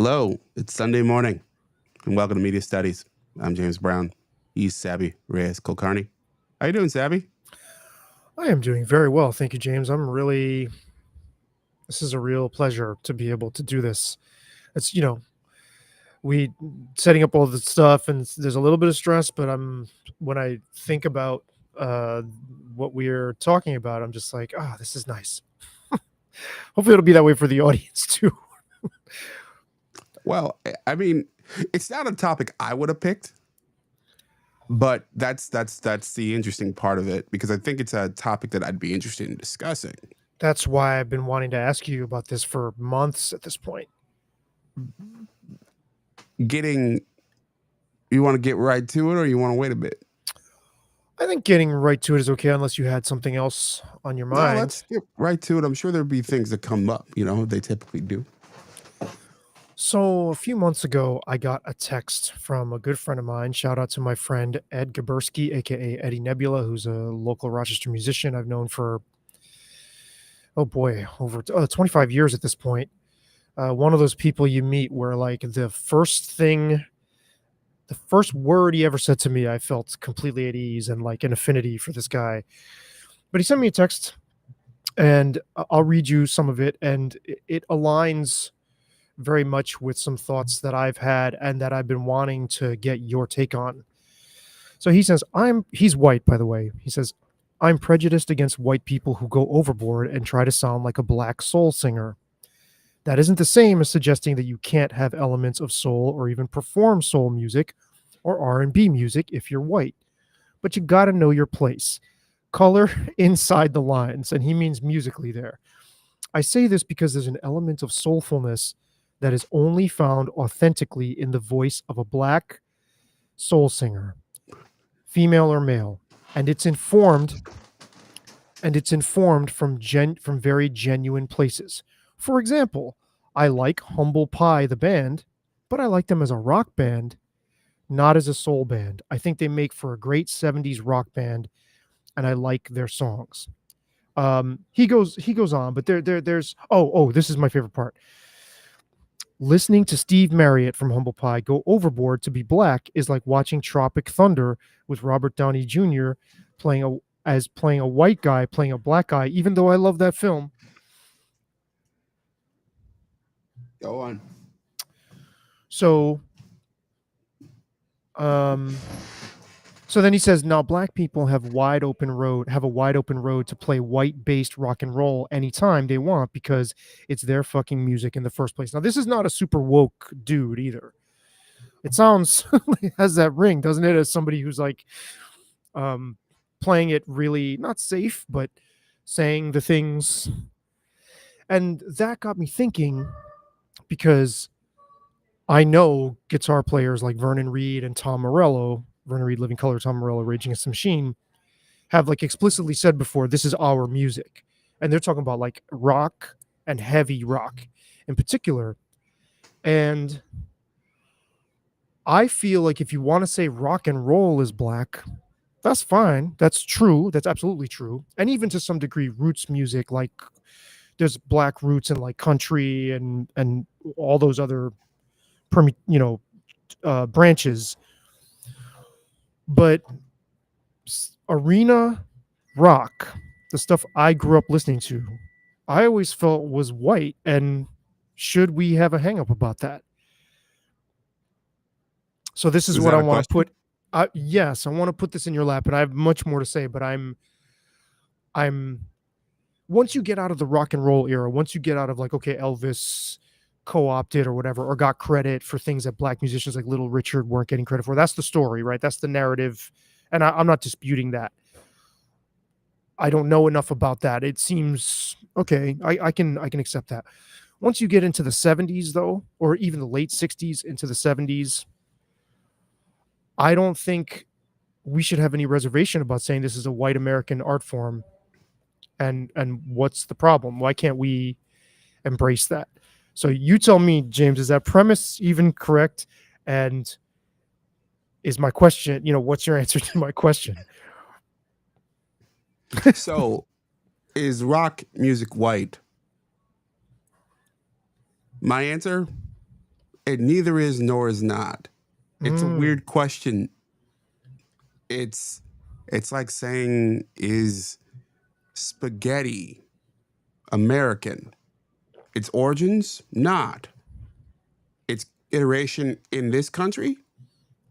Hello, it's Sunday morning, and welcome to Media Studies. I'm James Brown. He's Saby Reyes-Kulkarni. How you doing, Saby? I am doing very well. Thank you, James. This is a real pleasure to be able to do this. It's we setting up all the stuff and there's a little bit of stress, but when I think about uh, what we're talking about, I'm just like, this is nice. Hopefully it'll be that way for the audience too. Well, I mean, it's not a topic I would have picked, but that's the interesting part of it because I think it's a topic that I'd be interested in discussing. That's why I've been wanting to ask you about this for months at this point. You want to get right to it, or you want to wait a bit? I think getting right to it is okay unless you had something else on your No, mind. let's get right to it. I'm sure there'll be things that come up. They typically do. So a few months ago, I got a text from a good friend of mine. Shout out to my friend Ed Gabersky, aka Eddie Nebula, who's a local Rochester musician I've known for over 25 years at this point. One of those people you meet where like the first word he ever said to me, I felt completely at ease and like an affinity for this guy. But he sent me a text, and I'll read you some of it, and it aligns very much with some thoughts that I've had and that I've been wanting to get your take on. So he says, he's white, by the way. He says, I'm prejudiced against white people who go overboard and try to sound like a black soul singer. That isn't the same as suggesting that you can't have elements of soul or even perform soul music or R&B music if you're white. But you got to know your place. Color inside the lines, and he means musically there. I say this because there's an element of soulfulness that is only found authentically in the voice of a black soul singer, female or male, and it's informed from very genuine places. For example, I like Humble Pie the band, but I like them as a rock band, not as a soul band. I think they make for a great 70s rock band, and I like their songs. He goes on, but there's this is my favorite part. Listening to Steve Marriott from Humble Pie go overboard to be black is like watching Tropic Thunder with Robert Downey Jr. playing a white guy playing a black guy, even though I love that film. Go on. So then he says, now black people have a wide open road to play white-based rock and roll anytime they want because it's their fucking music in the first place. Now, this is not a super woke dude either. It sounds like has that ring, doesn't it? As somebody who's like playing it really not safe, but saying the things. And that got me thinking because I know guitar players like Vernon Reid and Tom Morello, Vernon Reid, Living Colour, Tom Morello, Rage Against the Machine, have like explicitly said before, this is our music. And they're talking about like rock and heavy rock in particular. And I feel like if you want to say rock and roll is black, that's fine. That's true. That's absolutely true. And even to some degree, roots music, like there's black roots in like country and all those other branches. But arena rock, the stuff I grew up listening to, I always felt was white. And should we have a hang up about that? So this is what I want to put. Yes, I want to put this in your lap, and I have much more to say. But I'm once you get out of the rock and roll era, once you get out of like, okay, Elvis co-opted or whatever, or got credit for things that black musicians like Little Richard weren't getting credit for. That's the story, right? That's the narrative. And I'm not disputing that. I don't know enough about that. It seems okay. I can accept that. Once you get into the 70s though, or even the late 60s into the 70s, I don't think we should have any reservation about saying this is a white American art form. And what's the problem? Why can't we embrace that? So you tell me, James, is that premise even correct? And is my question, what's your answer to my question? So, is rock music white? My answer, It neither is nor is not. It's a Mm. weird question. It's it's like saying, is spaghetti American? Its origins? Not. Its iteration in this country?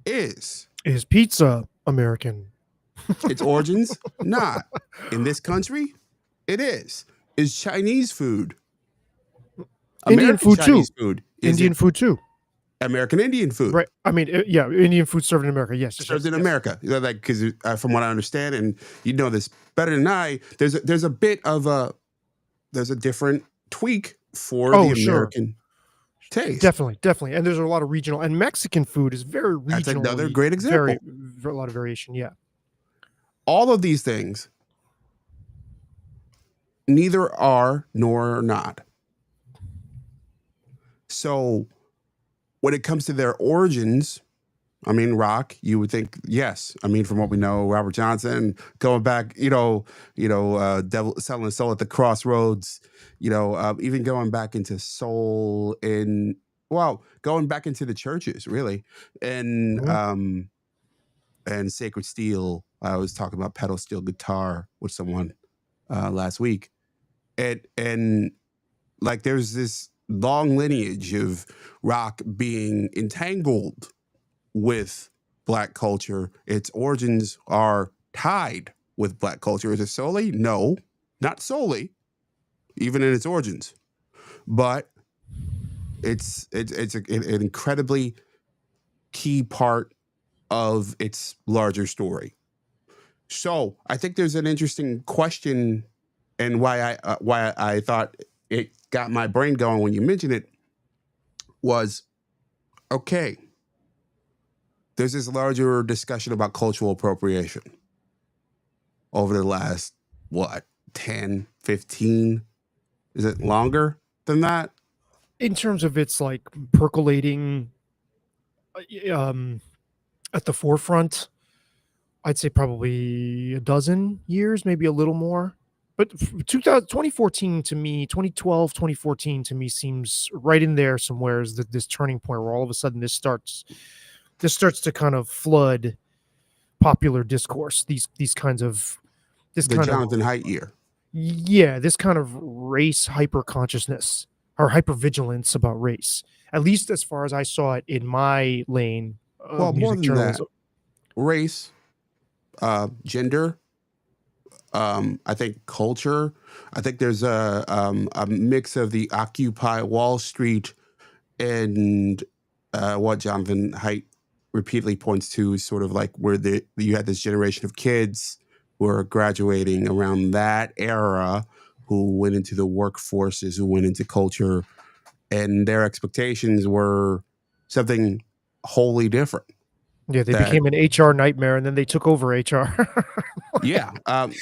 Is. Is pizza American? Its origins? Not. In this country? It is. Is Chinese food Indian American food too. Chinese food? Is Indian it food too. American Indian food? Right. I mean, yeah, Indian food served in America. Yes, yes, Served yes, in yes. America, like, because from what I understand, and you know this better than I, there's a bit of there's a different tweak for the Oh, sure. American taste. Definitely, definitely. And there's a lot of regional, and Mexican food is very That's another regionally, great example. a lot of variation. Yeah. All of these things neither are nor not. So when it comes to their origins, I mean, rock, you would think yes. I mean, from what we know, Robert Johnson going back, Devil selling soul at the crossroads, even going back into soul in, well, going back into the churches, really, and Mhm. and Sacred Steel. I was talking about pedal steel guitar with someone last week, and like there's this long lineage of rock being entangled with Black culture. Its origins are tied with Black culture. Is it solely? No, not solely, even in its origins. But it's an incredibly key part of its larger story. So I think there's an interesting question, and why I thought it got my brain going when you mentioned it was, okay, there's this larger discussion about cultural appropriation over the last, what, 10, 15? Is it longer than that? In terms of its like percolating at the forefront, I'd say probably a dozen years, maybe a little more. But 2014 to me, 2012, 2014 to me seems right in there somewhere is this turning point where all of a sudden this starts to kind of flood popular discourse. These kinds of this The kind of Jonathan Haidt year. yeah, this kind of race hyper consciousness or hyper vigilance about race. At least as far as I saw it in my lane Well, of more music than that, journalism. race, gender, I think culture. I think there's a mix of the Occupy Wall Street and what Jonathan Haidt repeatedly points to is sort of like where you had this generation of kids who are graduating around that era, who went into the workforces, who went into culture, and their expectations were something wholly different. Yeah, they That became an HR nightmare and then they took over HR. Yeah,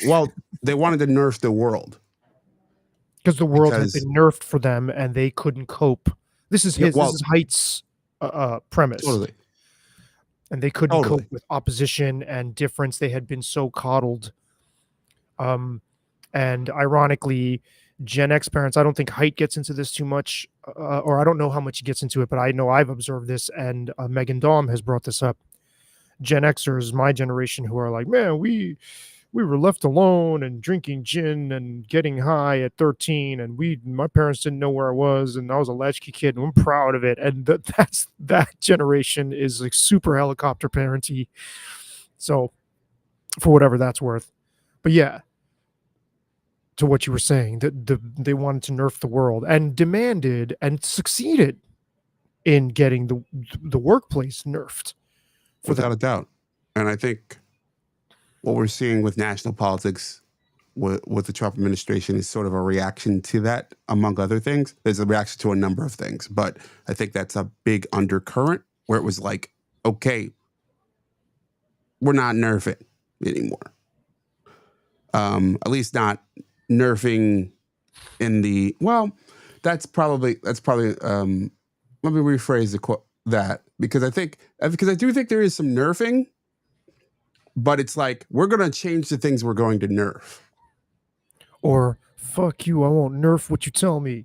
well, they wanted to nerf the world Because the world had because been nerfed for them and they couldn't cope. yeah, This well, is Haidt's premise, totally, and they couldn't cope totally. with opposition and difference. They had been so coddled. Um, and ironically, Gen X parents, I don't think Haidt gets into this too much, or I don't know how much he gets into it, but I know I've observed this, and Megan Daum has brought this up. Gen Xers, my generation, who are like, man, we were left alone and drinking gin and getting high at 13, and my parents didn't know where I was, and I was a latchkey kid, and I'm proud of it. And that generation is like super helicopter parenty. So for whatever that's worth. But yeah, to what you were saying, that they wanted to nerf the world and demanded and succeeded in getting the workplace nerfed for Without them. a doubt. And I think what we're seeing with national politics with the Trump administration is sort of a reaction to that, among other things. There's a reaction to a number of things, but I think that's a big undercurrent where it was like, okay, we're not nerfing anymore. At least not nerfing in the, well, that's probably let me rephrase that because I do think there is some nerfing, but it's like we're going to change the things we're going to nerf. Or fuck you, I won't nerf what you tell me.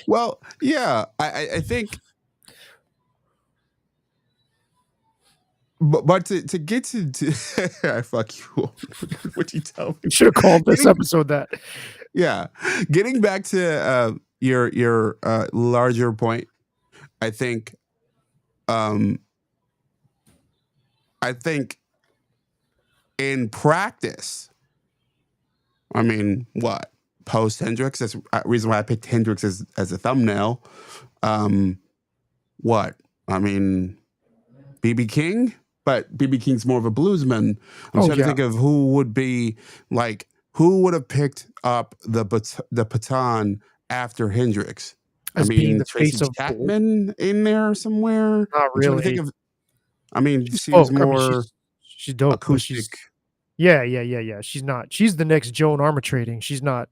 Well, yeah, I think, but to get to I fuck you. What you tell me? You should have called this Getting episode that. Yeah, getting back to your larger point, I think um I think in practice, I mean, what post Hendrix? That's the reason why I picked Hendrix as a thumbnail. Um, what I mean, BB King, but BB King's more of a bluesman. I'm Oh trying to yeah, think of who would be like who would have picked up the baton after Hendrix. I as being mean, the Tracy face of Chapman in there somewhere. not I'm trying to think really. of. I mean, She's she was folk. I mean, more she's dope, but acoustic. she's yeah. She's not. She's the next Joan Armatrading. She's not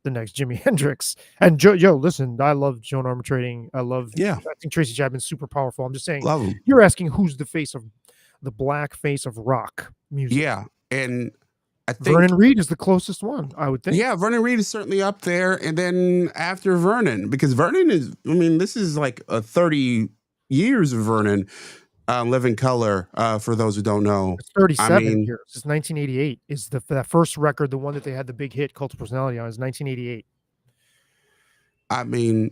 the next Jimi Hendrix. And listen, I love Joan Armatrading. Yeah, I think Tracy Chapman's super powerful. I'm just saying, love them. you're asking who's the face of the black face of rock music. Yeah, and I think Vernon Reid is the closest one, I would think. yeah, Vernon Reid is certainly up there, and then after Vernon, because Vernon is, I mean, this is like a 30 years of Vernon, Living Color. For those who don't know, It's I 37 mean, years. It's 1988 is that first record, the one that they had the big hit Cult of Personality on is 1988. I mean,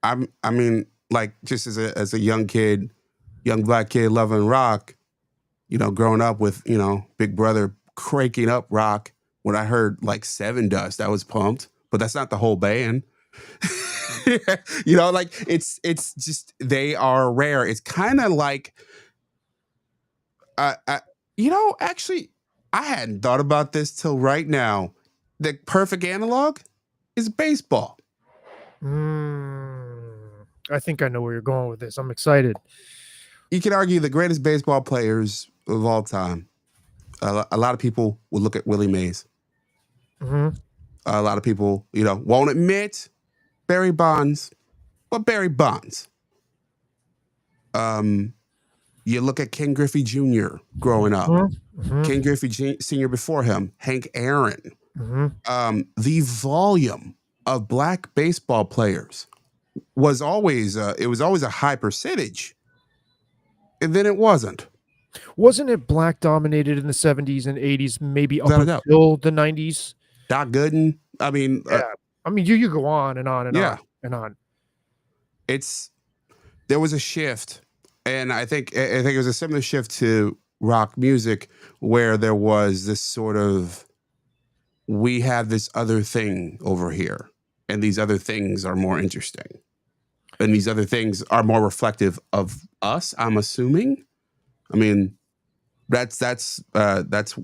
I mean, like just as a young kid, young black kid loving rock, growing up with Big Brother cranking up rock. When I heard like Seven Dust, I was pumped, but that's not the whole band. Like it's just they are rare. It's kind of like, I, actually, I hadn't thought about this till right now. The perfect analog is baseball. I think I know where you're going with this. I'm excited. You could argue the greatest baseball players of all time. A lot of people would look at Willie Mays. Mm-hmm. A lot of people, won't admit Barry Bonds, but Barry Bonds. You look at Ken Griffey Jr. growing up, Mm-hmm. Ken Griffey Sr. before him, Hank Aaron. Mm-hmm. The volume of black baseball players was always a high percentage, and then it wasn't. Wasn't it black dominated in the 70s and 80s, maybe up Without a doubt. until the 90s? Doc Gooden. I mean, Yeah. I mean, you go on and on and yeah. on and on. There was a shift, and I think it was a similar shift to rock music, where there was this sort of, we have this other thing over here, and these other things are more interesting, and these other things are more reflective of us, I'm assuming. I mean, that's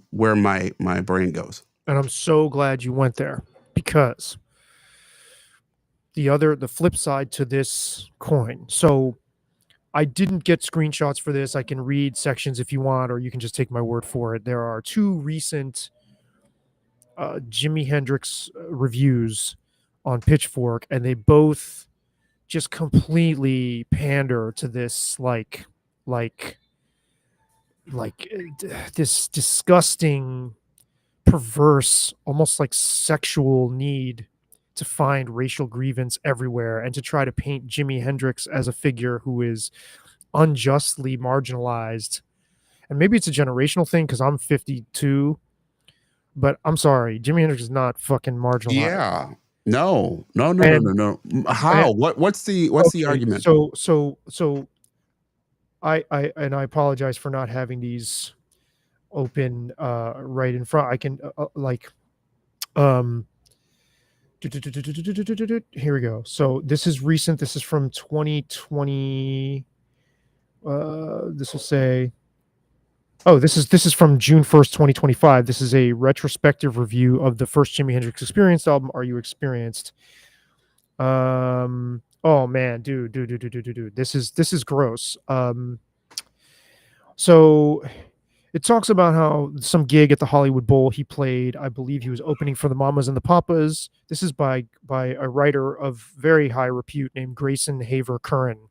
where my brain goes. And I'm so glad you went there, because the flip side to this coin. So I didn't get screenshots for this. I can read sections if you want, or you can just take my word for it. There are two recent Jimi Hendrix reviews on Pitchfork, and they both just completely pander to this like this disgusting, perverse, almost like sexual need to find racial grievance everywhere, and to try to paint Jimi Hendrix as a figure who is unjustly marginalized. And maybe it's a generational thing because I'm 52, but I'm sorry, Jimi Hendrix is not fucking marginalized. Yeah. No. And How? What's the okay, argument? so I apologize for not having these open right in front. I can here we go. So this is recent. This is from 2020. This will say, oh, this is from June 1st, 2025. This is a retrospective review of the first Jimi Hendrix Experience album, Are You Experienced? Oh man, dude. This is gross. So it talks about how some gig at the Hollywood Bowl he played. I believe he was opening for the Mamas and the Papas. This is by a writer of very high repute named Grayson Curran.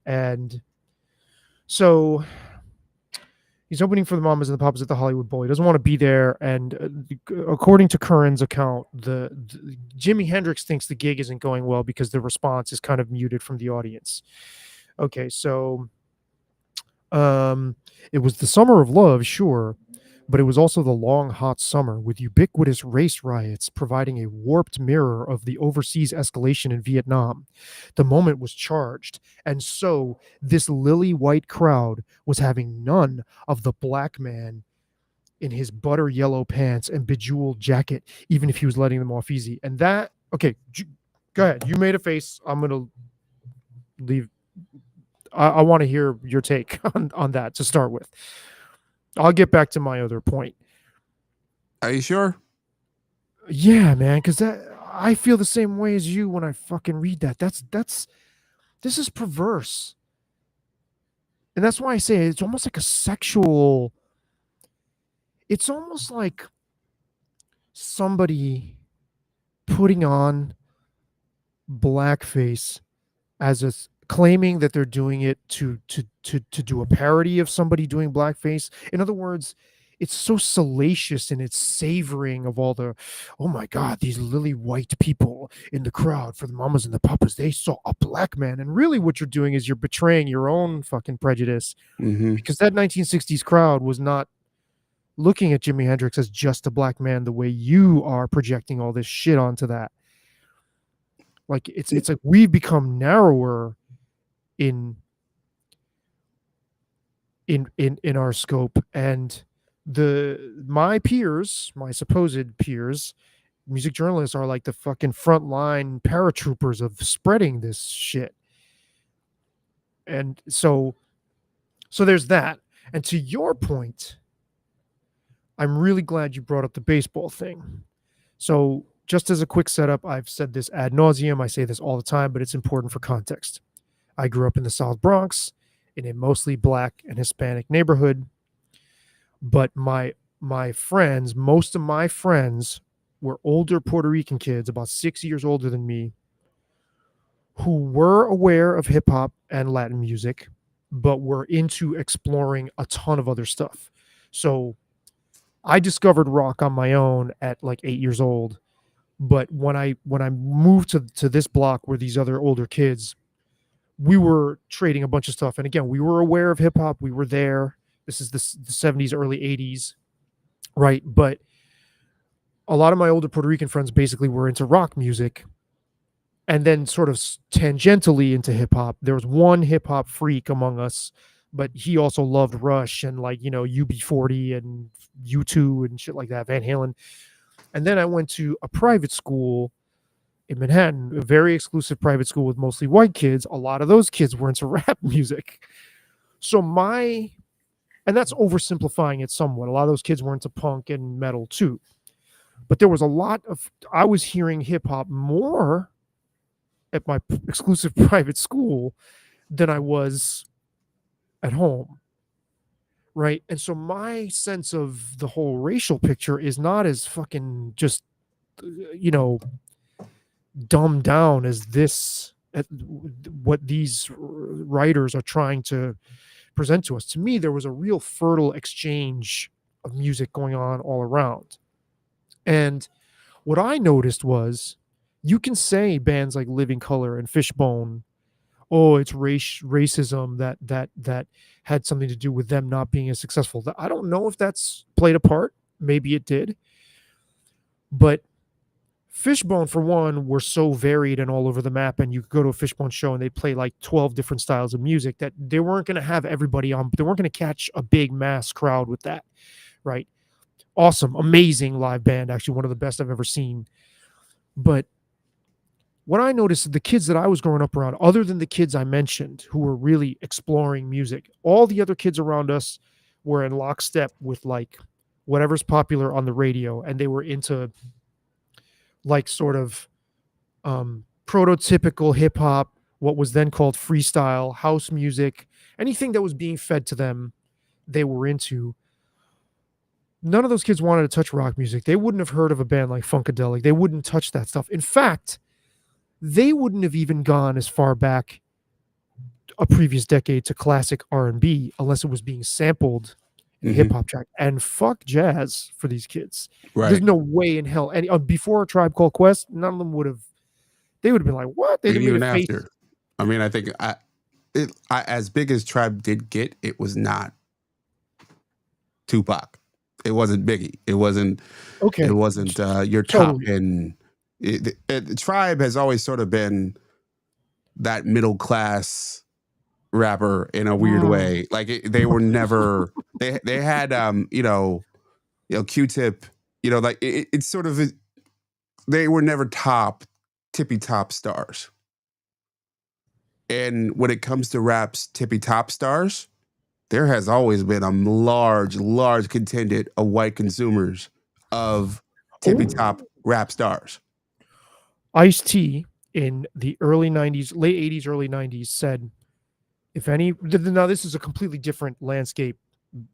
And so He's opening for the Mamas and the Papas at the Hollywood Bowl. He doesn't want to be there, and according to Curran's account, the Jimi Hendrix thinks the gig isn't going well because the response is kind of muted from the audience. Okay, so it was the summer of love, sure, but it was also the long, hot summer with ubiquitous race riots providing a warped mirror of the overseas escalation in Vietnam. The moment was charged, and so this lily white crowd was having none of the black man in his butter yellow pants and bejeweled jacket, even if he was letting them off easy. And that, okay, go ahead. You made a face. I'm going to leave. I want to hear your take on that to start with. I'll get back to my other point. Are you sure? Yeah, man, because I feel the same way as you when I fucking read that. This is perverse. And that's why I say it's almost like a sexual. It's almost like somebody putting on blackface as a claiming that they're doing it to do a parody of somebody doing blackface. In other words, it's so salacious and it's savoring of all the, oh my God, these lily white people in the crowd for the Mamas and the Papas, they saw a black man. And really what you're doing is you're betraying your own fucking prejudice, because that 1960s crowd was not looking at Jimi Hendrix as just a black man the way you are projecting all this shit onto that. Like it's like we've become narrower in our scope, and my supposed peers, music journalists, are like the fucking frontline paratroopers of spreading this shit. And so there's that. And to your point, I'm really glad you brought up the baseball thing. So just as a quick setup, I've said this ad nauseum. I say this all the time, but it's important for context. I grew up in the South Bronx in a mostly black and Hispanic neighborhood, but most of my friends were older Puerto Rican kids, about 6 years older than me, who were aware of hip hop and Latin music, but were into exploring a ton of other stuff. So I discovered rock on my own at like 8 years old. But when I moved to this block where these other older kids, we were trading a bunch of stuff. And again, we were aware of hip hop. We were there. This is the 70s, early 80s, right? But a lot of my older Puerto Rican friends basically were into rock music, and then sort of tangentially into hip hop. There was one hip hop freak among us, but he also loved Rush and like, UB40 and U2 and shit like that, Van Halen. And then I went to a private school in Manhattan, a very exclusive private school with mostly white kids. A lot of those kids were into rap music. So and that's oversimplifying it somewhat. A lot of those kids were into punk and metal too. But there was I was hearing hip hop more at my exclusive private school than I was at home. Right. And so my sense of the whole racial picture is not as fucking just, dumbed down as what these writers are trying to present to us. To me, there was a real fertile exchange of music going on all around. And what I noticed was, you can say bands like Living Color and Fishbone, oh, it's racism that had something to do with them not being as successful. I don't know if that's played a part. Maybe it did. But Fishbone, for one, were so varied and all over the map, and you could go to a Fishbone show and they play like 12 different styles of music, that they weren't going to have everybody on. They weren't going to catch a big mass crowd with that, right? Awesome, amazing live band, actually one of the best I've ever seen. But what I noticed is the kids that I was growing up around, other than the kids I mentioned who were really exploring music, all the other kids around us were in lockstep with like whatever's popular on the radio, and they were into like sort of prototypical hip hop, what was then called freestyle, house music, anything that was being fed to them, they were into. None of those kids wanted to touch rock music. They wouldn't have heard of a band like Funkadelic. They wouldn't touch that stuff. In fact, they wouldn't have even gone as far back a previous decade to classic R&B unless it was being sampled and Hmm. hip hop track, and fuck jazz for these kids. There's Right. no way in hell. And before Tribe Called Quest, none of them would have. They would have been like, "What?" They'd have made a Even face. after. I mean, I think as big as Tribe did get, it was not Tupac. It wasn't Biggie. It wasn't. It Okay, wasn't your top. totally. And Tribe has always sort of been that middle class rapper in a weird Mm. way. Like they were never. They had Q-Tip. Like it's sort of they were never tippy top stars. And when it comes to rap's tippy top stars, there has always been a large contingent of white consumers of tippy top Oh, rap stars. Ice-T in the early '90s, late '80s, early '90s said, "If any." Now this is a completely different landscape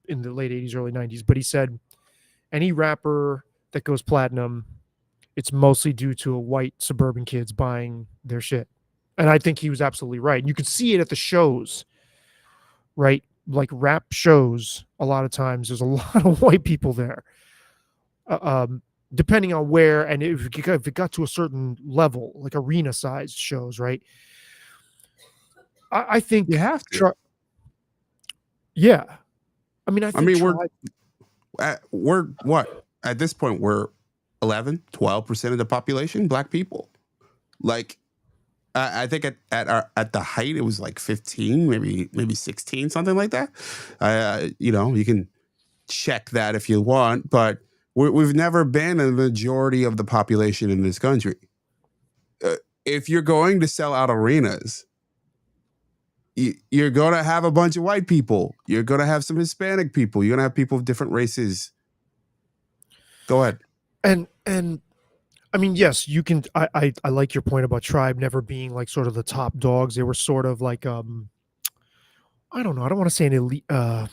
in the late '80s, early '90s, but he said, "Any rapper that goes platinum, it's mostly due to a white suburban kids buying their shit." And I think he was absolutely right. And you could see it at the shows, right? Like rap shows, a lot of times there's a lot of white people there. Uh, um, Depending on where, and if it got to a certain level, like arena sized shows, right? I You think, have to. yeah. I mean, I I think mean, Tribe. we're what? At this point, we're 11, 12% of the population, black people. Like, I think at the height, it was like 15, maybe 16, something like that. You can check that if you want, but we've never been a majority of the population in this country. If you're going to sell out arenas, you're going to have a bunch of white people. You're going to have some Hispanic people. You're going to have people of different races. Go ahead. And I mean, yes, you can. I like your point about Tribe never being like sort of the top dogs. They were sort of like I don't know. I don't want to say an elite, a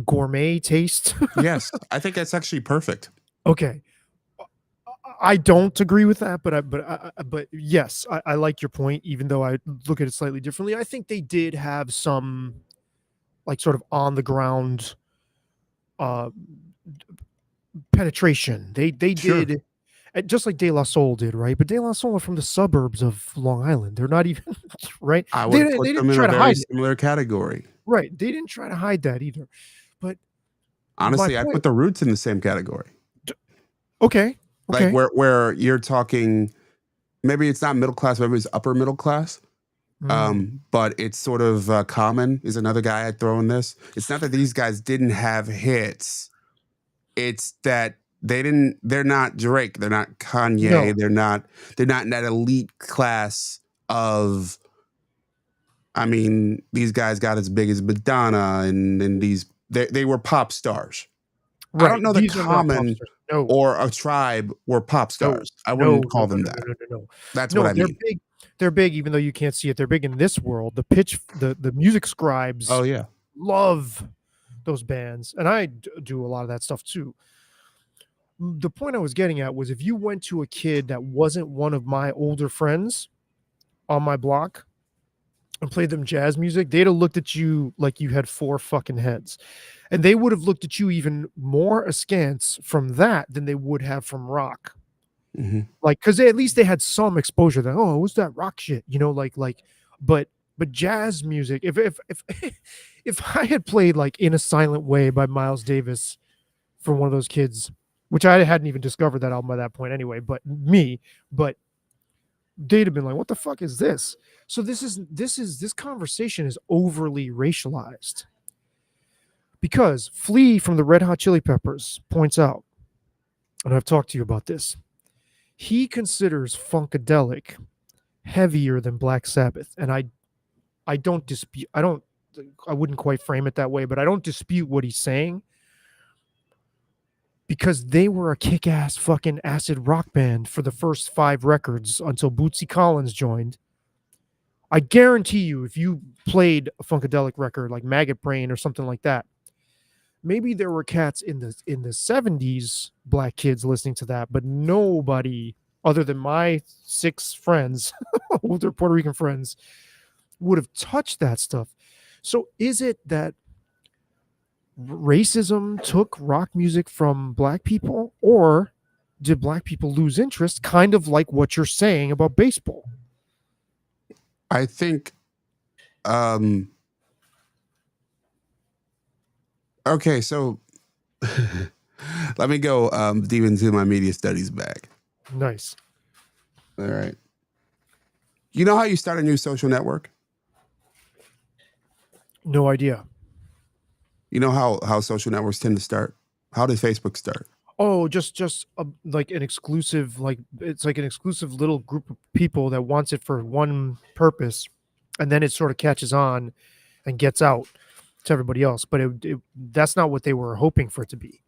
gourmet taste. Yes, I think that's actually perfect. Okay, I don't agree with that, but yes, I like your point. Even though I look at it slightly differently, I think they did have some like sort of on the ground uh penetration. They Sure. did, just like De La Soul did, right? But De La Soul are from the suburbs of Long Island. They're not even right. I They would didn't put they them didn't in a try to very hide it. similar category. Right. They didn't try to hide that either. But my Honestly, I'd point. put the Roots in the same category. Okay. Like Okay. where you're talking, maybe it's not middle class, maybe it's upper middle class. Mm, But it's sort of Common is another guy I'd throw in this. It's not that these guys didn't have hits. It's that they didn't. They're not Drake. They're not no. Kanye. They're not. They're not in that elite class of. I mean, these guys got as big as Madonna, and these they were pop stars. I don't Right. know that These are not pop Common stars. No. or a Tribe were pop No. stars. I No. wouldn't No. call No. them No. that. No. No. No. That's what No. I They're mean. big. They're big, even though you can't see it. They're big in this world. The music Oh scribes yeah. love those bands, and I do a lot of that stuff too. The point I was getting at was if you went to a kid that wasn't one of my older friends on my block and played them jazz music, they'd have looked at you like you had four fucking heads. And they would have looked at you even more askance from that than they would have from rock. Hmm. Like, because at least they had some exposure that, oh, what's that rock shit? But jazz music, if if I had played like In a Silent Way by Miles Davis for one of those kids, which I hadn't even discovered that album by that point anyway, but they'd have been like, what the fuck is this? So this conversation is overly racialized because Flea from the Red Hot Chili Peppers points out, and I've talked to you about this, he considers Funkadelic heavier than Black Sabbath. And I don't dispute, I wouldn't quite frame it that way, but I don't dispute what he's saying because they were a kick-ass fucking acid rock band for the first 5 records until Bootsy Collins joined. I guarantee you, if you played a Funkadelic record like Maggot Brain or something like that, maybe there were cats in the 70s, black kids listening to that, but nobody other than my 6 friends, older Puerto Rican friends, would have touched that stuff. So is it that racism took rock music from black people, or did black people lose interest, kind of like what you're saying about baseball? I think. Okay, so let me go deep into my media studies bag. Nice. All right. You know how you start a new social network? No idea. You know how social networks tend to start? How did Facebook start? Oh, just like an exclusive, like it's like an exclusive little group of people that wants it for one purpose, and then it sort of catches on and gets out to everybody else. But that's not what they were hoping for it to be,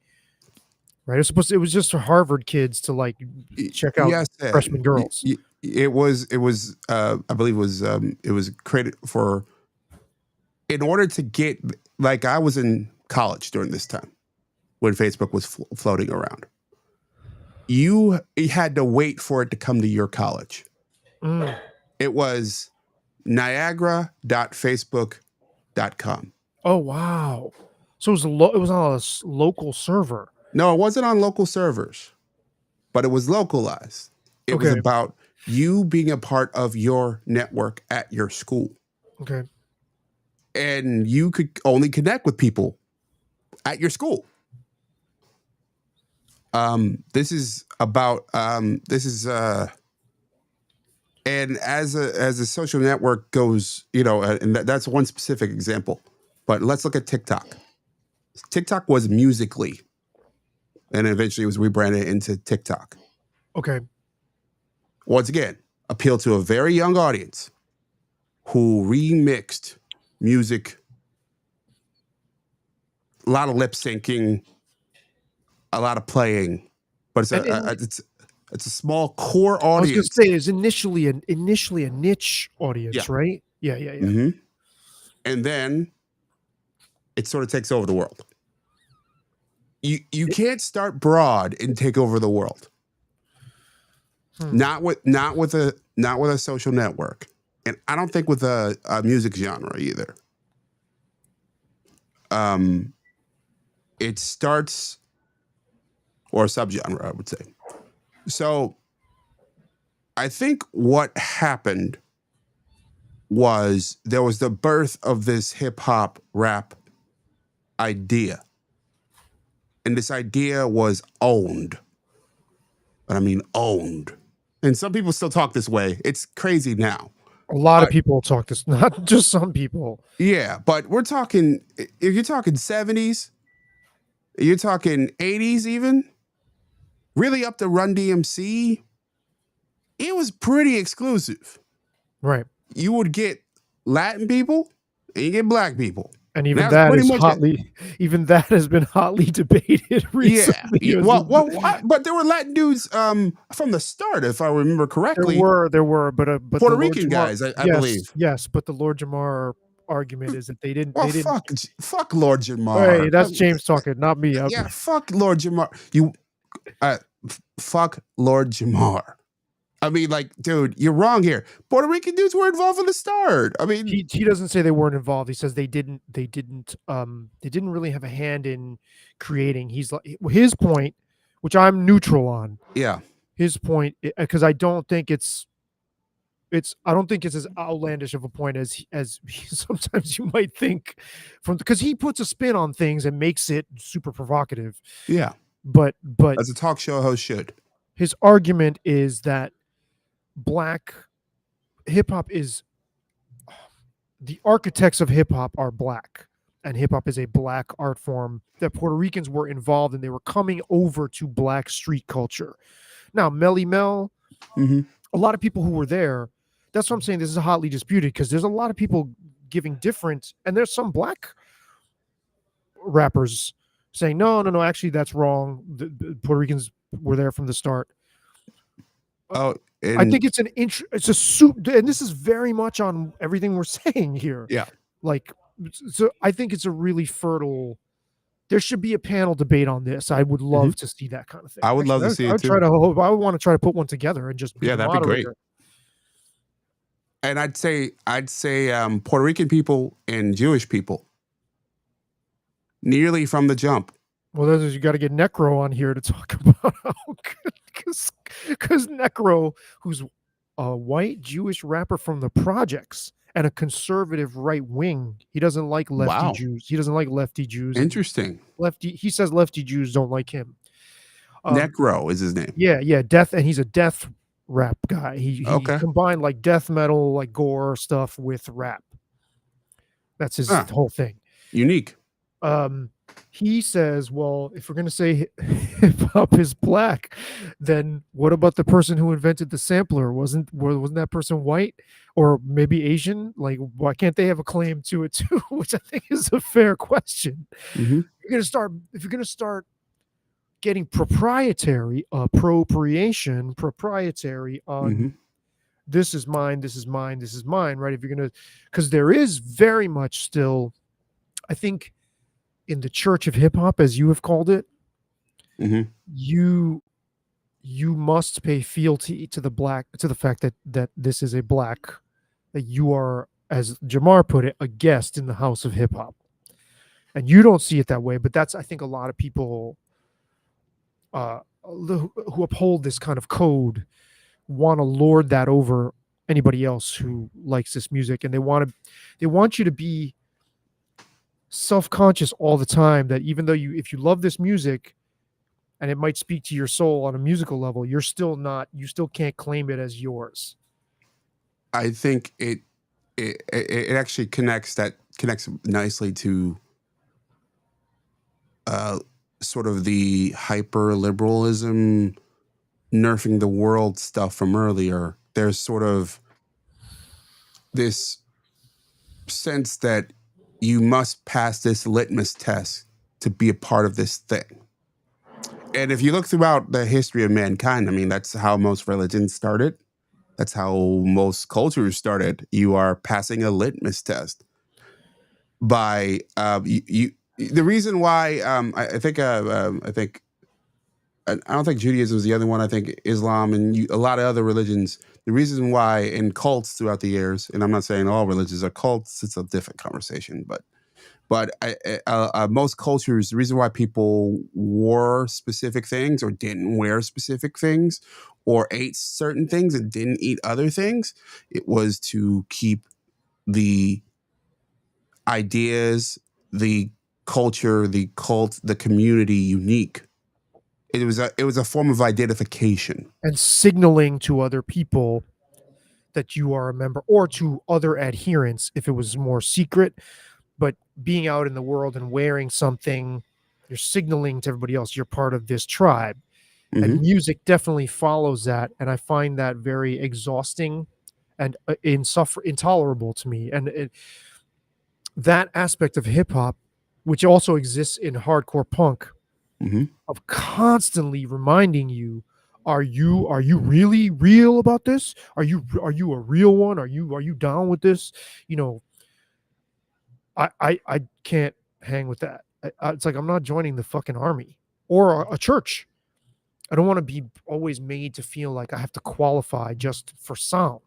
right? It was just for Harvard kids to like check out Yes, freshman girls. it was. I believe it was created for in order to get like I was in college during this time when Facebook was floating around. You had to wait for it to come to your college. Mm. It was niagara.facebook.com. Oh wow! So it was it was on a local server. No, it wasn't on local servers, but it was localized. It was Okay. about you being a part of your network at your school. Okay. And you could only connect with people at your school. This is about and as a social network goes, and that's one specific example. But let's look at TikTok. TikTok was Musically, and eventually it was rebranded into TikTok. Okay. Once again, appeal to a very young audience who remixed music, a lot of lip syncing, a lot of playing, but it's a small core audience. I was going to say it's initially a niche audience, right? Yeah. Mm-hmm. And then it sort of takes over the world. You can't start broad and take over the world. Not with a social network, and I don't think with a music genre either. It starts, or a subgenre, I would say. So I think what happened was there was the birth of this hip hop rap idea. And this idea was owned. But I mean owned. And some people still talk this way. It's crazy now. A lot of people talk this, not just some people. Yeah, but we're talking, if you're talking 70s, you're talking 80s even, really up to Run DMC, it was pretty exclusive. Right. You would get Latin people and you get black people. And even that has been hotly debated recently. Yeah. Well, but there were Latin dudes from the start, if I remember correctly. There were, but Puerto Rican guys, I believe. Yes, but the Lord Jamar argument is that they didn't. Fuck Lord Jamar. Hey, that's James talking, not me. Yeah, fuck Lord Jamar. Fuck Lord Jamar. I mean, like, dude, you're wrong here. Puerto Rican dudes were involved from the start. I mean, he doesn't say they weren't involved. He says they didn't really have a hand in creating. He's like, his point, which I'm neutral on. Yeah. His point, because I don't think it's as outlandish of a point as sometimes you might think, because he puts a spin on things and makes it super provocative. Yeah. But as a talk show host should. His argument is that black hip hop is, the architects of hip hop are black, and hip hop is a black art form that Puerto Ricans were involved in. They were coming over to black street culture. Now, Melly Mel, a lot of people who were there, that's what I'm saying. This is hotly disputed because there's a lot of people giving different, and there's some black rappers saying, no, actually that's wrong. The Puerto Ricans were there from the start. Oh, I think it's it's a soup, and this is very much on everything we're saying here. Yeah. Like, so I think it's a really fertile. There should be a panel debate on this. I would love to see that kind of thing. I would love to see it too. I would want to try to put one together and just be the that'd moderator. be great. And I'd say Puerto Rican people and Jewish people nearly from the jump. Well, you got to get Necro on here to talk about because Necro, who's a white Jewish rapper from the projects and a conservative right wing, he doesn't like lefty Wow. Jews. He doesn't like lefty Jews, and Interesting. lefty. He says lefty Jews don't like him. Necro is his name. Yeah, death, and he's a death rap guy. He Okay. combined like death metal, like gore stuff with rap. That's his Huh. whole thing. Unique. He says, well, if we're going to say hip hop is black, then what about the person who invented the sampler? Wasn't that person white or maybe Asian? Like, why can't they have a claim to it too? Which I think is a fair question. Mm-hmm. If you're going to start getting proprietary appropriation, proprietary on Mm-hmm. this is mine, this is mine, this is mine, right? If you're going to, because there is very much still, I think, in the church of hip hop, as you have called it, Mm-hmm. you must pay fealty to the fact that this is a black, that you are, as Jamar put it, a guest in the house of hip hop, and you don't see it that way. But that's, I think, a lot of people who uphold this kind of code want to lord that over anybody else who likes this music, and they want you to be self-conscious all the time that even though if you love this music and it might speak to your soul on a musical level, you still can't claim it as yours. I think it actually connects nicely to sort of the hyper liberalism, nerfing the world stuff from earlier. There's sort of this sense that you must pass this litmus test to be a part of this thing. And if you look throughout the history of mankind, I mean, that's how most religions started. That's how most cultures started. You are passing a litmus test by you. The reason why I think I don't think Judaism is the other one. I think Islam and a lot of other religions. The reason why in cults throughout the years, and I'm not saying all religions are cults. It's a different conversation, but most cultures, the reason why people wore specific things or didn't wear specific things or ate certain things and didn't eat other things, it was to keep the ideas, the culture, the cult, the community unique. It was a form of identification. And signaling to other people that you are a member, or to other adherents if it was more secret. But being out in the world and wearing something, you're signaling to everybody else you're part of this tribe. Mm-hmm. And music definitely follows that, and I find that very exhausting and intolerable to me. And that aspect of hip hop, which also exists in hardcore punk, Mm-hmm. of constantly reminding you, are you really real about this? Are you a real one? Are you down with this? You know, I can't hang with that. It's like I'm not joining the fucking army or a church. I don't want to be always made to feel like I have to qualify just for sound.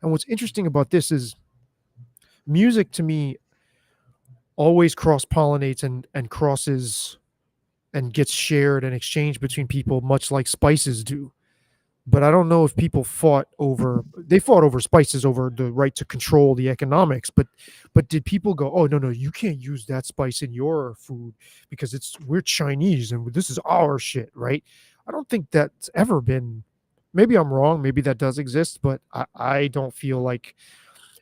And what's interesting about this is music to me always cross-pollinates and crosses and gets shared and exchanged between people, much like spices do. But I don't know if people fought over spices over the right to control the economics. But did people go, oh no, you can't use that spice in your food because we're Chinese and this is our shit, right? I don't think that's ever been. Maybe I'm wrong. Maybe that does exist, but I don't feel like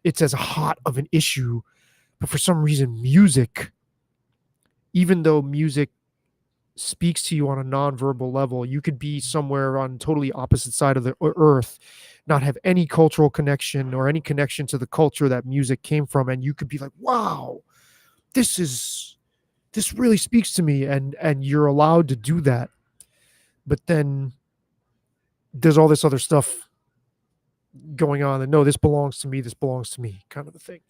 it's as hot of an issue. But for some reason, music, even though music speaks to you on a nonverbal level, you could be somewhere on totally opposite side of the earth, not have any cultural connection or any connection to the culture that music came from, and you could be like, wow, this really speaks to me, and you're allowed to do that. But then there's all this other stuff going on that, no, this belongs to me kind of a thing.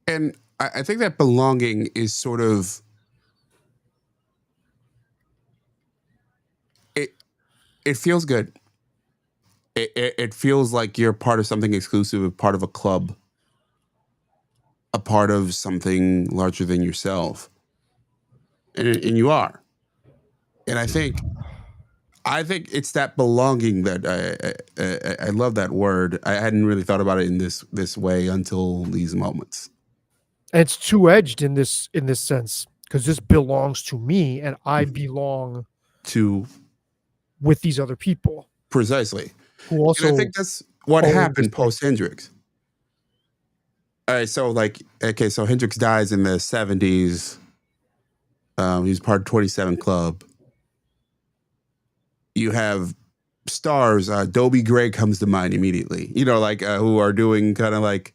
And I think that belonging is sort of it feels good. It feels like you're part of something exclusive, part of a club, a part of something larger than yourself, and you are. And I think it's that belonging that I love that word. I hadn't really thought about it in this way until these moments. And it's two-edged in this sense, because this belongs to me and I Mhm. belong To with these other people precisely, who and I also think that's what own this happened thing. post Hendrix. All right, so like, okay, so Hendrix dies in the 70s. He was part of 27 Club. You have stars. Dobie Gray comes to mind immediately. Like who are doing kind of like,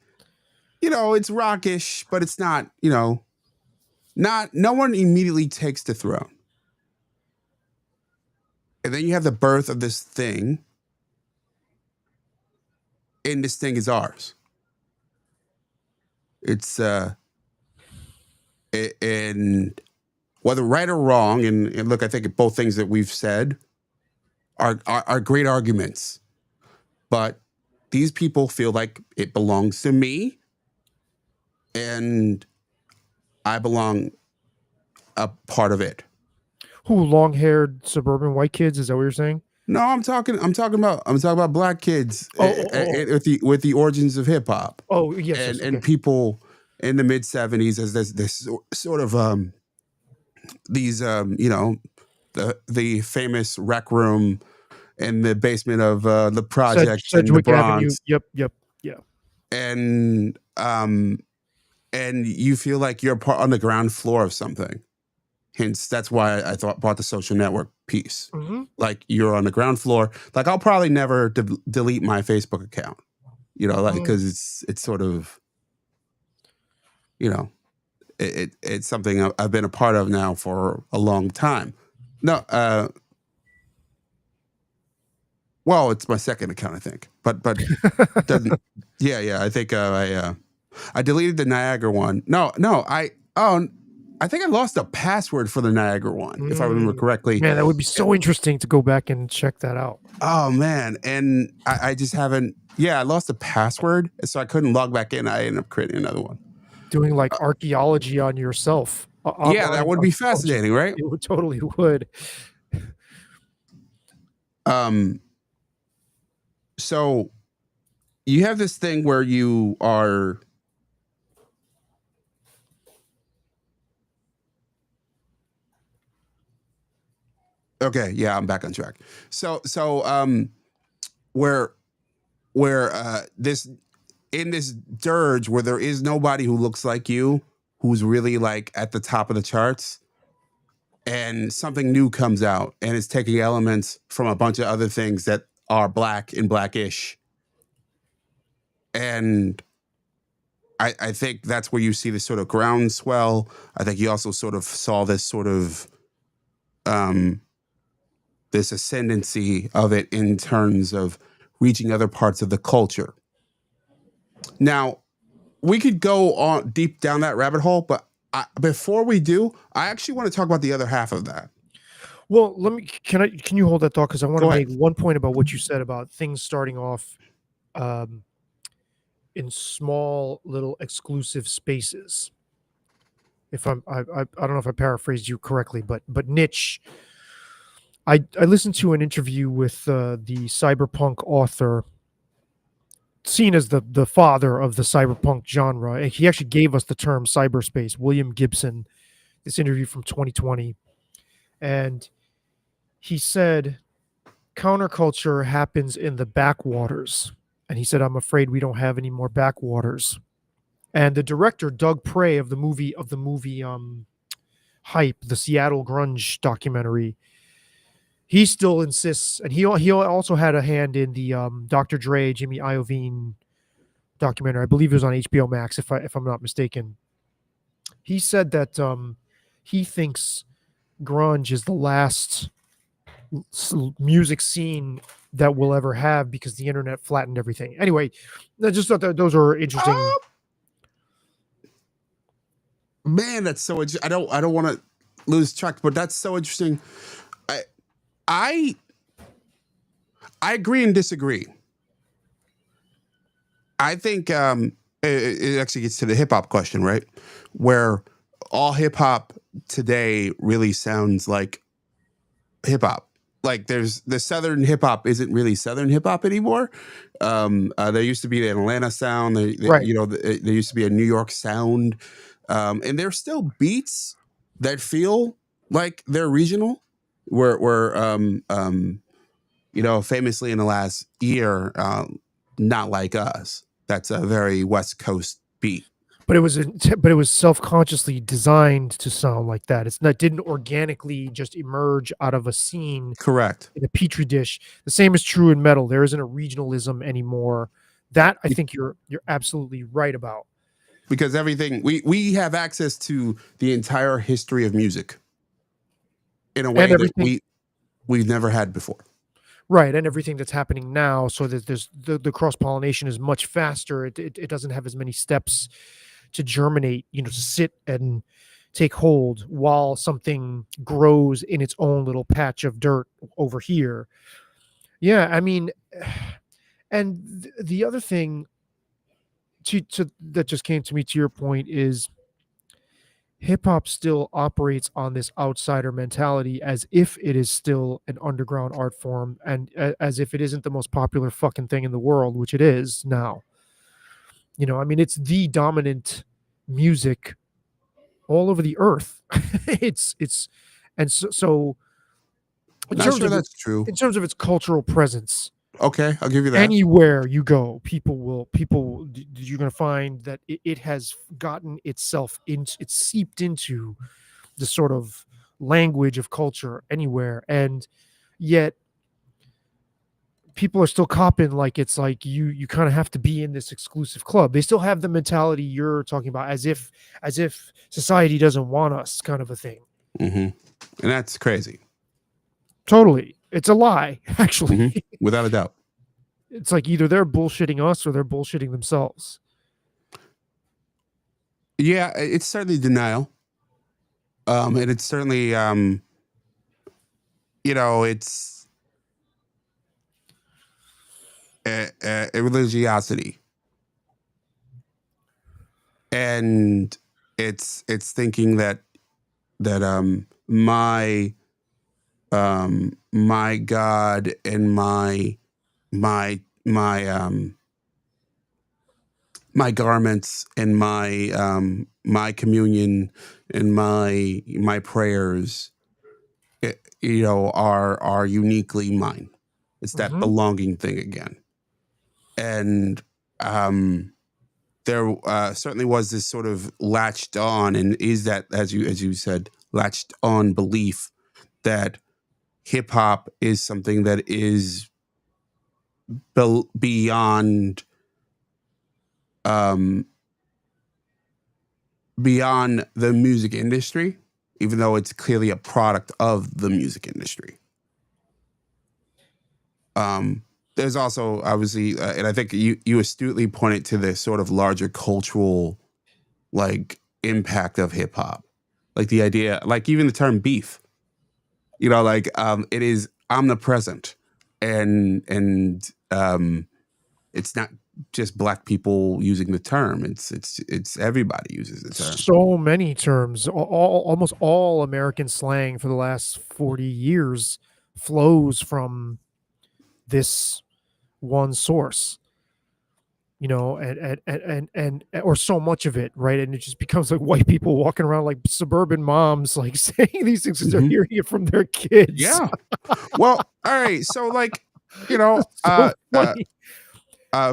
it's rockish, but it's not. Not no one immediately takes the throne. And then you have the birth of this thing, and this thing is ours. It's and whether right or wrong, and look, I think both things that we've said are great arguments, but these people feel like it belongs to me, and I belong a part of it. Who, long-haired suburban white kids? Is that what you're saying? No, I'm talking about black kids with the origins of hip hop, Yes, and yes, okay. people in the mid '70s as this sort of these the famous rec room in the basement of the projects in the Sedgwick Avenue. Bronx, Yep, yep, yeah. and you feel like you're on the ground floor of something. Hence, that's why I bought the Social Network piece. Mm-hmm. Like you're on the ground floor. Like I'll probably never delete my Facebook account. Like because it's sort of it's something I've been a part of now for a long time. No, well, it's my second account, I think, but doesn't. Yeah. I think I deleted the Niagara one. No, I think I lost a password for the Niagara one, if I remember correctly. Man, that would be so interesting to go back and check that out. Oh man, and I just haven't. Yeah, I lost a password, so I couldn't log back in. I ended up creating another one. Doing like archaeology on yourself. Yeah, that Online would be archaeology. fascinating, right? It would totally would. So you have this thing where you are. Okay, yeah, I'm back on track. So where this in this dirge where there is nobody who looks like you, who's really like at the top of the charts, and something new comes out and it's taking elements from a bunch of other things that are black and blackish. And I think that's where you see this sort of groundswell. I think you also sort of saw this sort of this ascendancy of it in terms of reaching other parts of the culture. Now, we could go on deep down that rabbit hole, but before we do, I actually want to talk about the other half of that. Well, can you hold that thought, because I want Go to ahead. make one point about what you said about things starting off in small little exclusive spaces. If I don't know if I paraphrased you correctly, but niche. I listened to an interview with the cyberpunk author, seen as the father of the cyberpunk genre. And he actually gave us the term cyberspace, William Gibson. This interview from 2020, and he said counterculture happens in the backwaters. And he said, I'm afraid we don't have any more backwaters. And the director, Doug Prey, of the movie Hype, the Seattle grunge documentary, he still insists, and he also had a hand in the Dr. Dre, Jimmy Iovine documentary. I believe it was on HBO Max, if I'm not mistaken. He said that he thinks grunge is the last music scene that we'll ever have, because the internet flattened everything. Anyway, I just thought that those are interesting. Man, that's so interesting. I don't want to lose track, but that's so interesting. I agree and disagree. I think it actually gets to the hip hop question, right? Where all hip hop today really sounds like hip hop. Like there's the Southern hip hop isn't really Southern hip hop anymore. There used to be an Atlanta sound. Right. There used to be a New York sound, and there's still beats that feel like they're regional. Famously in the last year, not like us. That's a very West Coast beat. But it was self-consciously designed to sound like that. Didn't organically just emerge out of a scene Correct. in a petri dish. The same is true in metal. There isn't a regionalism anymore. That I think you're absolutely right about. Because everything we have access to the entire history of music in a way that we've never had before. Right, and everything that's happening now, so that there's the cross pollination is much faster. It doesn't have as many steps to germinate, to sit and take hold while something grows in its own little patch of dirt over here. Yeah, I mean, and the other thing that just came to me to your point is hip hop still operates on this outsider mentality as if it is still an underground art form and as if it isn't the most popular fucking thing in the world, which it is now. I mean, it's the dominant music all over the earth. it's and so I'm not sure that's true. In terms of its cultural presence, okay, I'll give you that. Anywhere you go, you're going to find that it has gotten itself it's seeped into the sort of language of culture anywhere, and yet people are still copping like it's like you kind of have to be in this exclusive club. They still have the mentality you're talking about, as if society doesn't want us, kind of a thing. Mm-hmm. And that's crazy. Totally, it's a lie, actually. Mm-hmm. Without a doubt. It's like either they're bullshitting us or they're bullshitting themselves. Yeah, it's certainly denial. And it's certainly, it's a religiosity. And it's thinking that my God and my garments and my communion and my prayers, are uniquely mine. It's that belonging thing again. And there certainly was this sort of latched on, and is that, as you said, latched on belief that hip hop is something that is beyond the music industry, even though it's clearly a product of the music industry. There's also obviously, and I think you astutely pointed to the sort of larger cultural impact of hip hop, like the idea, like even the term beef, it is omnipresent, and it's not just black people using the term. It's everybody uses the term. So many terms, almost all American slang for the last 40 years flows from this one source, and or so much of it, right? And it just becomes like white people walking around like suburban moms, like saying these things because they're hearing it from their kids. Yeah. Well, all right. So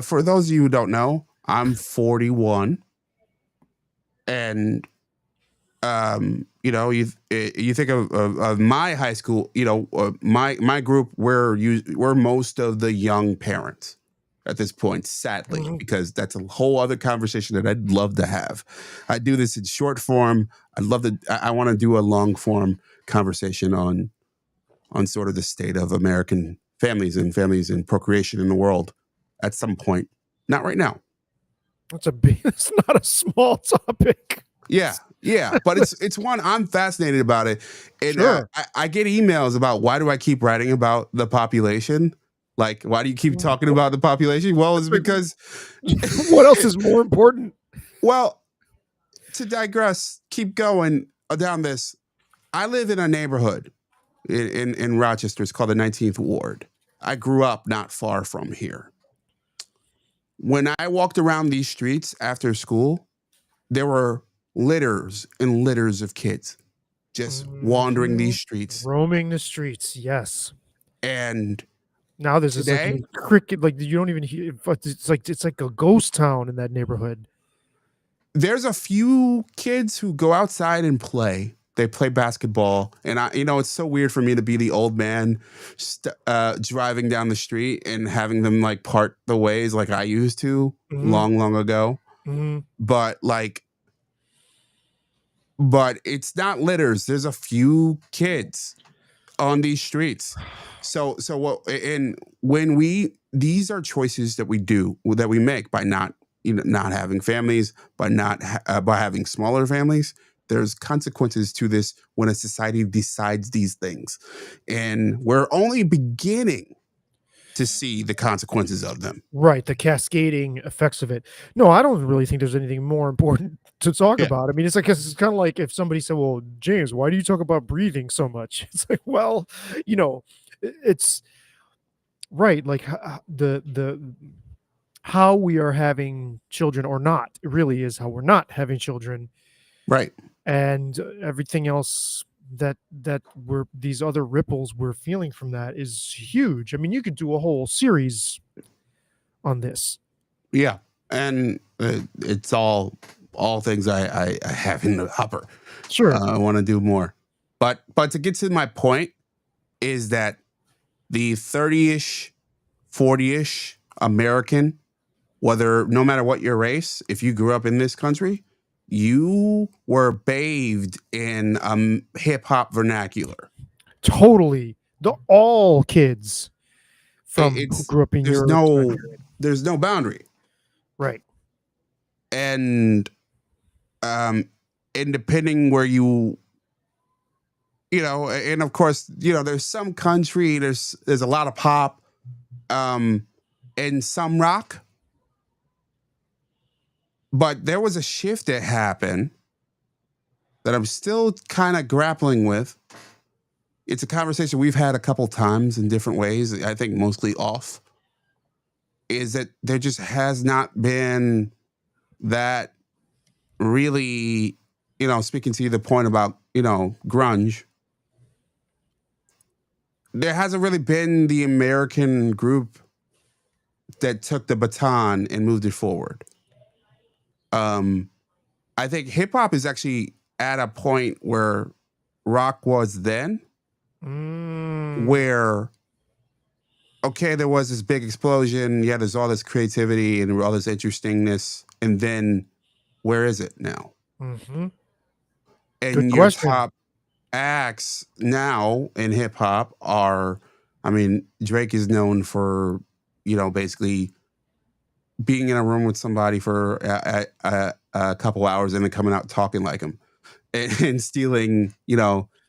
for those of you who don't know, I'm 41, and you think of my high school, my group, we're most of the young parents at this point, sadly, because that's a whole other conversation that I'd love to have. I do this in short form. I want to do a long form conversation on sort of the state of American families and procreation in the world at some point. Not right now. It's not a small topic. Yeah, but it's one I'm fascinated about it, and sure. I get emails about why do I keep writing about the population, Like, why do you keep talking about the population? Well, it's Like, because, what else is more important? well, to digress, keep going down this. I live in a neighborhood in Rochester. It's called the 19th Ward. I grew up not far from here. When I walked around these streets after school, there were litters and litters of kids just wandering Mhm. these streets. Roaming the streets, yes. And Now there's this like today, cricket, like you don't even hear. It's like a ghost town in that neighborhood. there's a few kids who go outside and play. They play basketball, and it's so weird for me to be the old man driving down the street and having them like part the ways like I used to Mhm, long, long ago. mhm. But it's not litters. There's a few kids on these streets. So what? And when these are choices that we make by not not having families, by having smaller families. There's consequences to this when a society decides these things, and we're only beginning to see the consequences of them. Right, the cascading effects of it. No, I don't really think there's anything more important to talk Yeah, about. I mean, it's kind of like if somebody said, "Well, James, why do you talk about breathing so much?" It's like, well, you know, it's right. Like the how we are having children or not. It really is how we're not having children, right. and everything else that we're these other ripples we're feeling from that is huge. I mean, you could do a whole series on this. Yeah, and it's all things I have in the hopper. Sure. I want to do more, but to get to my point is that the 30-ish, 40-ish American, whether no matter what your race, if you grew up in this country, you were bathed in hip hop vernacular. Totally. The all kids from who It's grew up in there's your time no period. there's no boundary, Right. and um, and depending where and of course, there's some country, there's a lot of pop, um, and some rock, but there was a shift that happened that I'm still kind of grappling with. It's a conversation we've had a couple times in different ways. I think mostly off. Is that there just has not been that really, speaking to the point about, grunge, there hasn't really been the American group that took the baton and moved it forward. Um, I think hip hop is actually at a point where rock was then, Mm. where okay, there was this big explosion. Yeah, there's all this creativity and all this interestingness, and then where is it now? Hmm. Good And your question. top acts now in hip hop are, I mean, Drake is known for, basically being in a room with somebody for a couple hours and then coming out talking like him and stealing,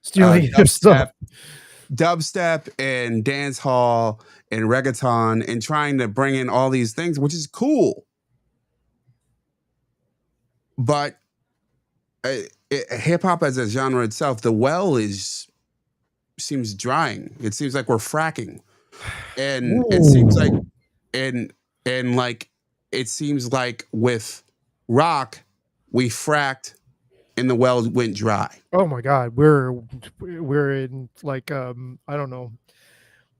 Stealing his stuff. dubstep and dance hall and reggaeton and trying to bring in all these things, which is cool. But hip hop as a genre itself, the well seems drying. It seems like we're fracking, and it seems like Ooh. and and like it seems like with rock, we fracked and the well went dry. Oh my God, we're in like I don't know,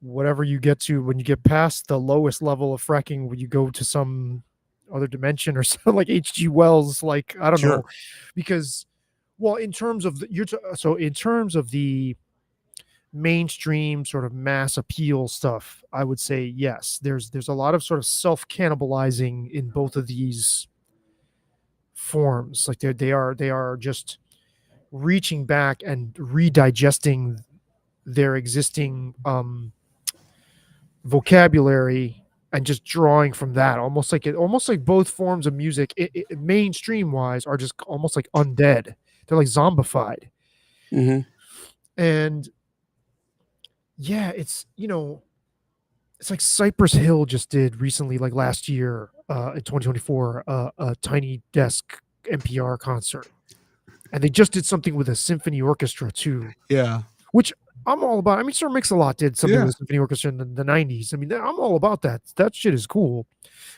whatever you get to when you get past the lowest level of fracking, when you go to some other dimension or something like H.G. Wells, like I don't know, Sure. because well, in terms of so in terms of the mainstream sort of mass appeal stuff, I would say yes. There's a lot of sort of self cannibalizing in both of these forms. Like they are just reaching back and redigesting their existing vocabulary and just drawing from that, almost like both forms of music mainstream wise are just almost like undead. They're like zombified. Hmm. And yeah, it's it's like Cypress Hill just did recently, like last year, in 2024, a Tiny Desk NPR concert, and they just did something with a symphony orchestra too, Yeah. which I'm all about. I mean, Sir Mix-a-Lot did something with Yeah. a symphony orchestra in the 90s. I mean, I'm all about that. That shit is cool.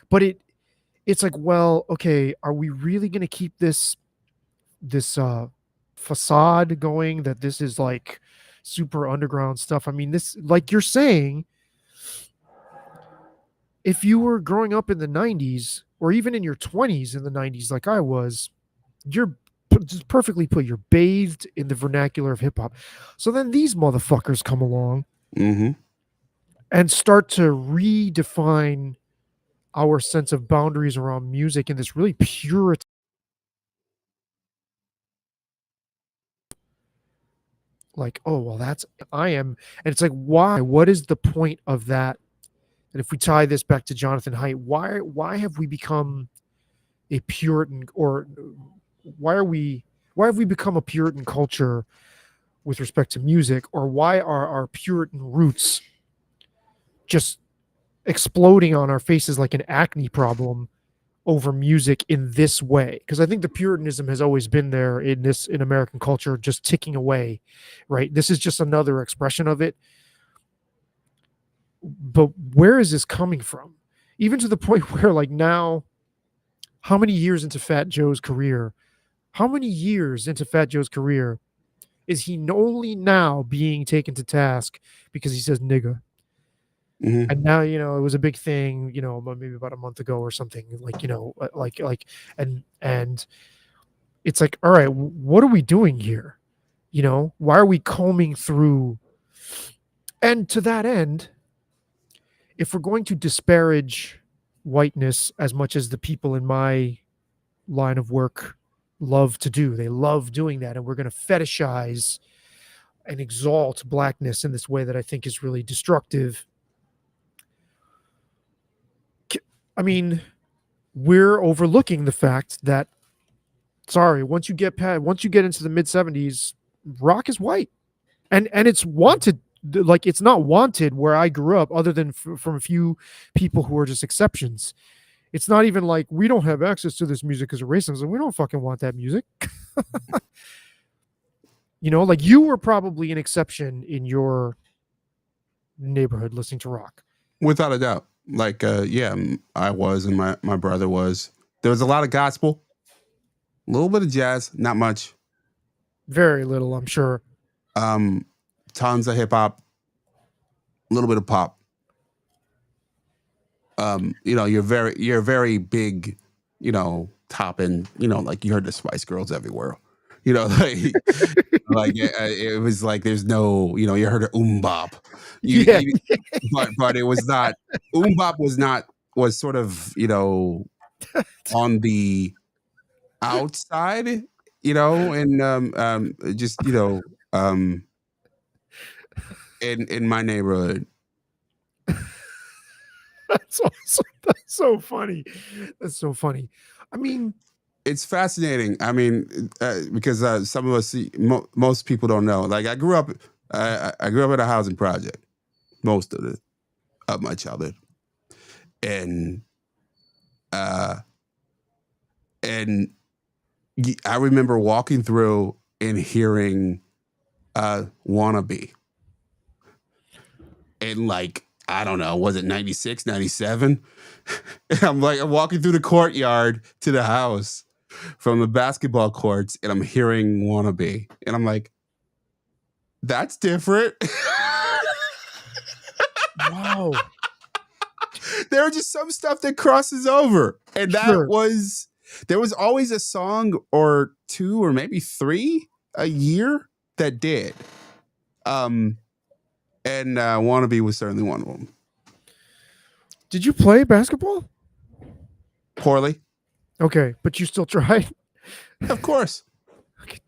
But it's like, well, okay, are we really going to keep this facade going that this is like super underground stuff? I mean, this, like you're saying, if you were growing up in the 90s or even in your 20s in the 90s like I was, you're just perfectly put, you're bathed in the vernacular of hip hop. So then these motherfuckers come along Mm-hmm. and start to redefine our sense of boundaries around music in this really pure, like, oh well, that's I am. And it's like, why? What is the point of that? And if we tie this back to Jonathan Haidt, why have we become a Puritan, or why are we why have we become a Puritan culture with respect to music, or why are our Puritan roots just exploding on our faces like an acne problem over music in this way? Because I think the Puritanism has always been there in American culture, just ticking away, right? This is just another expression of it. But where is this coming from? Even to the point where, like, now, how many years into Fat Joe's career? How many years into Fat Joe's career is he only now being taken to task because he says nigga? Mm-hmm. And now, it was a big thing, maybe about a month ago or something, like, and it's like, all right, what are we doing here? Why are we combing through? And to that end, if we're going to disparage whiteness as much as the people in my line of work love to do, they love doing that, and we're going to fetishize and exalt blackness in this way that I think is really destructive. I mean, we're overlooking the fact that, sorry, once you get into the mid 70s, rock is white, and it's wanted. Like, it's not wanted where I grew up, other than from a few people who are just exceptions. It's not even like we don't have access to this music because of racism. We don't fucking want that music. Like, you were probably an exception in your neighborhood listening to rock. Without a doubt. Like, yeah, I was, and my brother was. There was a lot of gospel, a little bit of jazz, not much. Very little, I'm sure. Um, Tons of hip hop, a little bit of pop. You're very big, top end, like you heard the Spice Girls everywhere. Like it was like there's no, you heard of bop. Yeah. But it was not, bop was sort of, on the outside, and just, in my neighborhood. That's awesome. That's so funny. That's so funny. I mean, It's fascinating. I mean, because some of us, most people don't know. Like, I grew up in a housing project most of my childhood, and uh, and I remember walking through and hearing "Wannabe," and, like, I don't know, was it 96, 97? And I'm walking through the courtyard to the house from the basketball courts, and I'm hearing "Wannabe," and I'm like, that's different. wow. There are just some stuff that crosses over, and Sure. there was always a song or two or maybe three a year that did. And "Wannabe" was certainly one of them. Did you play basketball? Poorly, Okay, but you still tried. of course.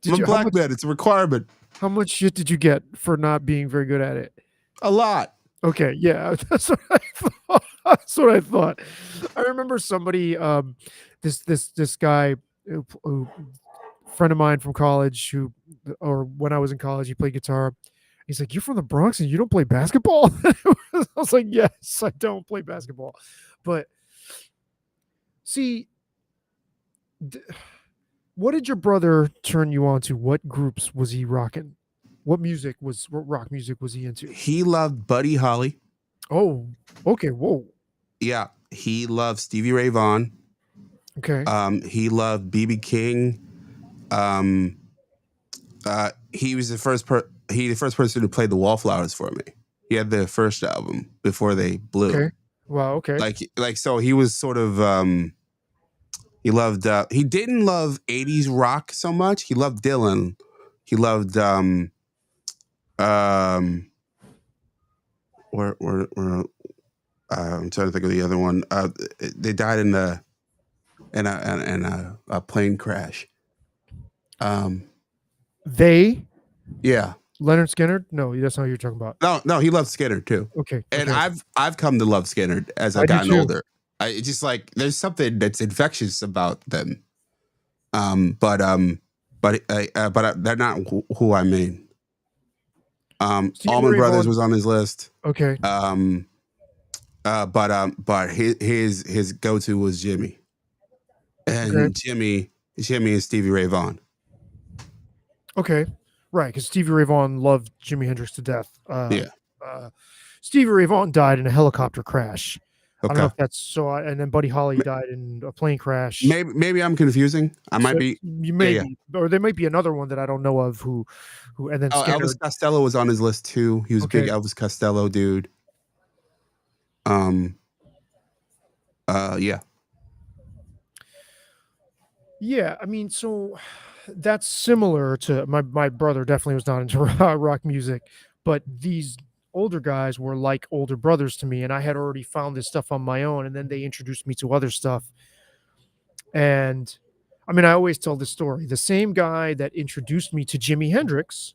Did I'm you? a black man; it's a requirement. How much shit did you get for not being very good at it? A lot. Okay, yeah, that's what I thought. That's what I thought. I remember somebody, this guy, who friend of mine from college, or when I was in college, he played guitar, He's like, "You're from the Bronx and you don't play basketball?" I was like, "Yes, I don't play basketball." But see, what did your brother turn you on to? What groups was he rocking? What rock music was he into? He loved Buddy Holly. Oh, okay. Whoa. Yeah, he loved Stevie Ray Vaughan. Okay. He loved BB King. He was the first person who played the Wallflowers for me. He had their first album before they blew. Okay. Wow. Okay. So he was sort of he loved he didn't love 80s rock so much. He loved Dylan. He loved where I'm trying to think of the other one. They died in a plane crash. They Yeah. Leonard Skinner? No, that's not what you're talking about. No, he loved Skinner too. Okay. And okay. I've come to love Skinner as I I've do gotten too. older. It's just like there's something that's infectious about them. But they're not who I mean. Allman Ray Brothers Vaughan- was on his list. Okay. But his go-to was Jimmy. And Okay. Jimmy and Stevie Ray Vaughan. Okay. Right, because Stevie Ray Vaughan loved Jimi Hendrix to death. Yeah. Stevie Ray Vaughan died in a helicopter crash. I don't know Okay. if that's so. And then Buddy Holly died in a plane crash. Maybe I'm confusing. I might be. You may be, or there might be another one that I don't know of. Who, and then Skinner. Elvis Costello was on his list too. He was a big Elvis Costello dude. Yeah. Yeah, I mean, so that's similar to my brother. Definitely was not into rock music, but these older guys were like older brothers to me, and I had already found this stuff on my own, and then they introduced me to other stuff. And I mean, I always tell this story. The same guy that introduced me to Jimi Hendrix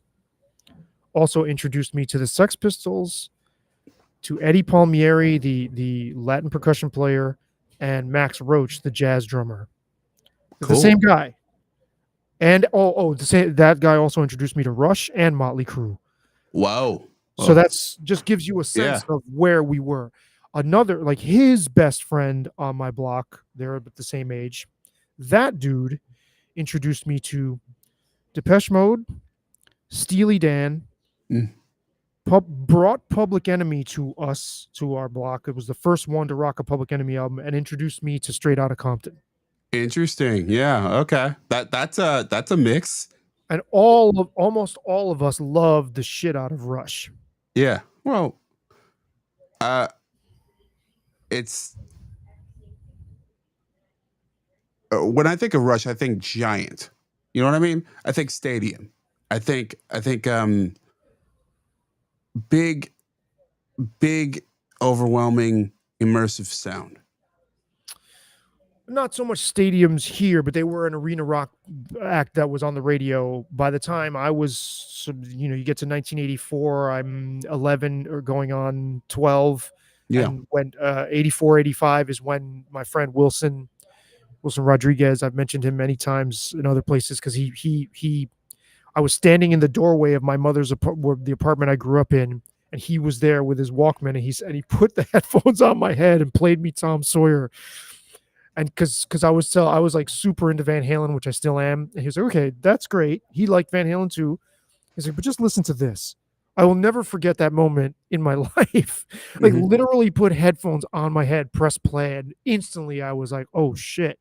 also introduced me to the Sex Pistols, to Eddie Palmieri, the Latin percussion player, and Max Roach, the jazz drummer. Cool. The same guy. And that guy also introduced me to Rush and Motley Crue. Whoa. So that's just gives you a sense of where we were. Another, like his best friend on my block, they're at the same age. That dude introduced me to Depeche Mode, Steely Dan, brought Public Enemy to our block. It was the first one to rock a Public Enemy album, and introduced me to Straight Outta Compton. Interesting. Yeah. Okay. That's a mix. And almost all of us loved the shit out of Rush. Yeah. Well, it's when I think of Rush, I think giant. You know what I mean? I think stadium. I think big, overwhelming, immersive sound. Not so much stadiums here, but they were an arena rock act that was on the radio. By the time I was, you get to 1984, I'm 11 or going on 12. Yeah. And when 84, 85 is when my friend Wilson Rodriguez, I've mentioned him many times in other places because I was standing in the doorway of my mother's the apartment I grew up in, and he was there with his Walkman, and he put the headphones on my head and played me Tom Sawyer. And because I was like super into Van Halen, which I still am. And he was like, okay, that's great. He liked Van Halen too. He's like, but just listen to this. I will never forget that moment in my life. Like literally put headphones on my head, press play, and instantly I was like, oh shit.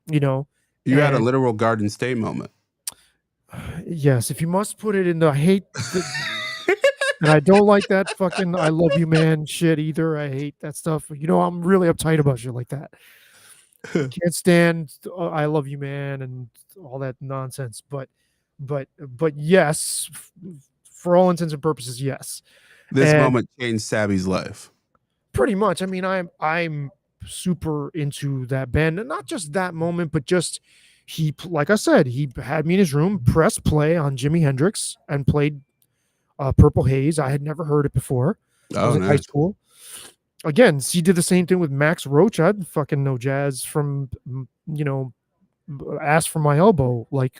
You had a literal Garden State moment. Yes, if you must put it in the hate. And I don't like that fucking I love you man shit either. I hate that stuff. I'm really uptight about shit like that. Can't stand I love you man and all that nonsense. But yes, for all intents and purposes, yes. This moment changed Saby's life. Pretty much. I mean, I'm super into that band, and not just that moment, but just like I said, he had me in his room, press play on Jimi Hendrix, and played Purple Haze. I had never heard it before. I was in high school. Again, he did the same thing with Max Roach. I didn't fucking know jazz from, ass from my elbow, like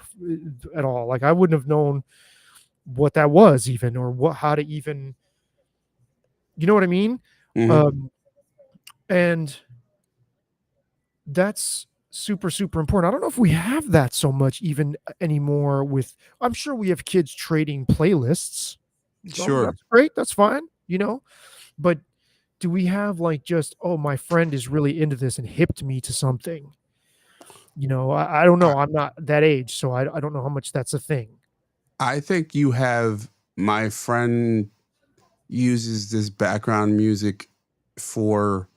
at all. Like I wouldn't have known what that was even, or what, how to even, you know what I mean? Hmm. Um, and that's super, super important. I don't know if we have that so much even anymore with, I'm sure we have kids trading playlists. Sure. That's great. That's fine, you know, but do we have like just, oh, my friend is really into this and hipped me to something? You know, I don't I, know. I'm not that age, so I don't know how much that's a thing. I think you have my friend uses this background music for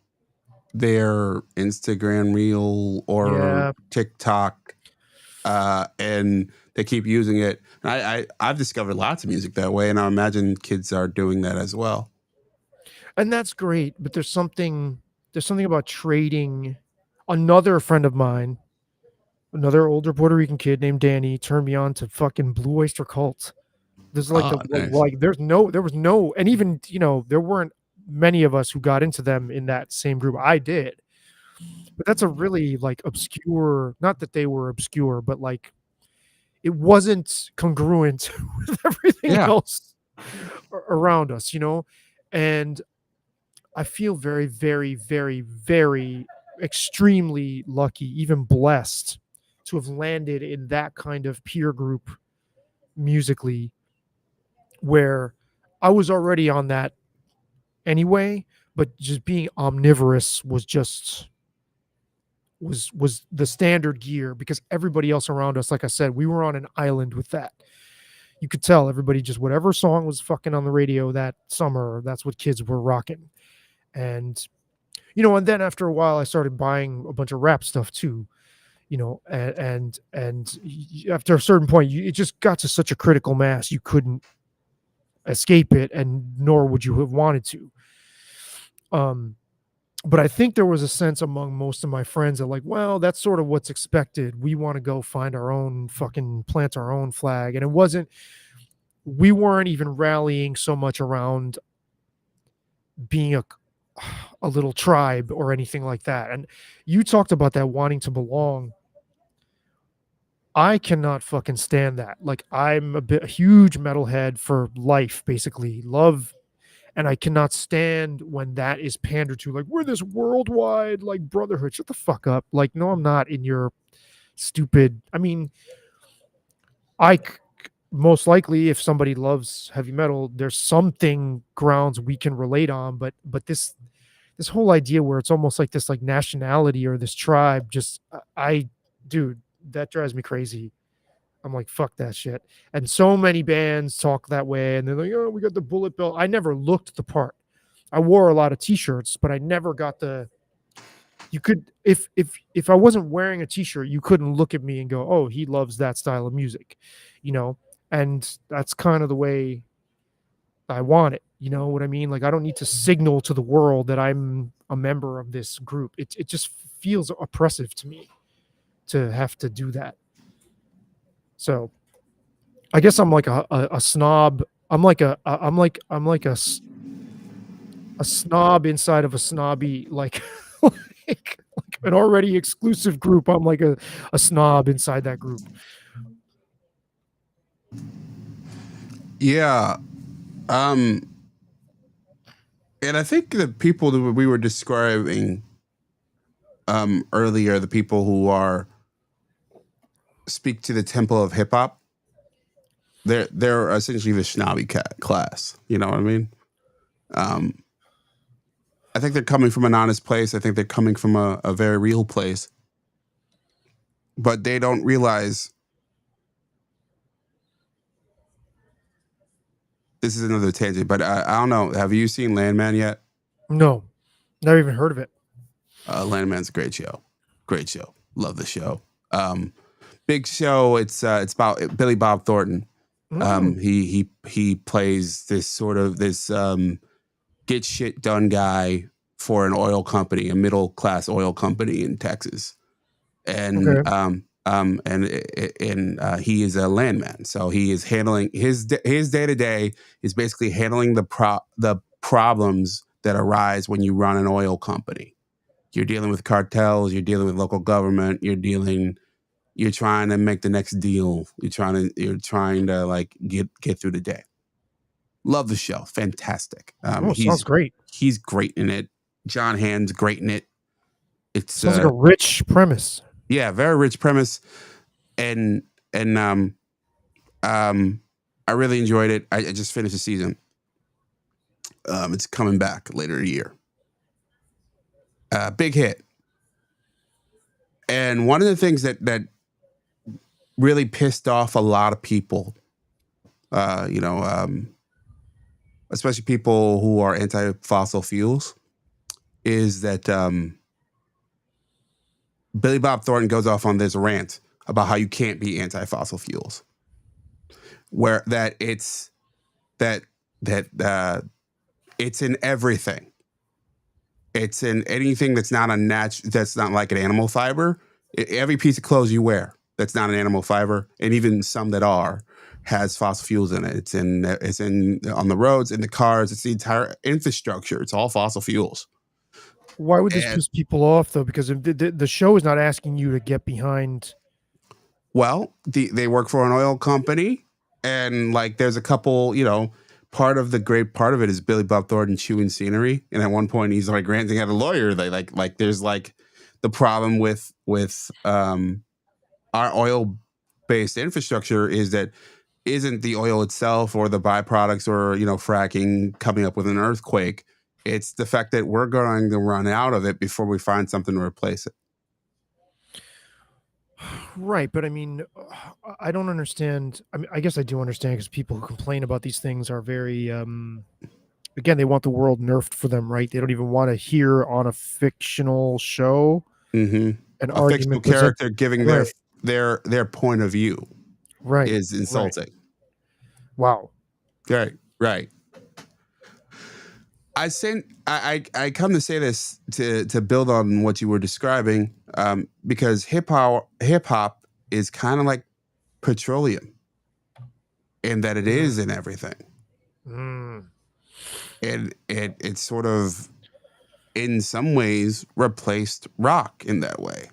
their Instagram reel or Yeah. TikTok, and they keep using it. And I've discovered lots of music that way, and I imagine kids are doing that as well. And that's great, but there's something about trading. Another friend of mine, another older Puerto Rican kid named Danny, turned me on to fucking Blue Oyster Cult. There's like Oh, the nice. like there was no, and even, there weren't many of us who got into them in that same group. I did. But that's a really like obscure, not that they were obscure, but like it wasn't congruent with everything Yeah. else around us, And I feel very, very, very, very extremely lucky, even blessed to have landed in that kind of peer group musically, where I was already on that anyway, but just being omnivorous was the standard gear, because everybody else around us, like I said, we were on an island with that. You could tell everybody just whatever song was fucking on the radio that summer, that's what kids were rocking. And and then after a while I started buying a bunch of rap stuff too, and after a certain point, it just got to such a critical mass you couldn't escape it, and nor would you have wanted to. Um, but I think there was a sense among most of my friends that, like, well, that's sort of what's expected. We want to go find our own fucking plant our own flag. And it wasn't, we weren't even rallying so much around being a little tribe or anything like that. And you talked about that wanting to belong. I cannot fucking stand that. Like, I'm a huge metalhead for life, basically. Love, and I cannot stand when that is pandered to. Like, we're this worldwide like brotherhood. Shut the fuck up. Like, no, I'm not in your stupid. I mean, I most likely, if somebody loves heavy metal, there's something grounds we can relate on. But this whole idea where it's almost like this like nationality or this tribe, just dude, that drives me crazy. I'm like, fuck that shit. And so many bands talk that way, and they're like, oh, we got the bullet bill. I never looked the part. I wore a lot of t-shirts, but I never got the. You could, if I wasn't wearing a t-shirt, you couldn't look at me and go, oh, he loves that style of music, you know. And that's kind of the way I want it. You know what I mean? Like, I don't need to signal to the world that I'm a member of this group. It just feels oppressive to me to have to do that. So I guess I'm like a snob. I'm like a snob inside of a snobby, like like an already exclusive group. I'm like a snob inside that group. Yeah. Um, and I think the people that we were describing earlier, the people who are speak to the temple of hip hop, they're essentially the snobby class. You know what I mean? Um, I think they're coming from an honest place. I think they're coming from a very real place, but they don't realize this is another tangent. But I don't know. Have you seen Landman yet? No, never even heard of it. Landman's a great show. Great show. Love the show. Big show. It's about Billy Bob Thornton. Mm, He plays this sort of this get shit done guy for an oil company, a middle class oil company in Texas, and okay. he is a landman. So he is handling his day to day is basically handling the problems that arise when you run an oil company. You're dealing with cartels, you're dealing with local government, you're dealing you're trying to make the next deal. You're trying to like get through the day. Love the show. Fantastic. Sounds great. He's great in it. John Hamm's great in it. It's Sounds like a rich premise. yeah, very rich premise, and I really enjoyed it. I just finished the season. It's coming back later in the year. Big hit. And one of the things that really pissed off a lot of people, especially people who are anti-fossil fuels, is that Billy Bob Thornton goes off on this rant about how you can't be anti-fossil fuels, where that it's in everything. It's in anything that's not that's not like an animal fiber. Every piece of clothes you wear that's not an animal fiber, and even some that are, has fossil fuels in it. It's in on the roads, in the cars. It's the entire infrastructure. It's all fossil fuels. Why would this piss people off though? Because the show is not asking you to get behind. Well, they work for an oil company, and like there's a couple, part of the great part of it is Billy Bob Thornton chewing scenery, and at one point he's like ranting at a lawyer. They like there's like the problem with our oil based infrastructure is that isn't the oil itself or the byproducts or fracking coming up with an earthquake. It's the fact that we're going to run out of it before we find something to replace it. Right, but I mean, I don't understand. I mean, I guess I do understand because people who complain about these things are very, again, they want the world nerfed for them, right? They don't even want to hear on a fictional show an a fictional character giving right. their point of view, right, is insulting. Right. Wow. Right. I come to say this to build on what you were describing, because hip hop is kind of like petroleum, in that it is in everything, and it's sort of in some ways replaced rock in that way,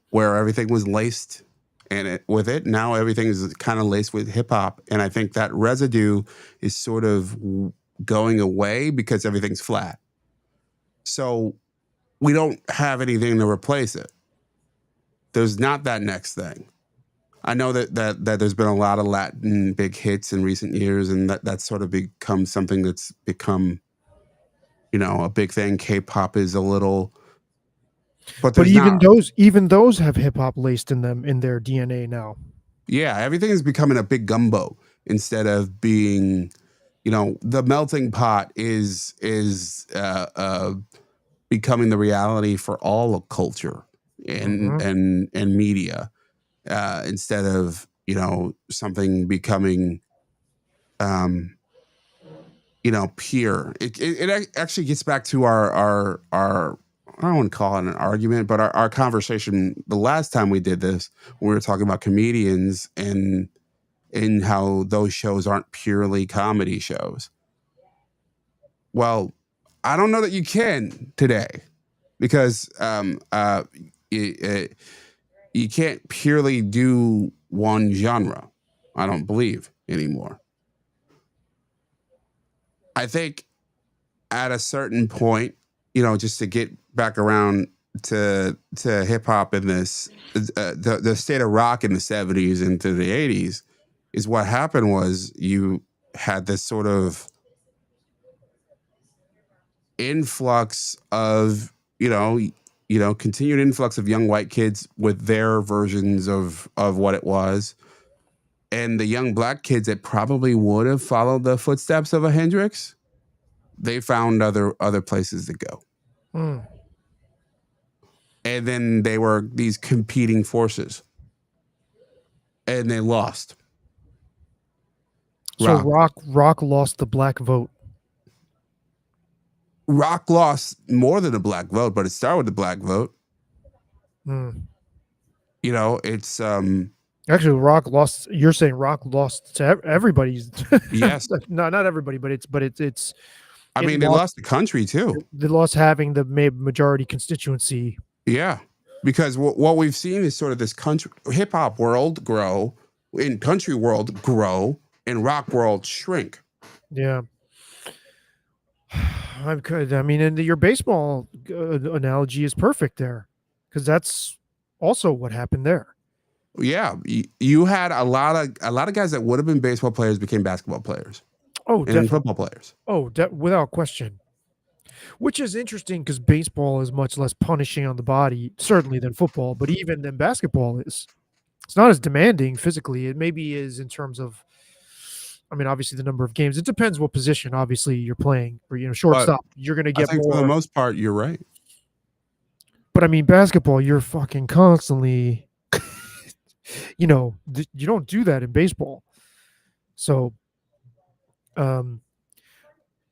where everything was laced with it. Now everything is kind of laced with hip hop. And I think that residue is sort of going away because everything's flat. So we don't have anything to replace it. There's not that next thing. I know that there's been a lot of Latin big hits in recent years, and that's sort of become something that's become, a big thing. K-pop is a little... But even those have hip hop laced in them, in their DNA now. Yeah, everything is becoming a big gumbo instead of being, the melting pot is becoming the reality for all of culture and media, instead of something becoming pure. It actually gets back to our I don't want to call it an argument, but our conversation the last time we did this, we were talking about comedians and how those shows aren't purely comedy shows. Well, I don't know that you can today, because you can't purely do one genre, I don't believe, anymore. I think at a certain point, just to get back around to hip hop in this, the state of rock in the 70s into the 80s, is what happened was you had this sort of influx of, continued influx of young white kids with their versions of what it was. And the young black kids that probably would have followed the footsteps of a Hendrix, they found other places to go. And then they were these competing forces, and they lost. So rock lost the black vote. Rock lost more than a black vote, but it started with the black vote. It's actually rock lost. You're saying rock lost to everybody's. Yes, no, not everybody, but it's. I mean, they lost the country too. They lost having the majority constituency. Yeah, because what we've seen is sort of this country hip hop world grow, in country world grow, and rock world shrink. Yeah. I'm good. I mean, and your baseball analogy is perfect there, because that's also what happened there. Yeah, you had a lot of guys that would have been baseball players became basketball players Oh, and then definitely. football players. Oh, without question. Which is interesting because baseball is much less punishing on the body, certainly than football, but even than basketball is. It's not as demanding physically. It maybe is in terms of, I mean, obviously the number of games. It depends what position, obviously, you're playing. Or, But shortstop, you're going to I get think for the more. most part, you're right. But I mean, basketball, you're fucking constantly, you don't do that in baseball. So, um,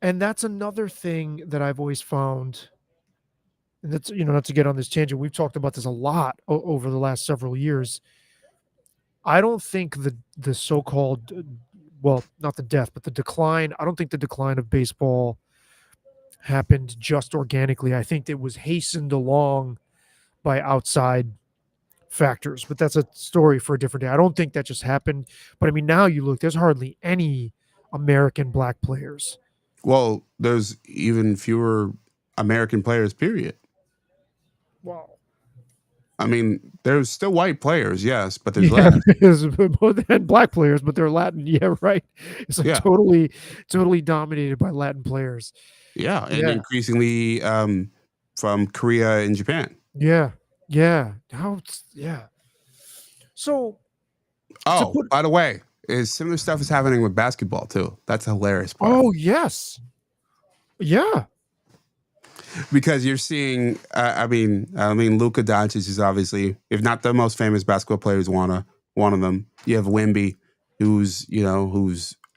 and that's another thing that I've always found. And that's, not to get on this tangent, we've talked about this a lot over the last several years. I don't think the so-called, well, not the death, but the decline. I don't think the decline of baseball happened just organically. I think it was hastened along by outside factors, but that's a story for a different day. I don't think that just happened. But I mean, now you look, there's hardly any American black players. Well, there's even fewer American players, period. Wow. I mean, there's still white players, yes, but there's Yeah, less. there's more than black players, but they're Latin. Yeah, right. It's like Yeah, totally dominated by Latin players. yeah, and Yeah. increasingly from Korea and Japan. Yeah. Yeah. Yeah. So to Oh, put by the way, is similar stuff is happening with basketball too. That's a hilarious part. Oh, yes. Yeah. Because you're seeing, Luka Doncic is obviously, if not the most famous basketball player, is one of them. You have Wemby, who's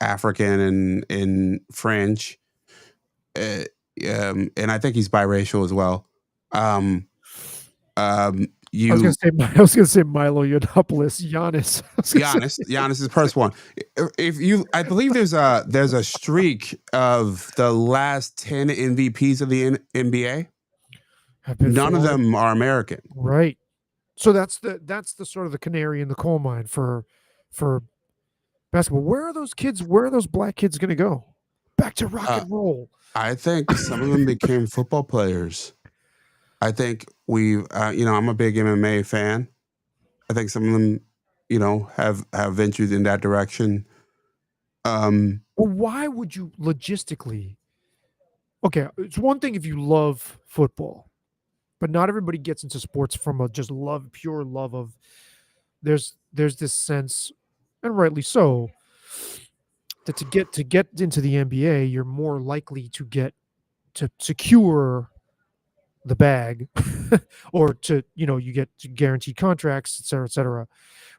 African and French, and I think he's biracial as well. I was gonna say Milo Yiannopoulos, Giannis. Giannis is the first one. I believe there's a streak of the last 10 MVPs of the NBA. None of them are American. Right. So that's the sort of the canary in the coal mine for basketball. Where are those kids? Where are those black kids going to go? Back to rock and roll. I think some of them became football players. I think I'm a big MMA fan. I think some of them, have ventured in that direction. Well, why would you logistically? Okay, it's one thing if you love football, but not everybody gets into sports from a just pure love of. There's this sense, and rightly so, that to get into the NBA, you're more likely to secure the bag or you get guaranteed contracts, et cetera,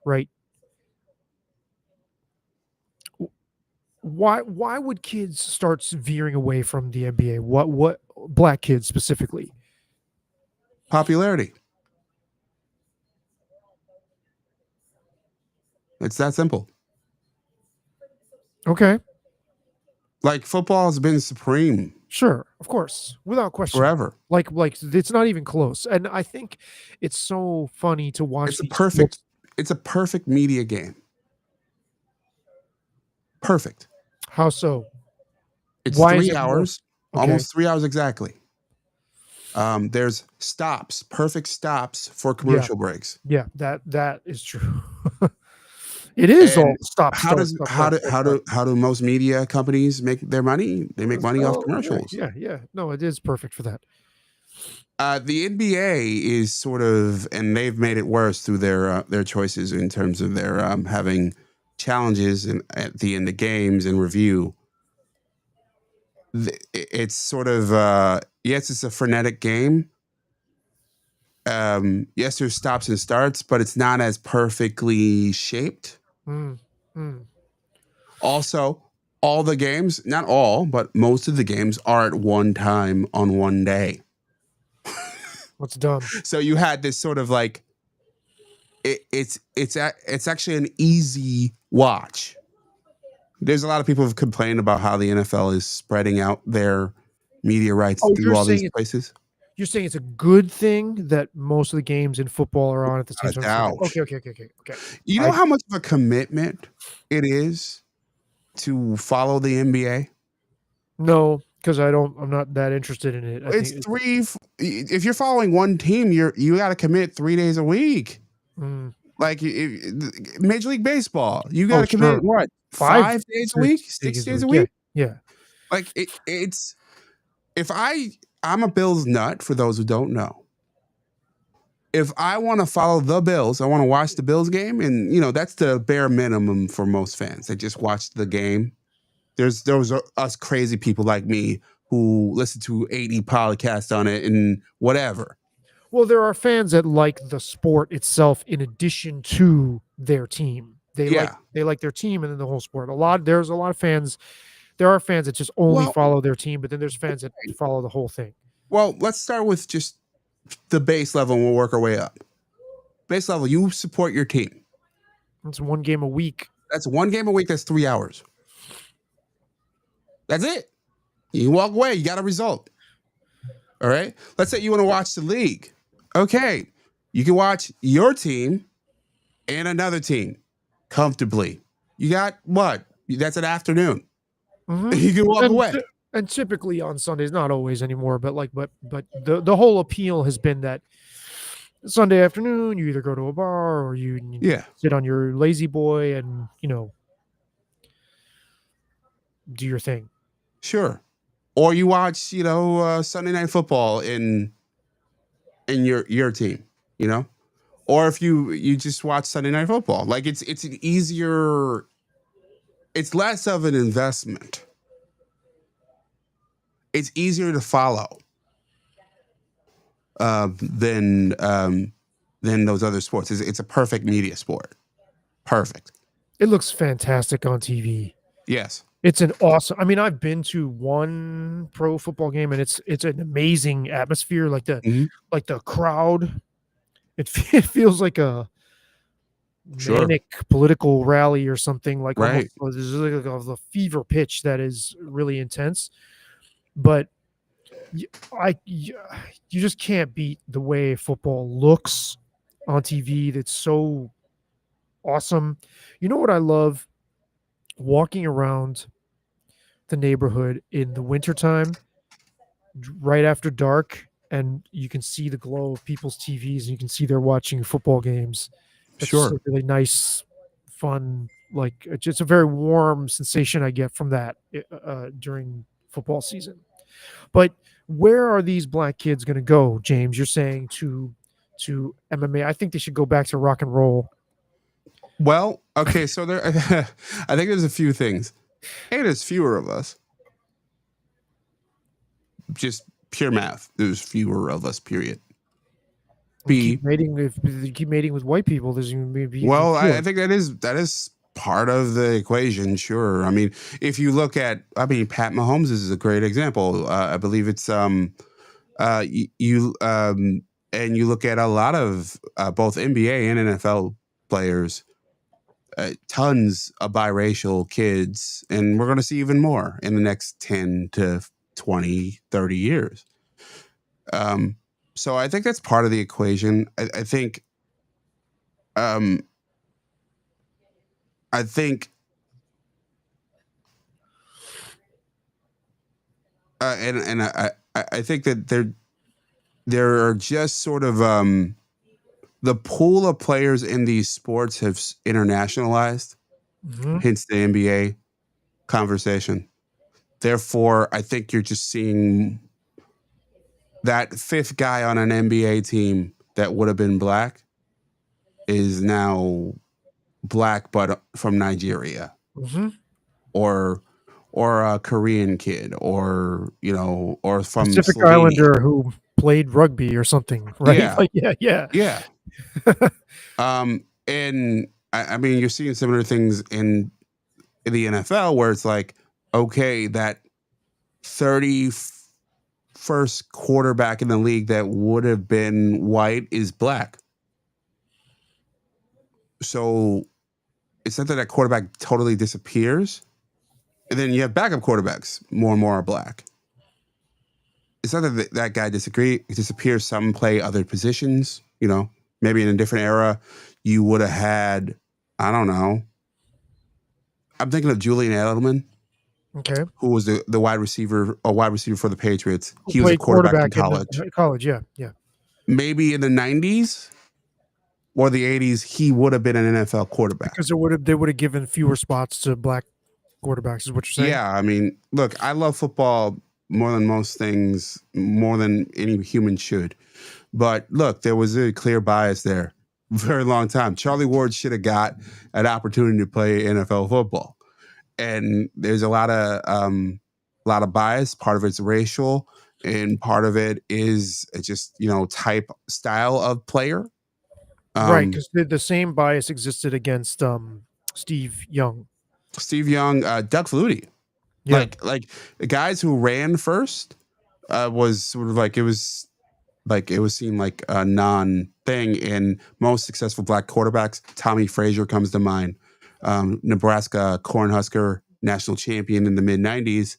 right? Why would kids start veering away from the NBA? What black kids specifically? Popularity. It's that simple. Okay. Like football has been supreme. Sure, of course, without question. Forever. Like it's not even close. And I think it's so funny to watch. It's a perfect media game. Perfect. How so? It's 3 hours, almost 3 hours exactly. There's stops, perfect stops for commercial breaks. Yeah, that is true. It is all stop. How do most media companies make their money? They make money off commercials. Yeah. No, it is perfect for that. The NBA is sort of, and they've made it worse through their choices in terms of their having challenges at the end of games and review. It's sort of yes, it's a frenetic game. Yes, there's stops and starts, but it's not as perfectly shaped. Also, all the games, not all, but most of the games are at one time on one day. What's dumb? So you had this sort of like it's actually an easy watch. There's a lot of people who've complained about how the NFL is spreading out their media rights through all these places. You're saying it's a good thing that most of the games in football are on at the same Without a time. Sunday. doubt. Okay. You I know how much of a commitment it is to follow the NBA? No, because I'm not that interested in it. I It's think if you're following one team, you got to commit 3 days a week. mm, Like Major League Baseball, you got oh to commit sure, what, 5 5 days a week, 6 days a days a week. Yeah, week? yeah. Like it's if I'm a Bills nut. For those who don't know, if I want to follow the Bills, I want to watch the Bills game, and that's the bare minimum for most fans. They just watch the game. There was us crazy people like me who listen to 80 podcasts on it and whatever. Well, there are fans that like the sport itself in addition to their team. Yeah. They like their team and then the whole sport. There's a lot of fans. There are fans that just only Well, follow their team, but then there's fans that follow the whole thing. let's start with just the base level and we'll work our way up. Base level, you support your team. It's one game a week. That's one game a week. That's 3 hours. That's it. You walk away. You got a result. All right. Let's say you want to watch the league. Okay. You can watch your team and another team comfortably. You got what? That's an afternoon. Mhm. You can walk away. And typically on Sundays, not always anymore, but the whole appeal has been that Sunday afternoon, you either go to a bar or you Yeah. sit on your lazy boy and do your thing. Sure. Or you watch, Sunday Night Football in your team, or if you just watch Sunday Night Football. Like it's an easier, it's less of an investment. It's easier to follow than those other sports. It's a perfect media sport. Perfect. It looks fantastic on TV. Yes. It's an awesome. I mean, I've been to one pro football game, and it's an amazing atmosphere. Like the crowd, it feels like a Sure. manic political rally or something. Like Right. almost there's like a fever pitch that is really intense. But you just can't beat the way football looks on TV. That's so awesome. You know what I love? Walking around the neighborhood in the wintertime right after dark, and you can see the glow of people's TVs and you can see they're watching football games. It's just Sure. a really nice, fun, like it's just a very warm sensation I get from that during football season. But where are these black kids going to go, James? You're saying to MMA. I think they should go back to rock and roll. Well, okay, so there I think there's a few things. A, there's fewer of us. Just pure math. There's fewer of us, period. B, Keep mating if you keep mating with white people, there's going to be well, I think that is part of the equation. Sure. I mean, if you look at, Pat Mahomes is a great example. I believe it's you and you look at a lot of both NBA and NFL players, tons of biracial kids, and we're going to see even more in the next 10 to 20, 30 years. So I think that's part of the equation. I think and I think that there are just sort of the pool of players in these sports have internationalized, hence the NBA conversation. Therefore, I think you're just seeing that fifth guy on an NBA team that would have been black is now black, but from Nigeria, or a Korean kid, or from Pacific Slovenia. Islander who played rugby or something, right? Yeah. Like, yeah. And I mean, you're seeing similar things in the NFL where it's like, okay, that 31st quarterback in the league that would have been white is black. So it's not that quarterback totally disappears. And then you have backup quarterbacks, more and more are black. it's not that that guy disappears. Some play other positions. You know, maybe in a different era, you would have had, I don't know. I'm thinking of Julian Edelman, Okay. who was the wide receiver for the Patriots. Who He was a played quarterback in quarterback in college. the college? Yeah, yeah. Maybe in the 90s or the 80s, he would have been an NFL quarterback. Because they would have given fewer spots to black quarterbacks, is what you're saying? Yeah, I mean, look, I love football more than most things, more than any human should. But look, there was a clear bias there. Very long time. Charlie Ward should have got an opportunity to play NFL football, and there's a lot of bias. Part of it's racial, and part of it is just type style of player. Right, Um, because the same bias existed against Steve Young. Steve Young, Doug Flutie, Yeah. like the guys who ran first was sort of like it was seen like a non thing. And most successful black quarterbacks, Tommy Frazier comes to mind, Nebraska Cornhusker national champion in the mid '90s,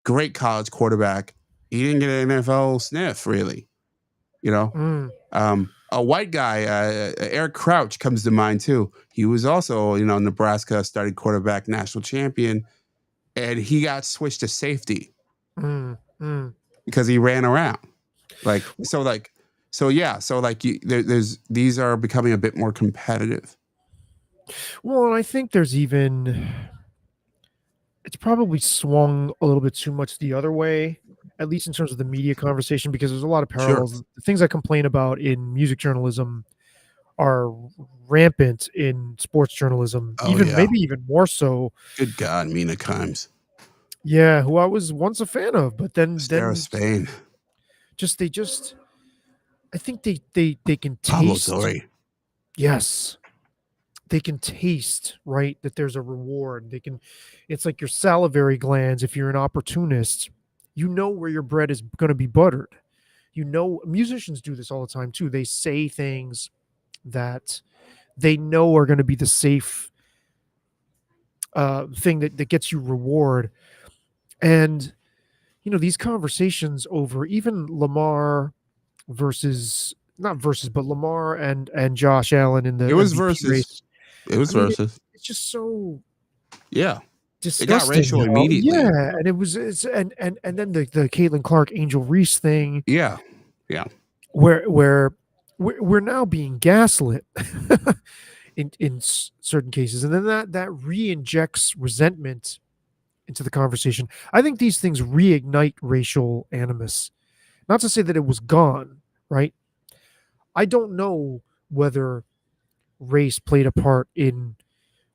great college quarterback. He didn't get an NFL sniff really, you know. Mm, A white guy, Eric Crouch, comes to mind too. He was also, Nebraska starting quarterback, national champion, and he got switched to safety mm. because he ran around. There's these are becoming a bit more competitive. Well, and I think it's probably swung a little bit too much the other way, at least in terms of the media conversation, because there's a lot of Sure. parallels. The things I complain about in music journalism are rampant in sports journalism, Oh yeah. maybe even more so. Good God, Mina Kimes, Yeah, who I was once a fan of, but Sarah Spain, I think they can Pablo taste. Torre. Yes. They can taste, right, that there's a reward. It's like your salivary glands. If you're an opportunist, you know where your bread is going to be buttered. Musicians do this all the time too. They say things that they know are going to be the safe thing that gets you reward. And, these conversations over even Lamar but Lamar and Josh Allen in the It was MVP versus. race. It was I mean, versus. it's just so Yeah, it got disgusting. racial immediately. Yeah, and and then the Caitlin Clark Angel Reese thing. Yeah. Where we're now being gaslit in certain cases, and then that re-injects resentment into the conversation. I think these things reignite racial animus. Not to say that it was gone, right? I don't know whether race played a part in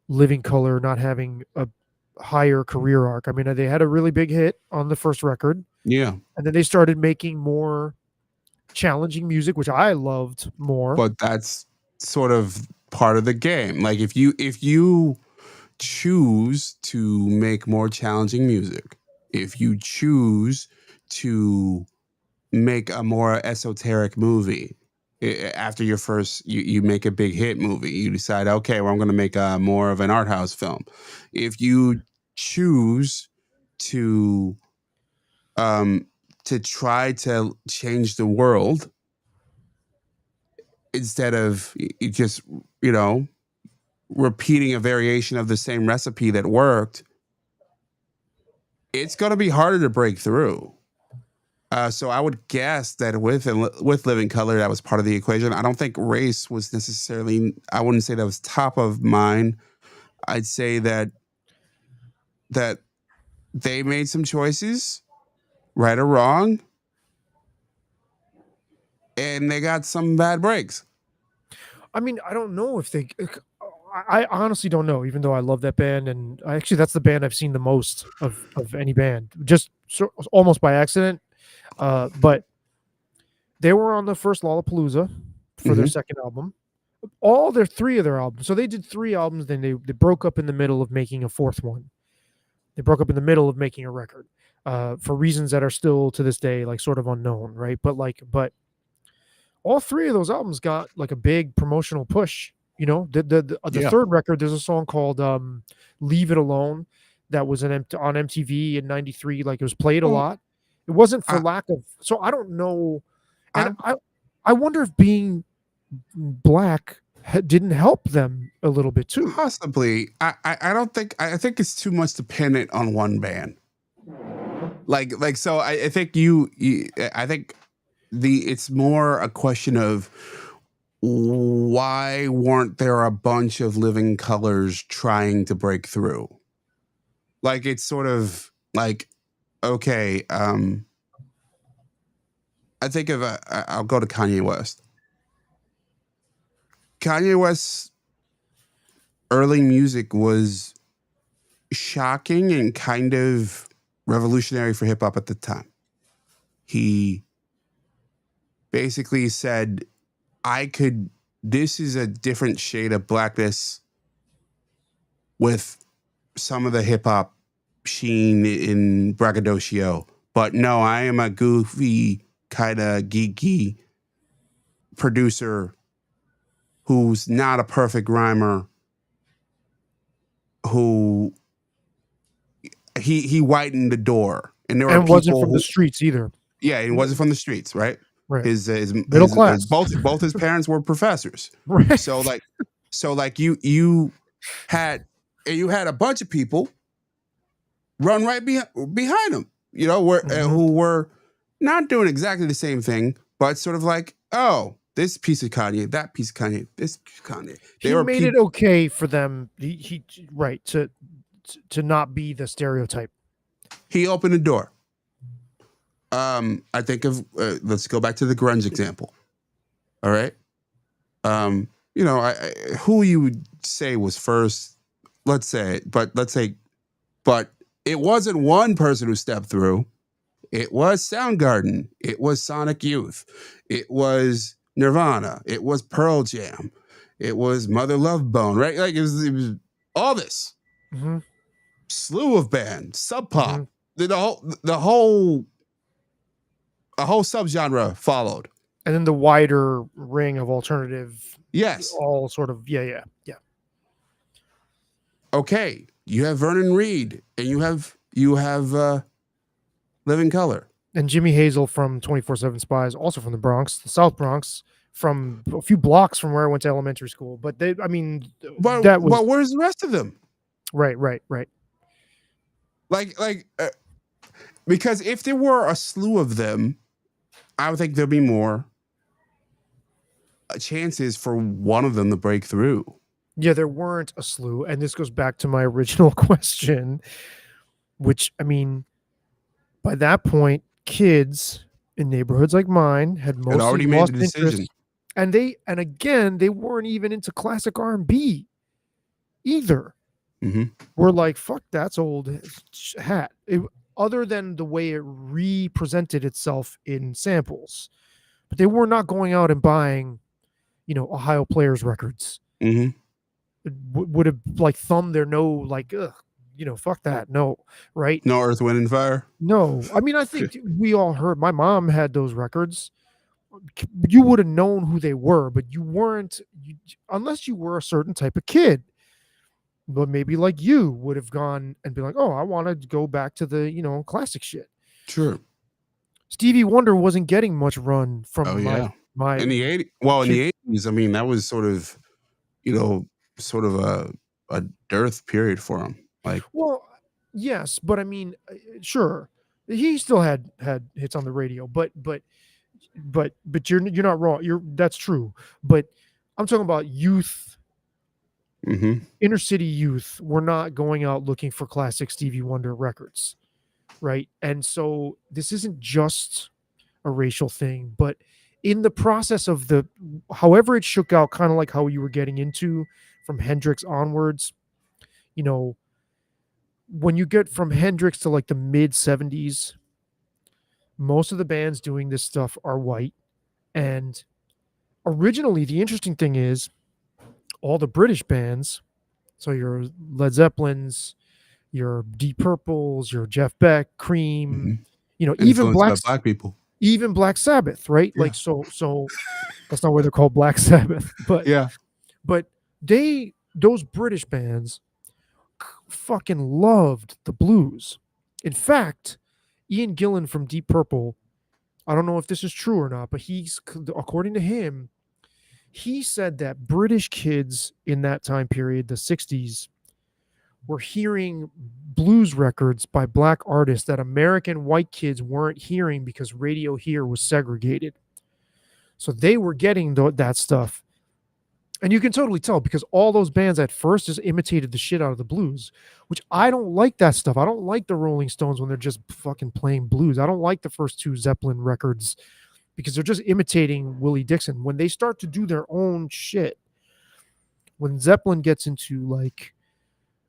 Living Color not having a higher career arc. I mean, they had a really big hit on the first record. Yeah. And then they started making more challenging music, which I loved more. But that's sort of part of the game. Like if you choose to make more challenging music, if you choose to make a more esoteric movie, after your first you make a big hit movie, you decide, okay, well, I'm going to make a more of an art house film. If you choose to try to change the world instead of just repeating a variation of the same recipe that worked, it's going to be harder to break through. So I would guess that with Living Color, that was part of the equation. I don't think race was necessarily, I wouldn't say that was top of mind. I'd say that they made some choices, right or wrong, and they got some bad breaks. I mean, I don't know if they. I honestly don't know. Even though I love that band, and actually that's the band I've seen the most of any band, just almost by accident. But they were on the first Lollapalooza for their second album. Three of their albums. So they did 3 albums. Then they broke up in the middle of making a 4th one. They broke up in the middle of making a record for reasons that are still to this day like sort of unknown, right? But all 3 of those albums got like a big promotional push. The third record, there's a song called "Leave It Alone" that was on MTV in '93. Like it was played a lot, It wasn't for I, lack of. So I don't know, and I I wonder if being black didn't help them a little bit too. possibly. I don't think. I think it's too much dependent on one band. Like so. I think you. I think it's more a question of why weren't there a bunch of living colors trying to break through? Like it's sort of like okay. I think of I'll go to Kanye West. Kanye West's early music was shocking and kind of revolutionary for hip hop at the time. He basically said, this is a different shade of blackness with some of the hip hop sheen in braggadocio. But no, I am a goofy, kind of geeky producer who's not a perfect rhymer, who he whitened the door. And there are And wasn't people from the who, streets either. yeah, he wasn't from the streets, right? Right. His Middle class. both his parents were professors. Right. So like you had a bunch of people run right behind him, you know, who were not doing exactly the same thing, but sort of like, oh, this piece of Kanye, that piece of Kanye, this piece of Kanye. He made it okay for them. He right to not be the stereotype. He opened the door. I think of let's go back to the grunge example. All right. You know, who you would say was first? Let's say, but it wasn't one person who stepped through. It was Soundgarden. It was Sonic Youth. It was Nirvana. It was Pearl Jam. It was Mother Love Bone. Right? Like it was all this slew of bands, Sub Pop. A whole subgenre followed. And then the wider ring of alternative. Yes. All sort of, yeah. Okay. You have Vernon Reid and you have Living Color. And Jimmy Hazel from 24/7 Spies, also from the Bronx, the South Bronx, from a few blocks from where I went to elementary school. But but where's the rest of them? Right. Because if there were a slew of them, I would think there'd be more chances for one of them to break through. Yeah, there weren't a slew. And this goes back to my original question, which, I mean, by that point, kids in neighborhoods like mine had mostly already made the decision. And again, they weren't even into classic R&B either. We're like, fuck, that's old hat. Other than the way it represented itself in samples. But they were not going out and buying, Ohio Players records. Would have like thumbed their nose like, ugh, fuck that. No, right? No Earth, Wind, and Fire? No. I mean, I think we all heard, my mom had those records. You would have known who they were, but you weren't, unless you were a certain type of kid. But maybe like you would have gone and be like, oh, I want to go back to the, classic shit. Sure. Stevie Wonder wasn't getting much run from my in the 80s. Well, in the 80s, I mean, that was sort of, a dearth period for him. Like, well, yes, but I mean, sure, he still had hits on the radio, but you're not wrong. That's true. But I'm talking about youth. Inner city youth were not going out looking for classic Stevie Wonder records, right? And so this isn't just a racial thing, but in the process of however it shook out, kind of like how you were getting into from Hendrix onwards, when you get from Hendrix to like the mid 70s, most of the bands doing this stuff are white. And originally, the interesting thing is all the British bands, so your Led Zeppelins, your Deep Purples, your Jeff Beck, Cream, even black people, even Black Sabbath, right? Yeah. Like so that's not why they're called Black Sabbath, but yeah, but those British bands fucking loved the blues. In fact, Ian Gillan from Deep Purple, I don't know if this is true or not, but according to him, he said that British kids in that time period, the 60s, were hearing blues records by black artists that American white kids weren't hearing because radio here was segregated. So they were getting that stuff. And you can totally tell because all those bands at first just imitated the shit out of the blues, which I don't like that stuff. I don't like the Rolling Stones when they're just fucking playing blues. I don't like the first two Zeppelin records because they're just imitating Willie Dixon. When they start to do their own shit, when Zeppelin gets into like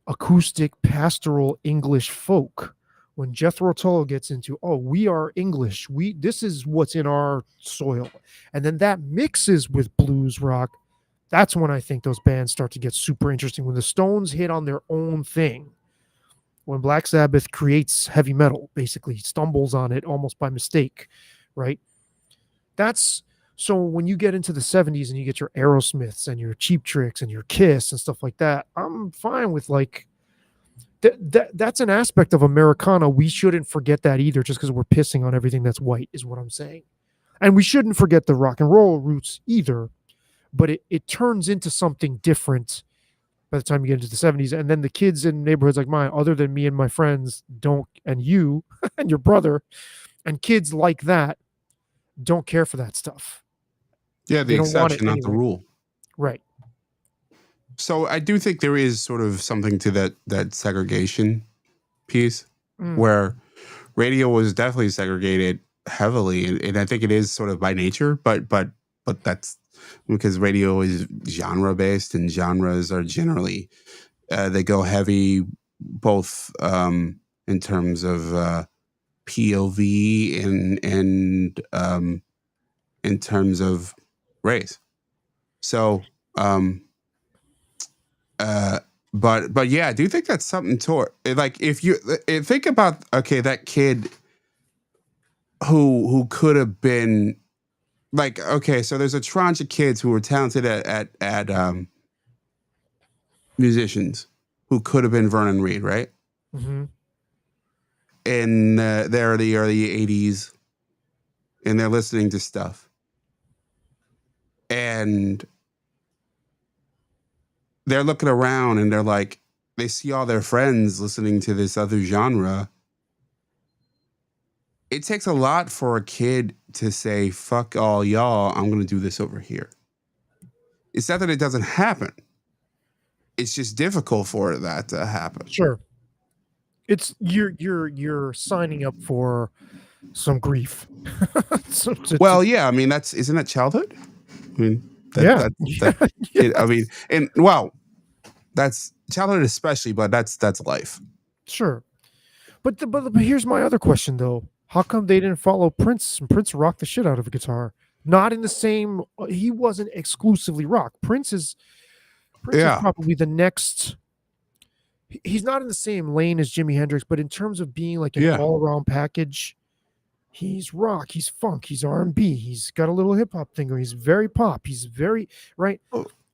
acoustic pastoral English folk, when Jethro Tull gets into, oh, we are English, this is what's in our soil, and then that mixes with blues rock, that's when I think those bands start to get super interesting. When the Stones hit on their own thing, when Black Sabbath creates heavy metal, basically stumbles on it almost by mistake, right? That's so when you get into the 70s and you get your Aerosmiths and your Cheap Tricks and your Kiss and stuff like that, I'm fine with like that's an aspect of Americana. We shouldn't forget that either, just because we're pissing on everything that's white, is what I'm saying. And we shouldn't forget the rock and roll roots either, but it turns into something different by the time you get into the 70s. And then the kids in neighborhoods like mine, other than me and my friends, and you and your brother, and kids like that don't care for that stuff. Yeah, the exception, not the rule. Right. So I do think there is sort of something to that segregation piece where radio was definitely segregated heavily, and I think it is sort of by nature, but that's because radio is genre based, and genres are generally they go heavy both in terms of POV and in terms of race. So but yeah, I do think that's something to it. Like if you think about, okay, that kid who could have been like, okay, so there's a tranche of kids who were talented at musicians who could have been Vernon Reid, right? Mm-hmm. In they're the early 80s, and they're listening to stuff, and they're looking around and they're like, they see all their friends listening to this other genre. It takes a lot for a kid to say, fuck all y'all, I'm going to do this over here. It's not that it doesn't happen. It's just difficult for that to happen. Sure. It's you're signing up for some grief. Yeah, I mean, isn't that childhood? I mean, yeah. I mean, and well, that's childhood especially, but that's life. Sure. But here's my other question though. How come they didn't follow Prince? Prince rocked the shit out of a guitar. Not in the same, he wasn't exclusively rock. Prince is probably the next, he's not in the same lane as Jimi Hendrix, but in terms of being like an all-around package, he's rock, he's funk, he's R&B, he's got a little hip-hop thing, or he's very pop, he's very, right?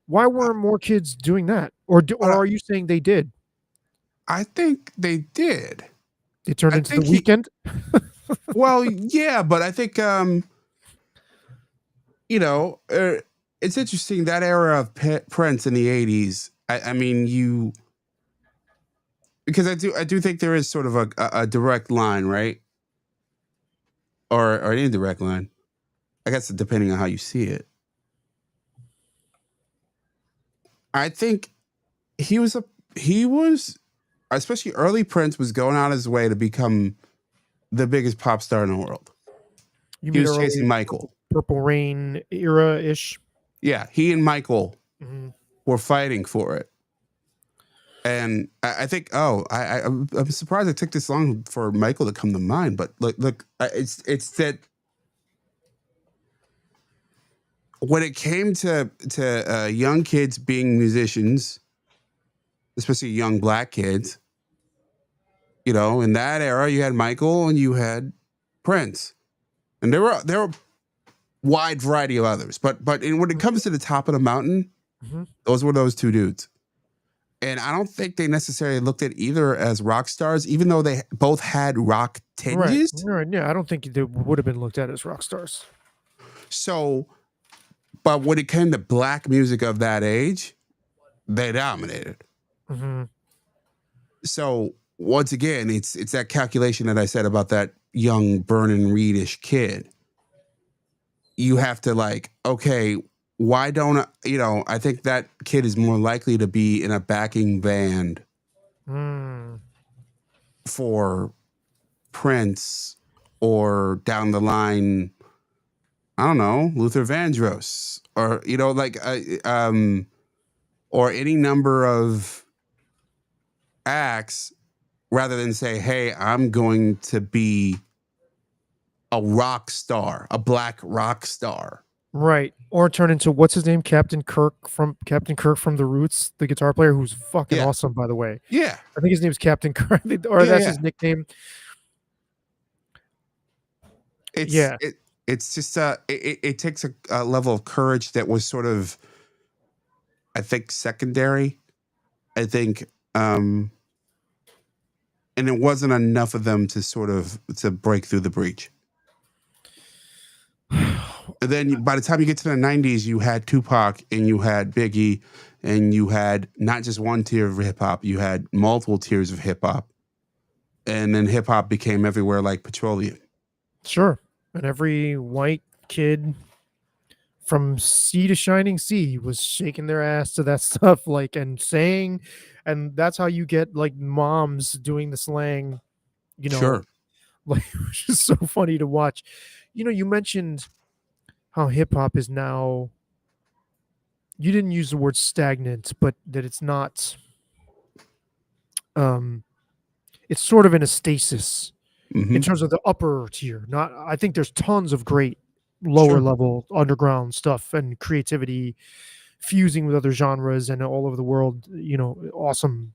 Why weren't more kids doing that? Or are you saying they did? I think they did. They turned into The Weeknd? Well, yeah, but I think, it's interesting, that era of Prince in the 80s. I mean, because I do think there is sort of a direct line, right? Or an indirect line. I guess depending on how you see it. I think he was, especially early Prince, was going out his way to become the biggest pop star in the world. He was chasing Michael. Purple Rain era-ish. Yeah, he and Michael were fighting for it. And I think, I'm surprised it took this long for Michael to come to mind. But look, it's that when it came to young kids being musicians, especially young black kids, in that era, you had Michael and you had Prince, and there were wide variety of others. But when it comes to the top of the mountain, those were those two dudes. And I don't think they necessarily looked at either as rock stars, even though they both had rock Right, tinges. right, yeah, I don't think they would have been looked at as rock stars. So, but when it came to black music of that age, they dominated. Mhm. So once again, it's that calculation that I said about that young Vernon Reedish kid. You have to like, okay, why don't I think that kid is more likely to be in a backing band Mm. for Prince or down the line, I don't know, Luther Vandross or or any number of acts rather than say, "Hey, I'm going to be a rock star, a black rock star." Right, or turn into what's his name? Captain Kirk from The Roots, the guitar player who's fucking Yeah. awesome, by the way. Yeah. I think his name's Captain Kirk, or Yeah, that's yeah. his nickname. It's Yeah. it it's just it takes a level of courage that was sort of, I think, secondary. I think and it wasn't enough of them to sort of to break through the breach. And then by the time you get to the 90s, you had Tupac and you had Biggie and you had not just one tier of hip hop, you had multiple tiers of hip hop. And then hip hop became everywhere like petroleum. Sure, and every white kid from sea to shining sea was shaking their ass to that stuff, like, and saying, and that's how you get, like, moms doing the slang, you know, Sure. like, which is so funny to watch. You mentioned how hip hop is now, you didn't use the word stagnant, but that it's not, um it's sort of in a stasis in Hmm. terms of the upper tier. Not, I think there's tons of great lower Sure. level underground stuff and creativity fusing with other genres and all over the world, awesome.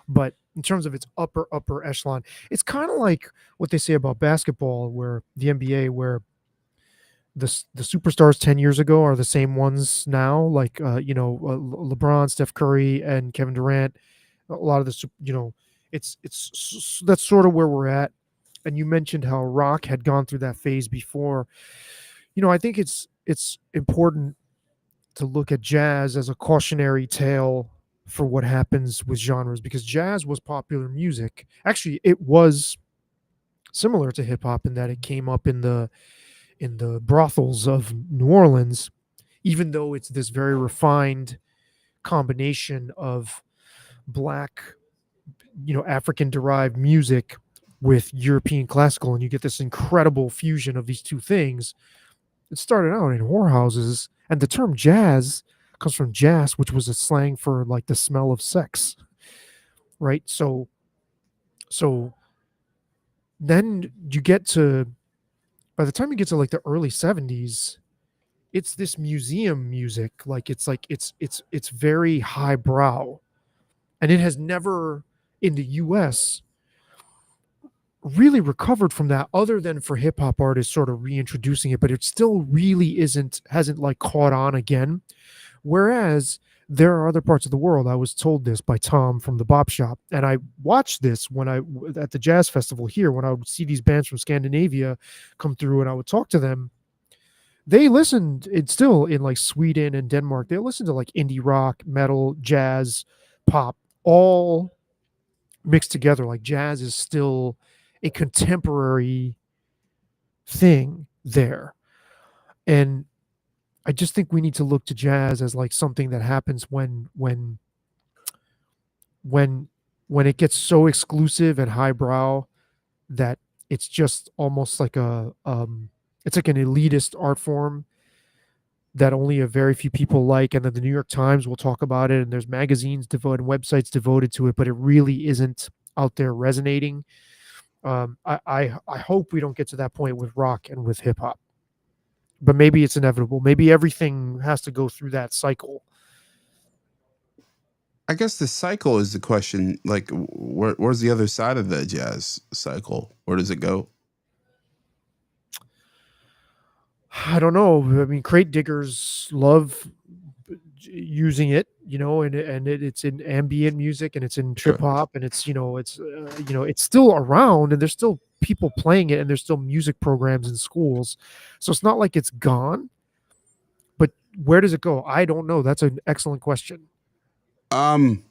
But in terms of its upper echelon, it's kind of like what they say about basketball, where the NBA, where the superstars 10 years ago are the same ones now, like LeBron, Steph Curry, and Kevin Durant. A lot of the that's sort of where we're at. And you mentioned how rock had gone through that phase before. I think it's important to look at jazz as a cautionary tale for what happens with genres, because jazz was popular music. Actually, it was similar to hip hop in that it came up in the brothels of New Orleans, even though it's this very refined combination of black, African derived music with European classical, and you get this incredible fusion of these two things. It started out in whorehouses, and the term jazz comes from jazz, which was a slang for like the smell of sex, right? So then you get to, by the time you get to like the early 70s, it's this museum music, it's very highbrow, and it has never in the US really recovered from that, other than for hip hop artists sort of reintroducing it, but it still really hasn't like caught on again. Whereas there are other parts of the world. I was told this by Tom from the Bop Shop, and I watched this when I at the jazz festival here, when I would see these bands from Scandinavia come through, and I would talk to them. They listened, it's still in like Sweden and Denmark, they listen to like indie rock, metal, jazz, pop, all mixed together. Like jazz is still a contemporary thing there. And I just think we need to look to jazz as like something that happens when when it gets so exclusive and highbrow that it's just almost like it's like an elitist art form that only a very few people like, and then the New York Times will talk about it, and there's magazines devoted, websites devoted to it, but it really isn't out there resonating. I hope we don't get to that point with rock and with hip hop, but maybe it's inevitable. Maybe everything has to go through that cycle. I guess the cycle is the question. Like, where's the other side of the jazz cycle? Where does it go? I don't know. I mean, crate diggers love using it it's in ambient music and it's in trip Sure. hop and it's still around and there's still people playing it and there's still music programs in schools. So it's not like it's gone, but where does it go? I don't know. That's an excellent question. Um,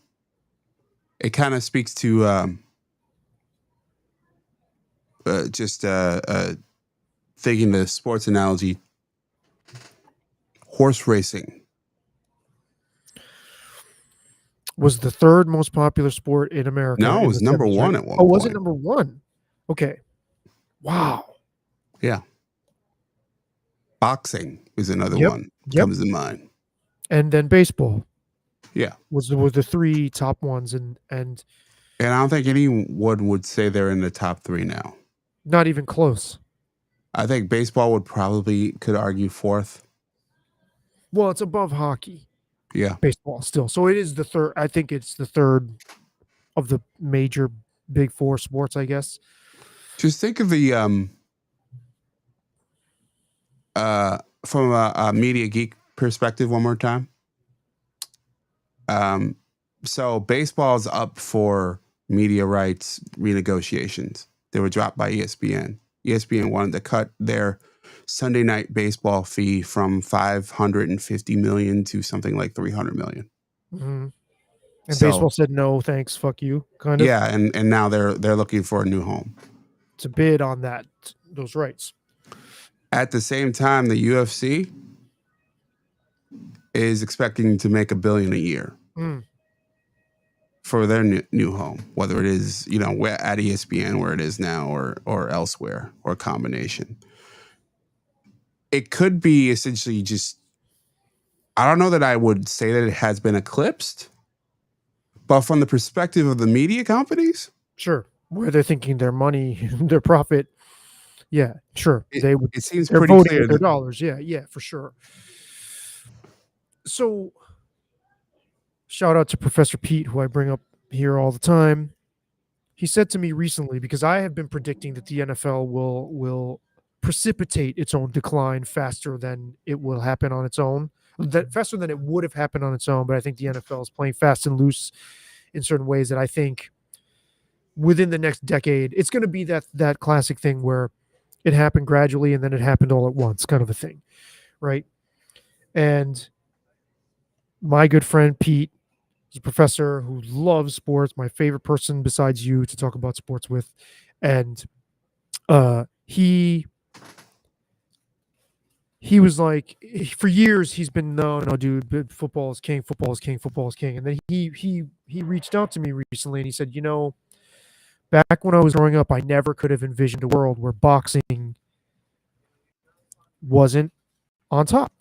it kind of speaks to just thinking the sports analogy, horse racing. Was the third most popular sport in America No, it in was the number 70s, one right? at one Oh, was it point. number one? Okay. Wow. Yeah. Boxing is another Yep. one Yep. comes to mind. And then baseball Yeah. was the three top ones, and And I don't think anyone would say they're in the top three now. not even close. I think baseball could argue fourth. Well, it's above hockey, Yeah. baseball still. So it is the third. I think it's the third of the major big four sports, I guess. Just think of the from a media geek perspective one more time. So baseball's up for media rights renegotiations. They were dropped by ESPN. ESPN wanted to cut their Sunday night baseball fee from 550 million to something like 300 million. Mm-hmm. And So baseball said no, thanks, fuck you, kind of. yeah, and now they're looking for a new home. To bid on those rights. At the same time, the UFC is expecting to make $1 billion a year for their new home, whether it is at ESPN where it is now or elsewhere or a combination. It could be essentially just, I don't know that I would say that it has been eclipsed, but from the perspective of the media companies, sure, where they're thinking their money, their profit. Yeah, sure. It seems they're pretty voting clear with their that dollars. Yeah, for sure. So shout out to Professor Pete, who I bring up here all the time. He said to me recently, because I have been predicting that the NFL will precipitate its own decline faster than it will happen on its own, faster than it would have happened on its own. But I think the NFL is playing fast and loose in certain ways that I think within the next decade, it's going to be that classic thing where it happened gradually and then it happened all at once, kind of a thing, right? And my good friend Pete, he's a professor who loves sports, my favorite person besides you to talk about sports with, and he was like, for years he's been no dude, football is king, football is king, football is king. And then he reached out to me recently and he said, back when I was growing up, I never could have envisioned a world where boxing wasn't on top,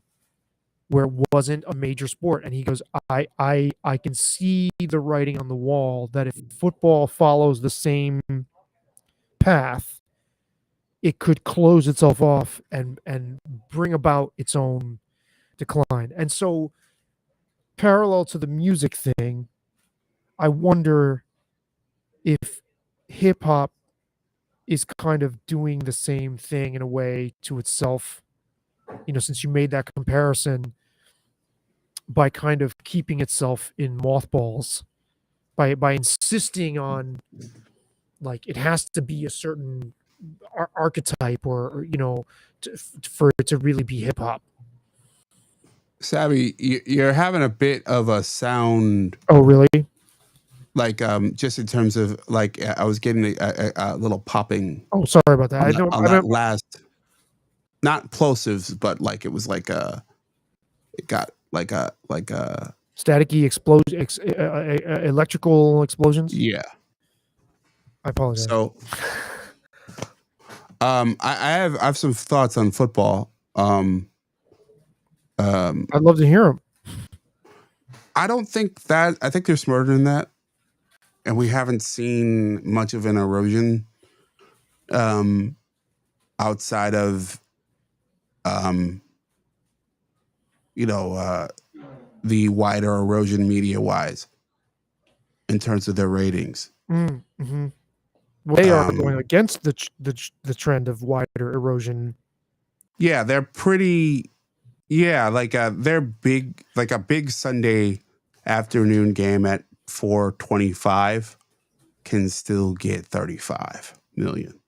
where it wasn't a major sport. And he goes, I can see the writing on the wall that if football follows the same path, it could close itself off and bring about its own decline. And so, parallel to the music thing, I wonder if hip hop is kind of doing the same thing in a way to itself, since you made that comparison, by kind of keeping itself in mothballs, by insisting on, like, it has to be a certain archetype or for it to really be hip hop. Saby, you're having a bit of a sound, Oh, really? like just in terms of like I was getting a little popping Oh, sorry about that. I don't. on that last, not plosives, but like it was like it got like a Staticky electrical explosions. yeah. I apologize. So, I have some thoughts on football. I'd love to hear them. I think they're smarter than that, and we haven't seen much of an erosion outside of the wider erosion media wise in terms of their ratings. Mm-hmm. They are going against the trend of wider erosion. Yeah, they're pretty. Yeah, like they're big, like a big Sunday afternoon game at 425 can still get 35 million.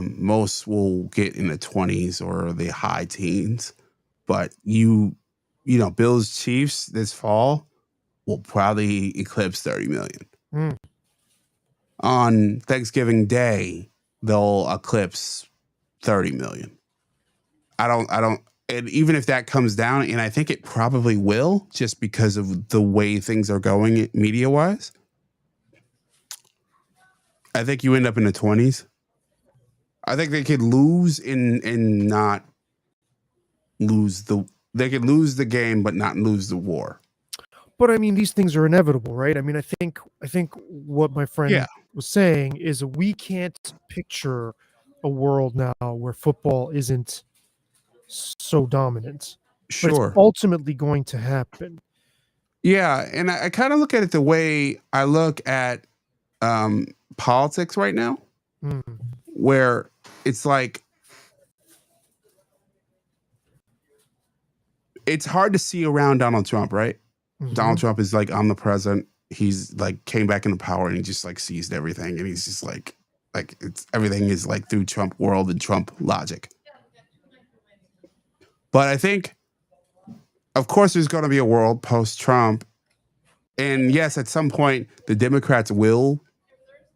Most will get in the 20s or the high teens, but Bills Chiefs this fall will probably eclipse 30 million. Mm. On Thanksgiving Day, they'll eclipse 30 million. And even if that comes down, and I think it probably will, just because of the way things are going media wise, I think you end up in the 20s. I think they could lose and not lose they could lose the game, but not lose the war. But I mean, these things are inevitable, right? I mean, I think what my friend Yeah. was saying is we can't picture a world now where football isn't so dominant, but it's Sure. ultimately going to happen. Yeah, and I kind of look at it the way I look at politics right now, Mm. where it's like it's hard to see around Donald Trump, right? Mhm. Donald Trump is like omnipresent. He's like came back into power and he just like seized everything, and he's just like it's everything is like through Trump world and Trump logic. But I think, of course, there's going to be a world post Trump, and yes, at some point the Democrats will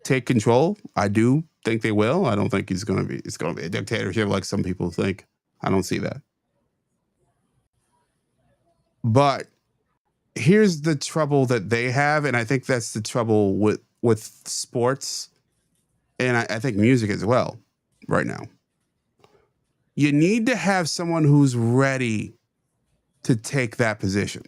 take control. I do think they will. I don't think it's going to be a dictatorship like some people think. I don't see that. But here's the trouble that they have, and I think that's the trouble with sports, and I think music as well right now. You need to have someone who's ready to take that position.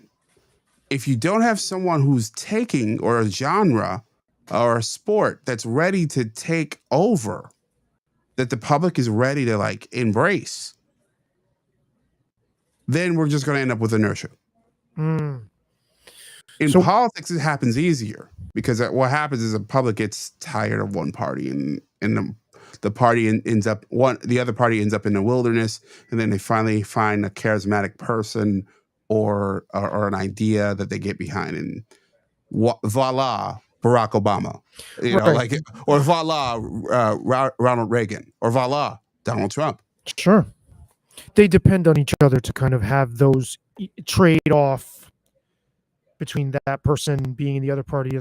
If you don't have someone who's taking, or a genre or a sport that's ready to take over, that the public is ready to like embrace, then we're just going to end up with inertia. Mm. In So- politics, it happens easier because what happens is the public gets tired of one party, and the party ends up the other party ends up in the wilderness, and then they finally find a charismatic person or an idea that they get behind, and voila, Barack Obama, Right. or voila, Ronald Reagan, or voila, Donald Trump. Sure. They depend on each other to kind of have those trade off between that person being in the other party,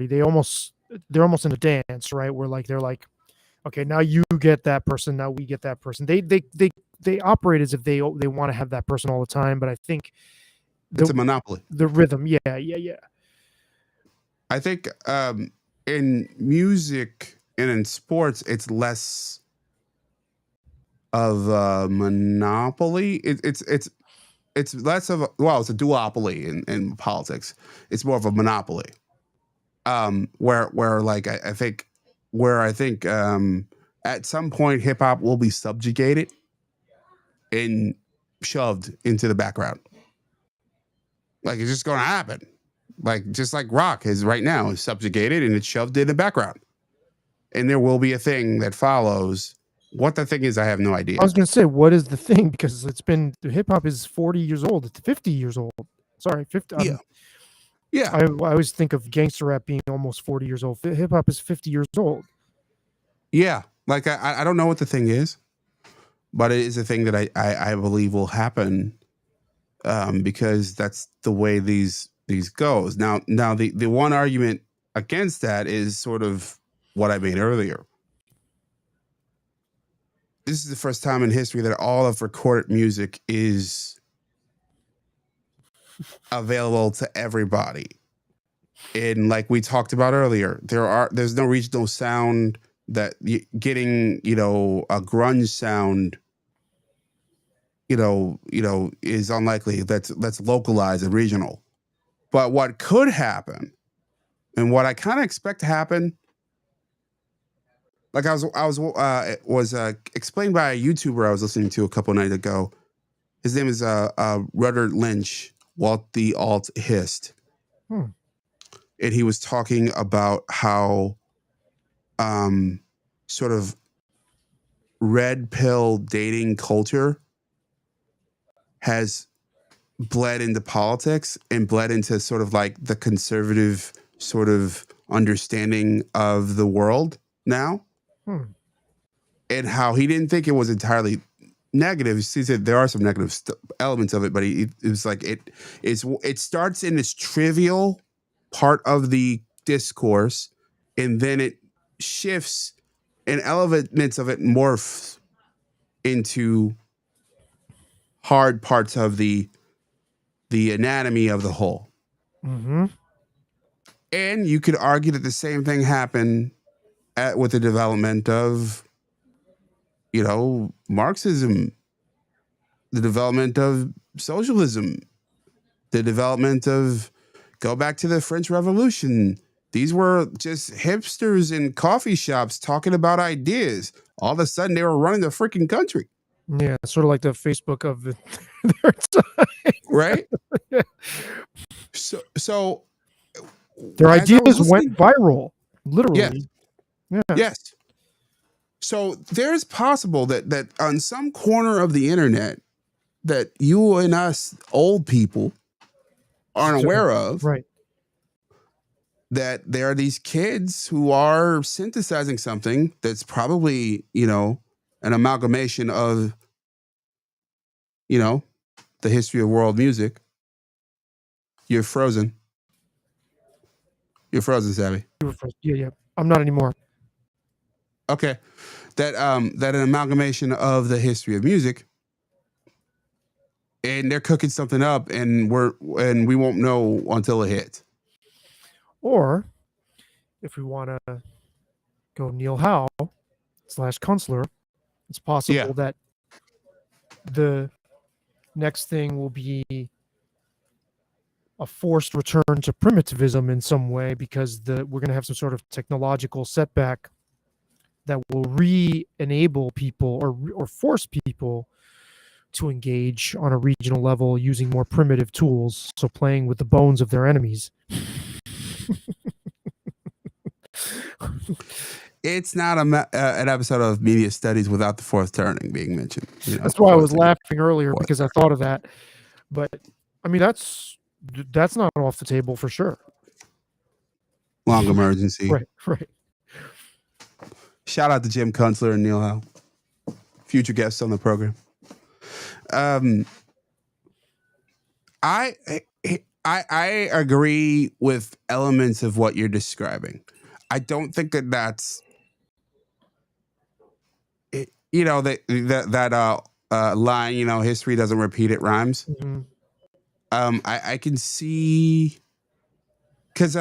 they're almost in a dance, right? Where like they're like, okay, now you get that person, now we get that person. They operate as if they want to have that person all the time, but I think It's a monopoly. The rhythm, yeah. I think in music and in sports, it's less of a monopoly. It's less of it's a duopoly in politics. It's more of a monopoly. Where like I think at some point hip hop will be subjugated and shoved into the background. Like it's just going to happen. Like just like rock is right now is subjugated and it's shoved in the background. And there will be a thing that follows. What the thing is, I have no idea. I was going to say, what is the thing? Because hip hop is 40 years old. It's 50 years old. Sorry, 50. Yeah. Yeah. I always think of gangster rap being almost 40 years old. Hip hop is 50 years old. Yeah. Like I don't know what the thing is, but it is a thing that I believe will happen because that's the way these goes. Now the one argument against that is sort of what I made earlier. This is the first time in history that all of recorded music is available to everybody. And like we talked about earlier, there's no regional sound that getting, a grunge sound, is unlikely. That's localized and regional. But what could happen, and what I kind of expect to happen, like I was explained by a YouTuber I was listening to a couple of nights ago. His name is Rudder Lynch, Walt the Alt Hist. And he was talking about how sort of red pill dating culture has bled into politics and bled into sort of like the conservative sort of understanding of the world now, and how he didn't think it was entirely negative. He said there are some negative elements of it, but it was like it starts in this trivial part of the discourse, and then it shifts and elements of it morph into hard parts of the anatomy of the whole. Mm-hmm. And you could argue that the same thing happened with the development of, Marxism, the development of socialism, the development of, go back to the French Revolution. These were just hipsters in coffee shops talking about ideas. All of a sudden, they were running the freaking country. Yeah, sort of like the Facebook of their time. Right? Yeah. So their ideas went viral, literally. Yes. Yeah. Yes. So there's possible that on some corner of the internet that you and us old people aren't aware of, right, that there are these kids who are synthesizing something that's probably, an amalgamation of, the history of world music. You're frozen. You're frozen, Saby. You were frozen. Yeah. I'm not anymore. Okay. That an amalgamation of the history of music, and they're cooking something up, and we won't know until it hits. Or if we want to go Neil Howe / Kunstler, it's possible that the next thing will be a forced return to primitivism in some way, because we're going to have some sort of technological setback that will re-enable people or force people to engage on a regional level using more primitive tools, so playing with the bones of their enemies. It's not an episode of Media Studies without the fourth turning being mentioned. That's why I was laughing earlier, because I thought of that. But I mean, that's not off the table for sure. Long emergency. Right. Shout out to Jim Kunstler and Neil Howe, future guests on the program. I agree with elements of what you're describing. I don't think that's that line. History doesn't repeat, it rhymes. Mm-hmm. I can see, because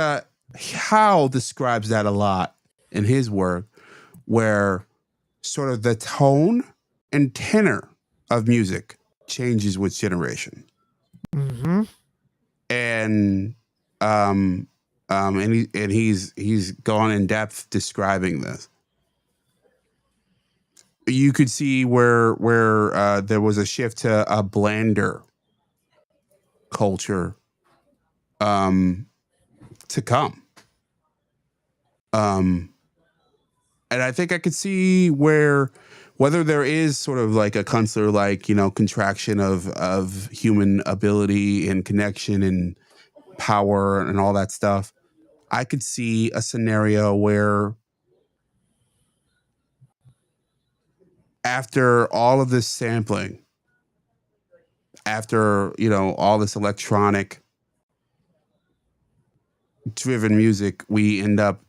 Howe describes that a lot in his work, where sort of the tone and tenor of music changes with generation. Mm-hmm. And he's gone in depth describing this. You could see where there was a shift to a blander culture to come. And I think I could see whether there is sort of like a Kunstler, like, contraction of human ability and connection and power and all that stuff. I could see a scenario where after all of this sampling, after, all this electronic driven music, we end up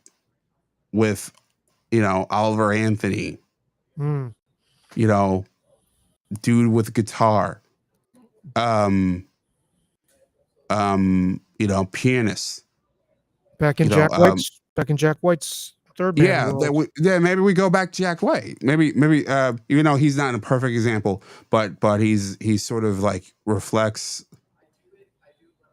with, Oliver Anthony, dude with guitar, pianist. Back in Jack White's third band. Maybe we go back to Jack White. Maybe even though he's not a perfect example, but he's sort of like reflects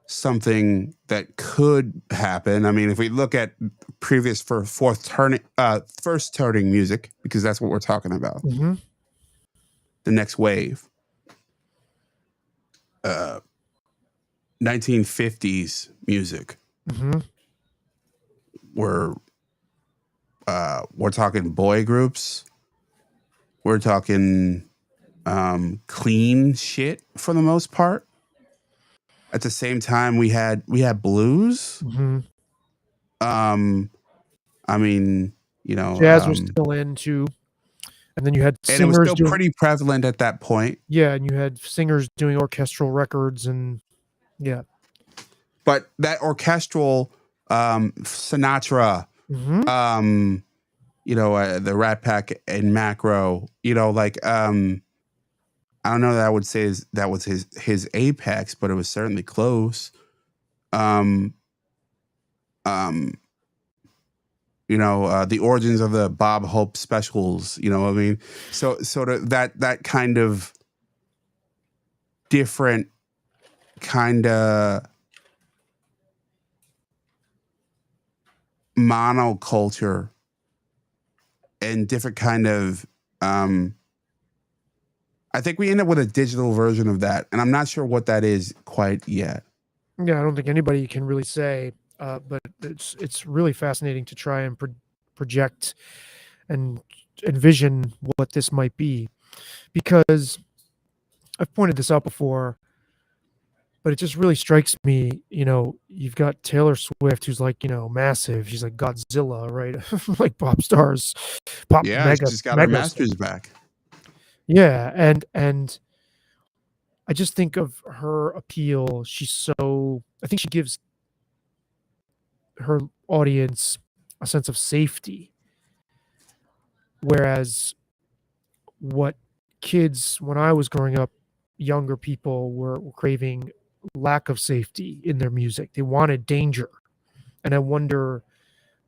something that could happen. I mean, if we look at previous first turning music, because that's what we're talking about. Mm-hmm. The next wave. 1950s music. Mm-hmm. We're talking boy groups. We're talking clean shit for the most part. at the same time we had blues. Mm-hmm. I mean, you know, Jazz was still in too, and then you had and it was singers still doing, pretty prevalent at that point. yeah, and you had singers doing orchestral records, and yeah. But that orchestral, Sinatra, Mm-hmm. you know, the Rat Pack and Macro, you know, like, I don't know that I would say that was his apex, but it was certainly close. Um, um, you know, the origins of the Bob Hope specials, you know what I mean? So sort of that kind of different kind of monoculture and different kind of I think we end up with a digital version of that, and I'm not sure what that is quite yet. Yeah, I don't think anybody can really say, but it's really fascinating to try and project and envision what this might be, because I've pointed this out before, but it just really strikes me. You know, you've got Taylor Swift, who's like, you know, massive. She's like Godzilla, right? Like pop stars, pop Yeah, mega she's got her mega. masters back. Yeah, and I just think of her appeal. She's so, I think she gives her audience a sense of safety, whereas what kids when I was growing up, younger people were craving lack of safety in their music. They wanted danger. And I wonder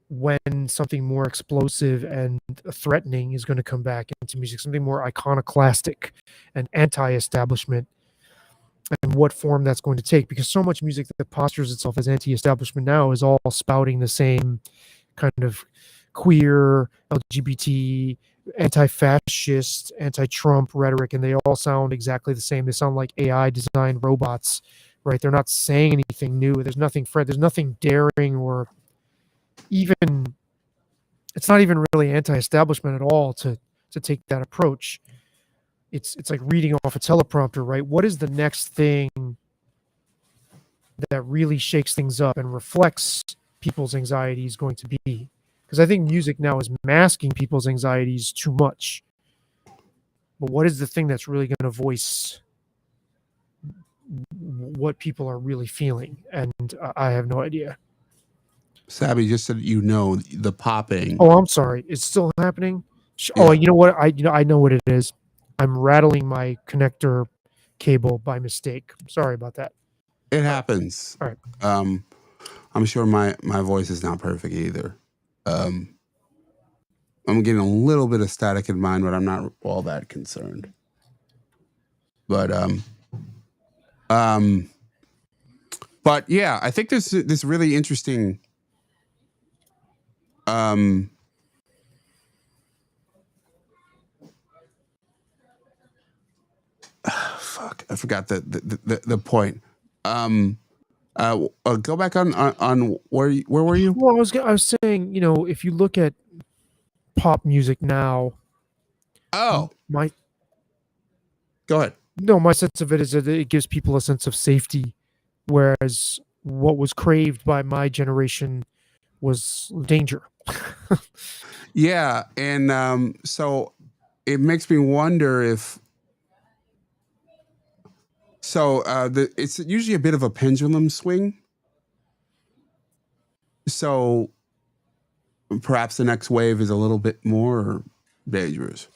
when something more explosive and threatening is going to come back into music, something more iconoclastic and anti-establishment, and what form that's going to take, because so much music that postures itself as anti-establishment now is all spouting the same kind of queer, LGBT, anti-fascist, anti-Trump rhetoric, and they all sound exactly the same. They sound like AI designed robots, right? They're not saying anything new. There's nothing there's nothing daring, or even, it's not even really anti-establishment at all to take that approach. It's like reading off a teleprompter, right? What is the next thing that really shakes things up and reflects people's anxieties going to be? Because I think music now is masking people's anxieties too much. But what is the thing that's really going to voice what people are really feeling? And I have no idea. Sabby just said, you know, the popping. Oh, I'm sorry. It's still happening. Yeah. Oh, you know what? I know what it is. I'm rattling my connector cable by mistake. Sorry about that. It happens. All right. I'm sure my voice is not perfect either. I'm getting a little bit of static in mine, but I'm not all that concerned. But but yeah, I think there's this really interesting fuck, I forgot the point. Go back on where were you? Well, I was saying, you know, if you look at pop music now, Oh, my go ahead. no, my sense of it is that it gives people a sense of safety, whereas what was craved by my generation was danger. Yeah, and so it makes me wonder if it's usually a bit of a pendulum swing. So perhaps the next wave is a little bit more dangerous.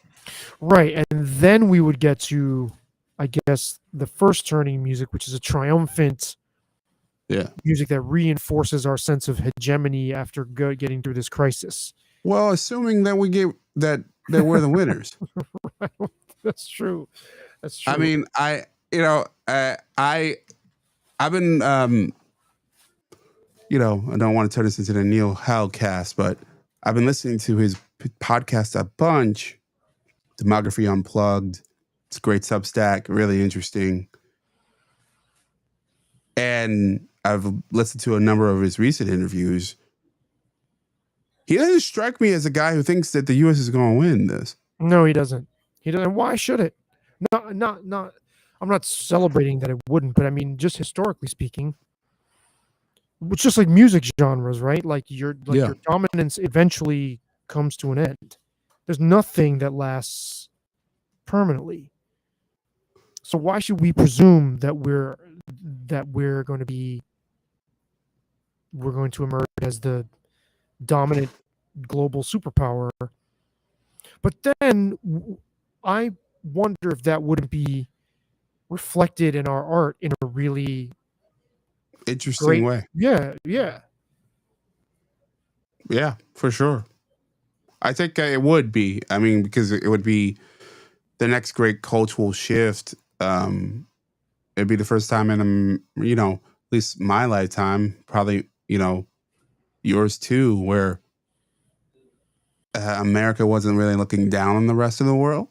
Right. And then we would get to, I guess, the first turning music, which is a triumphant music that reinforces our sense of hegemony after getting through this crisis. Well, assuming that we get that we're the winners. Right. That's true. That's true. I mean, I've been you know, I don't want to turn this into the Neil Howcast, but I've been listening to his podcast a bunch. Demography Unplugged. It's a great Substack, really interesting. And I've listened to a number of his recent interviews. He doesn't strike me as a guy who thinks that the U.S. is going to win this. No, he doesn't. He doesn't. Why should it? Not. I'm not celebrating that it wouldn't, but I mean, just historically speaking, it's just like music genres, right? Like your Yeah. dominance eventually comes to an end. There's nothing that lasts permanently. So why should we presume that we're going to be we're going to emerge as the dominant global superpower? But then I wonder if that wouldn't be reflected in our art in a really Interesting great, way. yeah. Yeah, for sure. I think it would be. I mean, because it would be the next great cultural shift. It'd be the first time in, at least my lifetime, probably, yours too, where America wasn't really looking down on the rest of the world.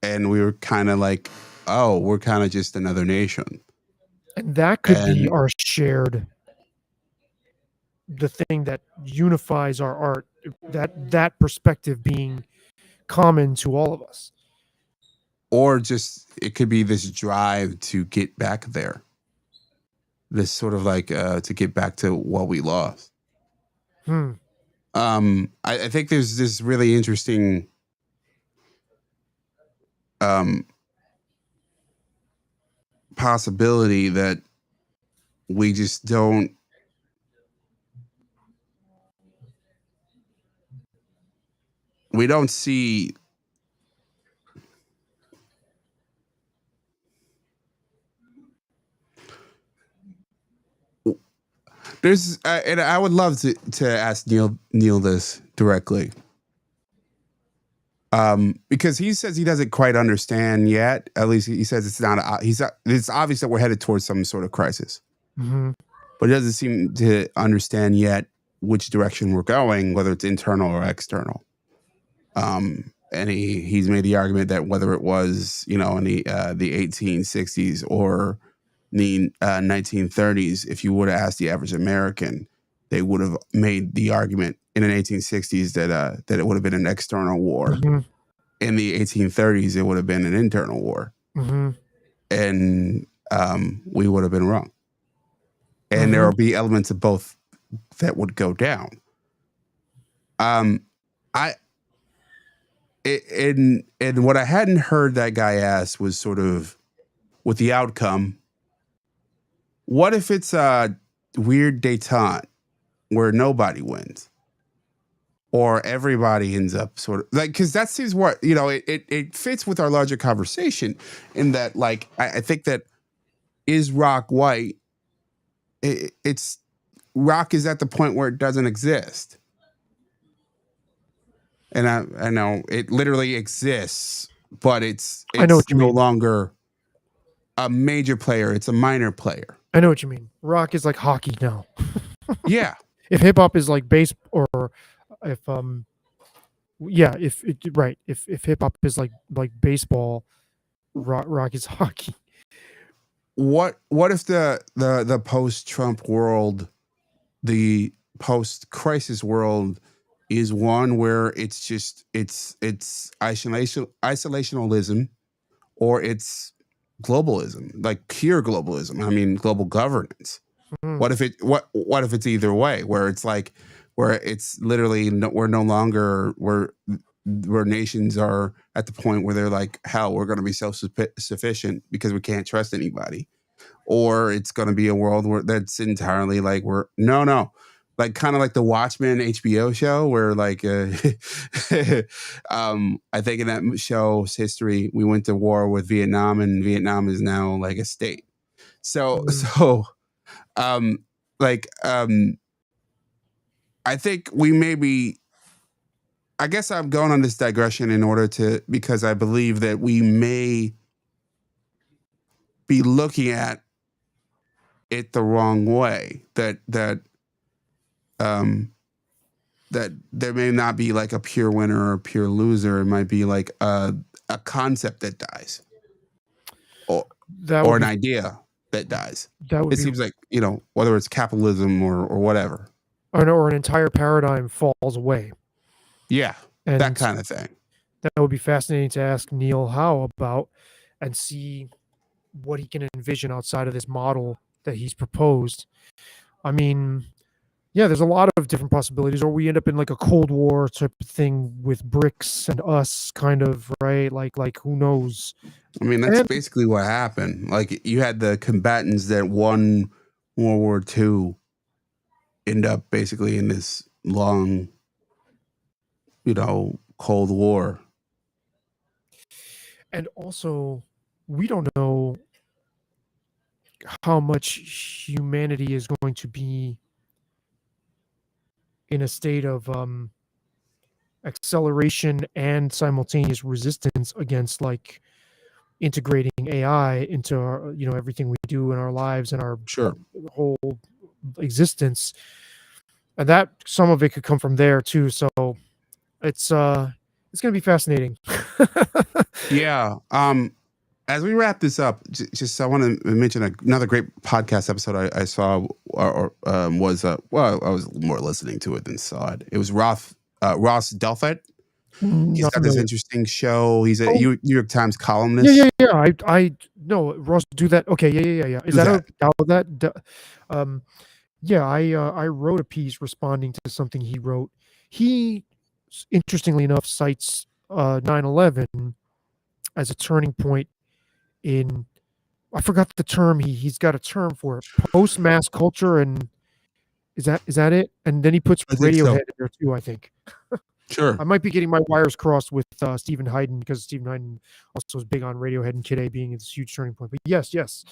And we were kind of like, oh, we're kind of just another nation. And that could be And, our shared, the thing that unifies our art, that perspective being common to all of us. or just, it could be this drive to get back there. This sort of like, to get back to what we lost. Hmm. I think there's this really interesting possibility that we just don't see. There's and I would love to ask Neil this directly, because he says he doesn't quite understand yet. At least he says it's not. It's obvious that we're headed towards some sort of crisis, Mm-hmm. but he doesn't seem to understand yet which direction we're going, whether it's internal or external. And he's made the argument that whether it was in the 1860s or the 1930s, if you would have asked the average American, they would have made the argument in the 1860s that it would have been an external war. Mm-hmm. In the 1830s, it would have been an internal war, Mm-hmm. and we would have been wrong. And Mm-hmm. there will be elements of both that would go down. And what I hadn't heard that guy ask was sort of with the outcome. What if it's a weird détente where nobody wins, or everybody ends up sort of like, because that seems what it fits with our larger conversation in that, like, I think that is rock white. It's rock is at the point where it doesn't exist. And I know it literally exists, but it's I know what you no mean. longer a major player. It's a minor player. I know what you mean. Rock is like hockey now. Yeah. If hip hop is like bass, or if if hip hop is like baseball, rock is hockey. What if the post-Trump world, the post-crisis world, is one where it's just it's isolationism, or it's globalism, like pure globalism. I mean, global governance. Hmm. What if it's either way, where it's like, where it's literally we're no longer where nations are at the point where they're like, hell, we're going to be self-sufficient because we can't trust anybody, or it's going to be a world where that's entirely like no, like kind of like the Watchmen HBO show, where like I think in that show's history, we went to war with Vietnam, and Vietnam is now like a state. So um like I think we maybe, I guess I'm going on this digression in order to, because I believe that we may be looking at it the wrong way, that there may not be like a pure winner or a pure loser. It might be like a concept that dies, or an idea that dies. It seems like, whether it's capitalism or whatever, or an entire paradigm falls away. Yeah, And that kind of thing. That would be fascinating to ask Neil Howe about. and see what he can envision outside of this model that he's proposed. I mean, yeah, there's a lot of different possibilities, or we end up in like a Cold War type of thing with BRICS and us, kind of, right? Like who knows? I mean, that's basically what happened. Like, you had the combatants that won World War II end up basically in this long, Cold War. And also, we don't know how much humanity is going to be in a state of acceleration and simultaneous resistance against like integrating AI into our, everything we do in our lives and our Sure. whole existence. And that some of it could come from there too. So it's going to be fascinating. Yeah. As we wrap this up, just I want to mention another great podcast episode I saw, was I was more listening to it than saw it. It was Ross Delfett. He's got this interesting show. He's a New York Times columnist. Yeah. I know Ross do that. Okay, yeah. Is that I wrote a piece responding to something he wrote. He, interestingly enough, cites 9/11 as a turning point in, I forgot the term. He's got a term for it. Post mass culture, and is that it? And then he puts Radiohead in there too, I think. Sure. I might be getting my wires crossed with Stephen Hayden, because Stephen Hayden also is big on Radiohead and Kid A being this huge turning point. But yes, he's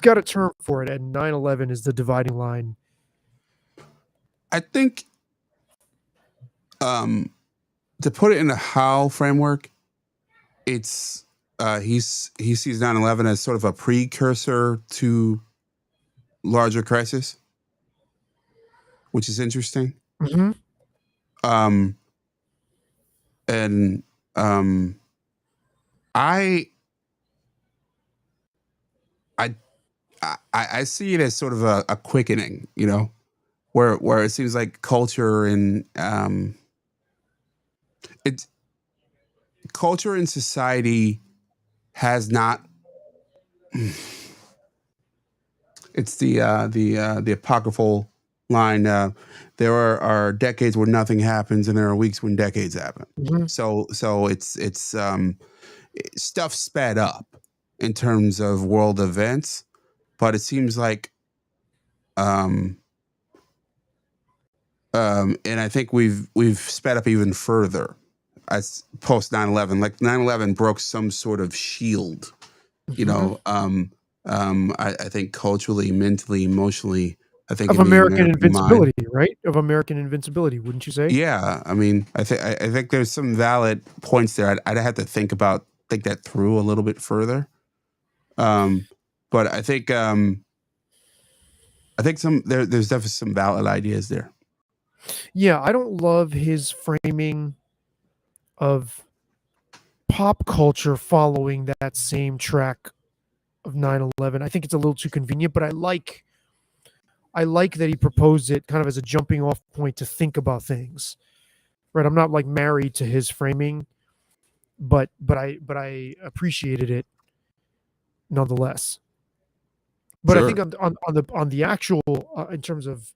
got a term for it, and 9/11 is the dividing line. I think, to put it in a how framework, it's he sees 9/11 as sort of a precursor to larger crisis, which is interesting. Mm-hmm. I see it as sort of a quickening, where it seems like culture and culture and society has not. It's the apocryphal line. There are decades where nothing happens, and there are weeks when decades happen. Mm-hmm. So it's stuff sped up in terms of world events, but it seems like, and I think we've sped up even further as post 9/11. Like 9/11 broke some sort of shield, I think culturally, mentally, emotionally, I think of American invincibility, right? Of American invincibility, wouldn't you say? Yeah, I mean, I think there's some valid points there. I'd have to think that through a little bit further. But I think there's definitely some valid ideas there. Yeah, I don't love his framing of pop culture following that same track of 9/11. I think it's a little too convenient, but I like that he proposed it kind of as a jumping off point to think about things. Right? I'm not like married to his framing, but I appreciated it nonetheless. But Sure. I think on the actual in terms of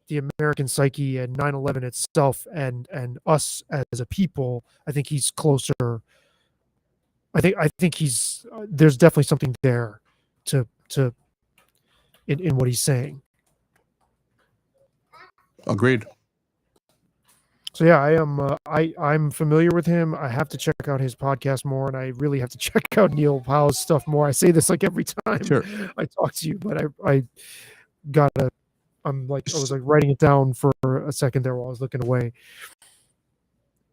the American psyche and 9/11 itself and us as a people, I think he's closer. I think he's there's definitely something there to in what he's saying. Agreed. So yeah, I'm familiar with him. I have to check out his podcast more, and I really have to check out Neil Powell's stuff more. I say this like every time I talk to you, but I gotta. I was like writing it down for a second there while I was looking away.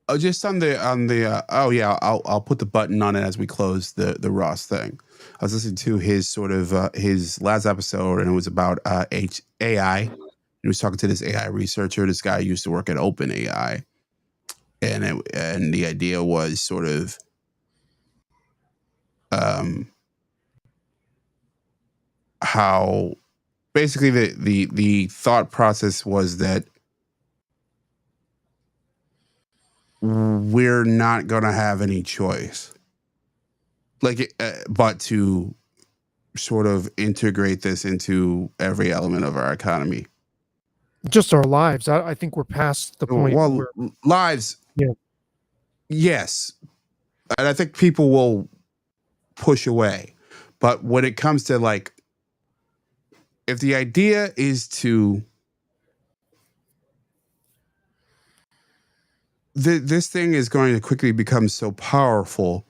Oh, just on the I'll put the button on it as we close the Ross thing. I was listening to his sort of his last episode, and it was about AI. He was talking to this AI researcher. This guy used to work at OpenAI, and the idea was sort of how basically the thought process was that we're not going to have any choice. but to sort of integrate this into every element of our economy. Just our lives. I think we're past the point Well, where lives, Yeah. yes, and I think people will push away, but when it comes to like, if the idea is to this thing is going to quickly become so powerful.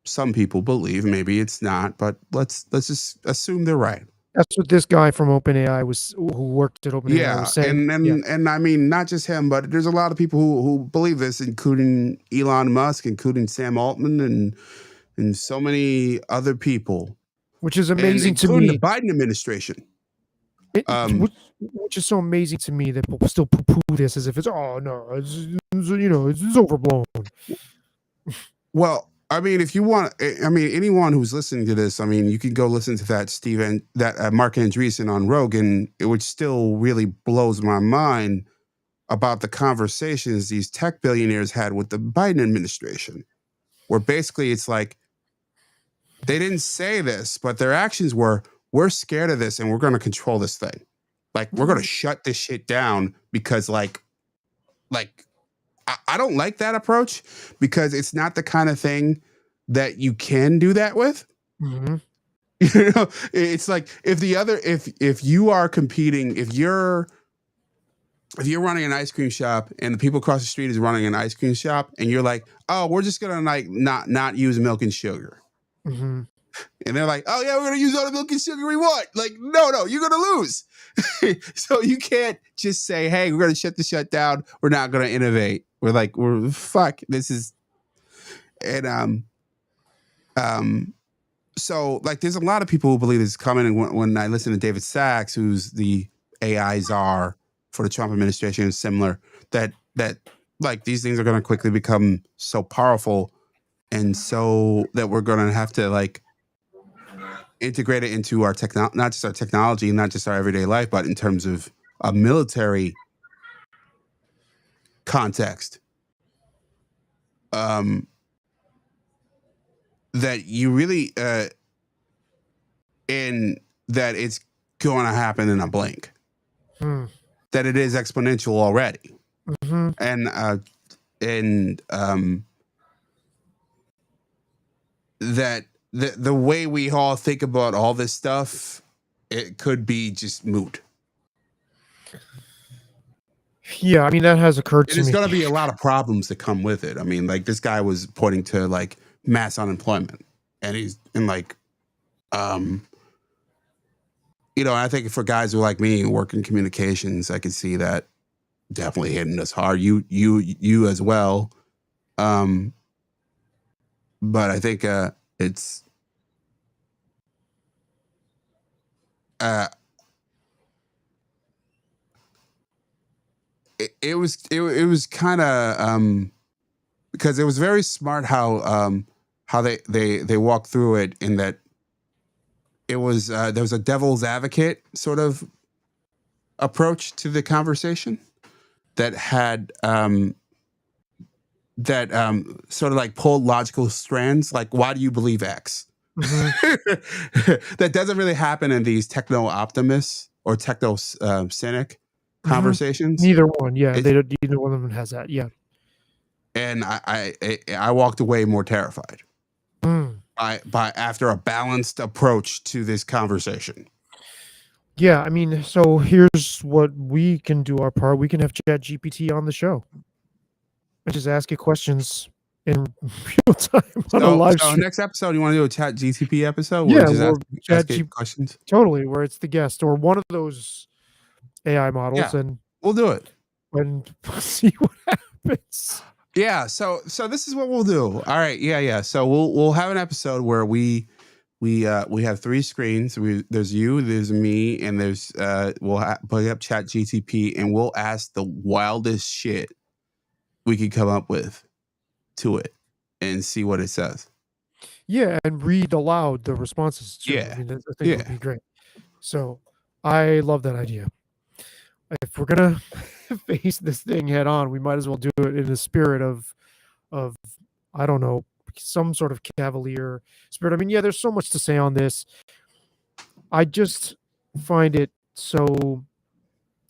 Some people believe, maybe it's not, but let's just assume they're right. that's what this guy from OpenAI who worked at OpenAI Yeah, was saying. and I mean, not just him, but there's a lot of people who believe this, including Elon Musk, including Sam Altman, and so many other people, Which is and amazing to including the me. Biden administration. Which is so amazing to me that people still poo-poo this as if it's it's overblown. Well, I mean, if you want, I mean, anyone who's listening to this, I mean, you can go listen to that Mark Andreessen on Rogan, which still really blows my mind about the conversations these tech billionaires had with the Biden administration, where basically it's like they didn't say this, but their actions were, we're scared of this and we're going to control this thing. Like, we're going to shut this shit down because like I don't like that approach, because it's not the kind of thing that you can do that with. Mm-hmm. You know, it's like if you are competing, if you're running an ice cream shop and the people across the street is running an ice cream shop, and you're like, oh, we're just gonna like not use milk and sugar. Mm-hmm. And they're like, oh yeah, we're gonna use all the milk and sugar we want. Like, no, you're gonna lose. So you can't just say, hey, we're gonna shut the shut down. We're not gonna innovate. We're fuck. This is, and so like there's a lot of people who believe this is coming. And when I listen to David Sachs, who's the AI czar for the Trump administration, and similar, that like these things are gonna quickly become so powerful, and so that we're gonna have to like integrate it into our not just our technology, not just our everyday life, but in terms of a military context. That you really in that it's going to happen in a blink. That it is exponential already. Mm-hmm. And that the way we all think about all this stuff, it could be just moot. Yeah, I mean, that has occurred to me. There's going to be a lot of problems that come with it. I mean, like this guy was pointing to like mass unemployment, and he's in like, you know, I think for guys who like me who work in communications, I can see that definitely hitting us hard. You as well. But I think it's it was kind of because it was very smart how they walked through it, in that it was there was a devil's advocate sort of approach to the conversation that had sort of like pulled logical strands, like, why do you believe X? Mm-hmm. That doesn't really happen in these techno optimists or techno cynic conversations. Neither one, yeah. Neither one of them has that, yeah. And I walked away more terrified by after a balanced approach to this conversation. Yeah, I mean, so here's what we can do our part. We can have ChatGPT on the show and just ask it questions in real time on a live stream. Next episode, you want to do a ChatGPT episode? Yeah, we'll ask it questions. Totally, where it's the guest or one of those AI models, and we'll do it and see what happens. Yeah, so this is what we'll do. All right, yeah. So we'll have an episode where we have three screens. There's you, there's me, and there's we'll put up ChatGPT, and we'll ask the wildest shit we could come up with to it and see what it says. Yeah, and read aloud the responses too. Yeah, I mean, I think would be great. So I love that idea. If we're gonna face this thing head on, we might as well do it in the spirit of I don't know, some sort of cavalier spirit. I mean, yeah, there's so much to say on this. I just find it so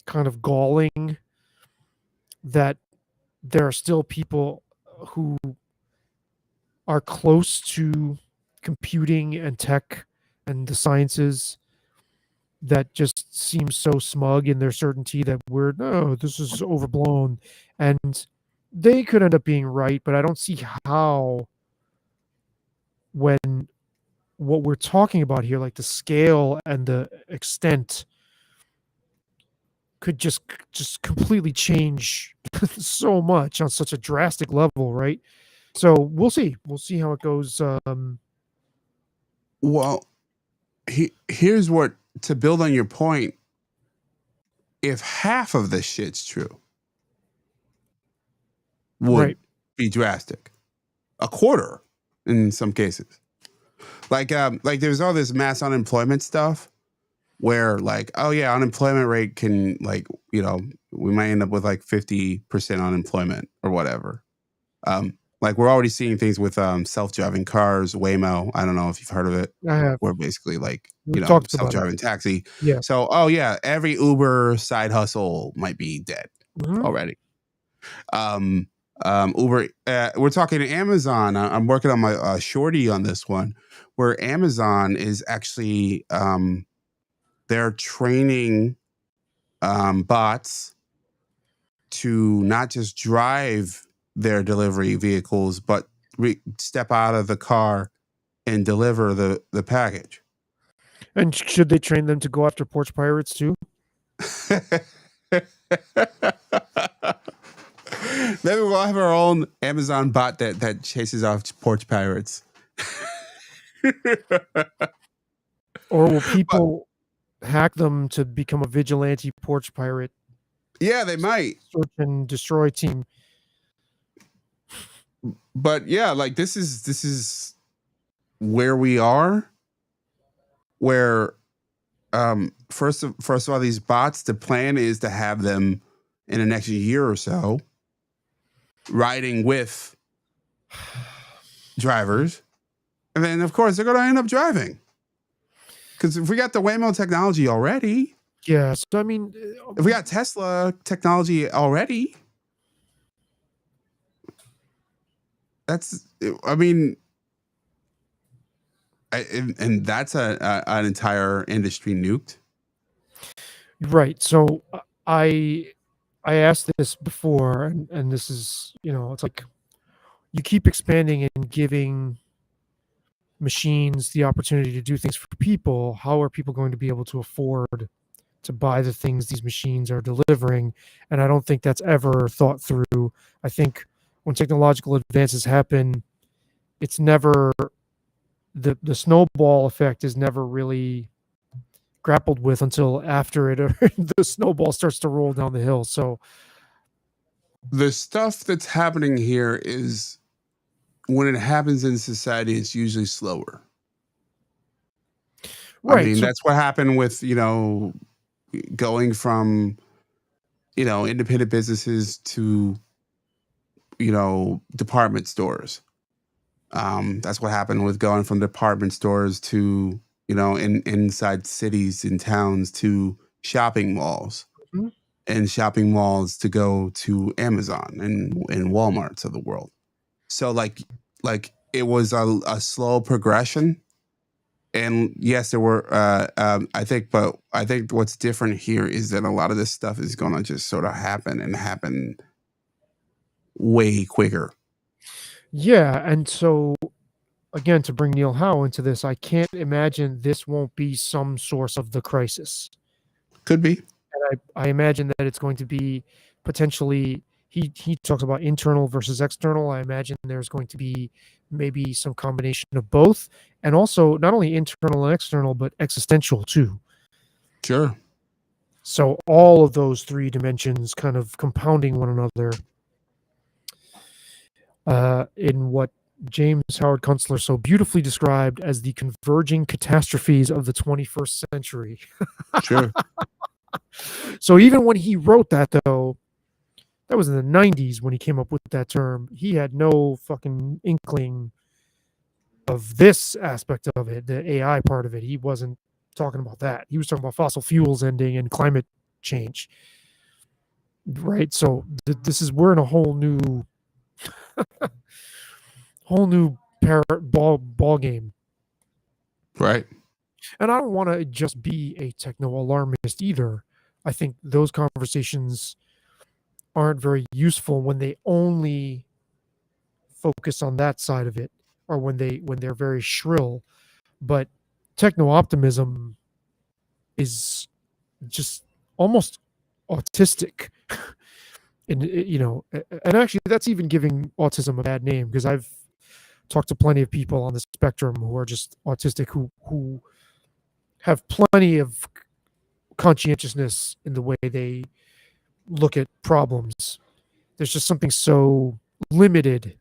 kind of galling that there are still people who are close to computing and tech and the sciences that just seem so smug in their certainty that no, this is overblown. And they could end up being right, but I don't see how, when what we're talking about here, like the scale and the extent, could just completely change so much on such a drastic level, right? So we'll see how it goes. Well, here's what, to build on your point, if half of this shit's true, would Right. be drastic. A quarter in some cases. Like there's all this mass unemployment stuff where like, oh yeah, unemployment rate can, like, you know, we might end up with like 50% unemployment or whatever. Like we're already seeing things with self-driving cars, Waymo. I don't know if you've heard of it. I have. Where basically like, We you know, talked about it. self-driving taxi. Yeah. So, oh yeah, every Uber side hustle might be dead already. Uber, we're talking Amazon. I'm working on my shorty on this one, where Amazon is actually they're training bots to not just drive their delivery vehicles, but step out of the car and deliver the package. And should they train them to go after porch pirates too? Maybe we'll have our own Amazon bot that chases off porch pirates. Or will people hack them to become a vigilante porch pirate? Yeah, they might. Search and destroy team. But yeah, like this is where we are. Where first of all, these bots, the plan is to have them in the next year or so riding with drivers, and then of course they're going to end up driving, because if we got the Waymo technology already, yeah. So I mean, if we got Tesla technology already, that's, I mean, and that's an entire industry nuked. Right. So I asked this before, and this is, you know, it's like you keep expanding and giving machines the opportunity to do things for people. How are people going to be able to afford to buy the things these machines are delivering? And I don't think that's ever thought through. I think when technological advances happen, it's never, the snowball effect is never really grappled with until after it the snowball starts to roll down the hill. So the stuff that's happening here is, when it happens in society, it's usually slower. Right. I mean, so that's what happened with, you know, going from, you know, independent businesses to, you know, department stores. That's what happened with going from department stores to, you know, inside cities and towns to shopping malls, and shopping malls to go to Amazon and Walmarts of the world. So like it was a slow progression. And yes, there were, I think what's different here is that a lot of this stuff is going to just sort of happen way quicker. Yeah. And so, again, to bring Neil Howe into this, I can't imagine this won't be some source of the crisis. Could be. And I imagine that it's going to be potentially, he talks about internal versus external. I imagine there's going to be maybe some combination of both, and also not only internal and external, but existential too. Sure. So all of those three dimensions kind of compounding one another in what James Howard Kunstler so beautifully described as the converging catastrophes of the 21st century. Sure. So even when he wrote that, though, that was in the 90s when he came up with that term. He had no fucking inkling of this aspect of it, the AI part of it. He wasn't talking about that. He was talking about fossil fuels ending and climate change. Right. So this is we're in a whole new ball game. Right. And I don't want to just be a techno alarmist either. I think those conversations aren't very useful when they only focus on that side of it, or when they're very shrill. But techno optimism is just almost autistic. And and actually that's even giving autism a bad name, because I've talked to plenty of people on the spectrum who are just autistic, who have plenty of conscientiousness in the way they look at problems. There's just something so limited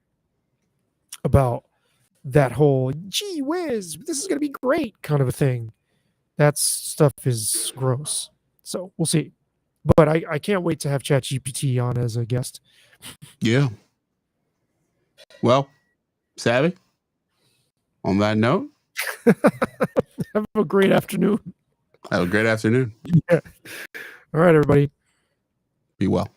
about that whole gee whiz, this is going to be great kind of a thing. That stuff is gross. So we'll see. But I can't wait to have ChatGPT on as a guest. Yeah. Well, Savvy, on that note, have a great afternoon. Have a great afternoon. Yeah. All right, everybody. Be well.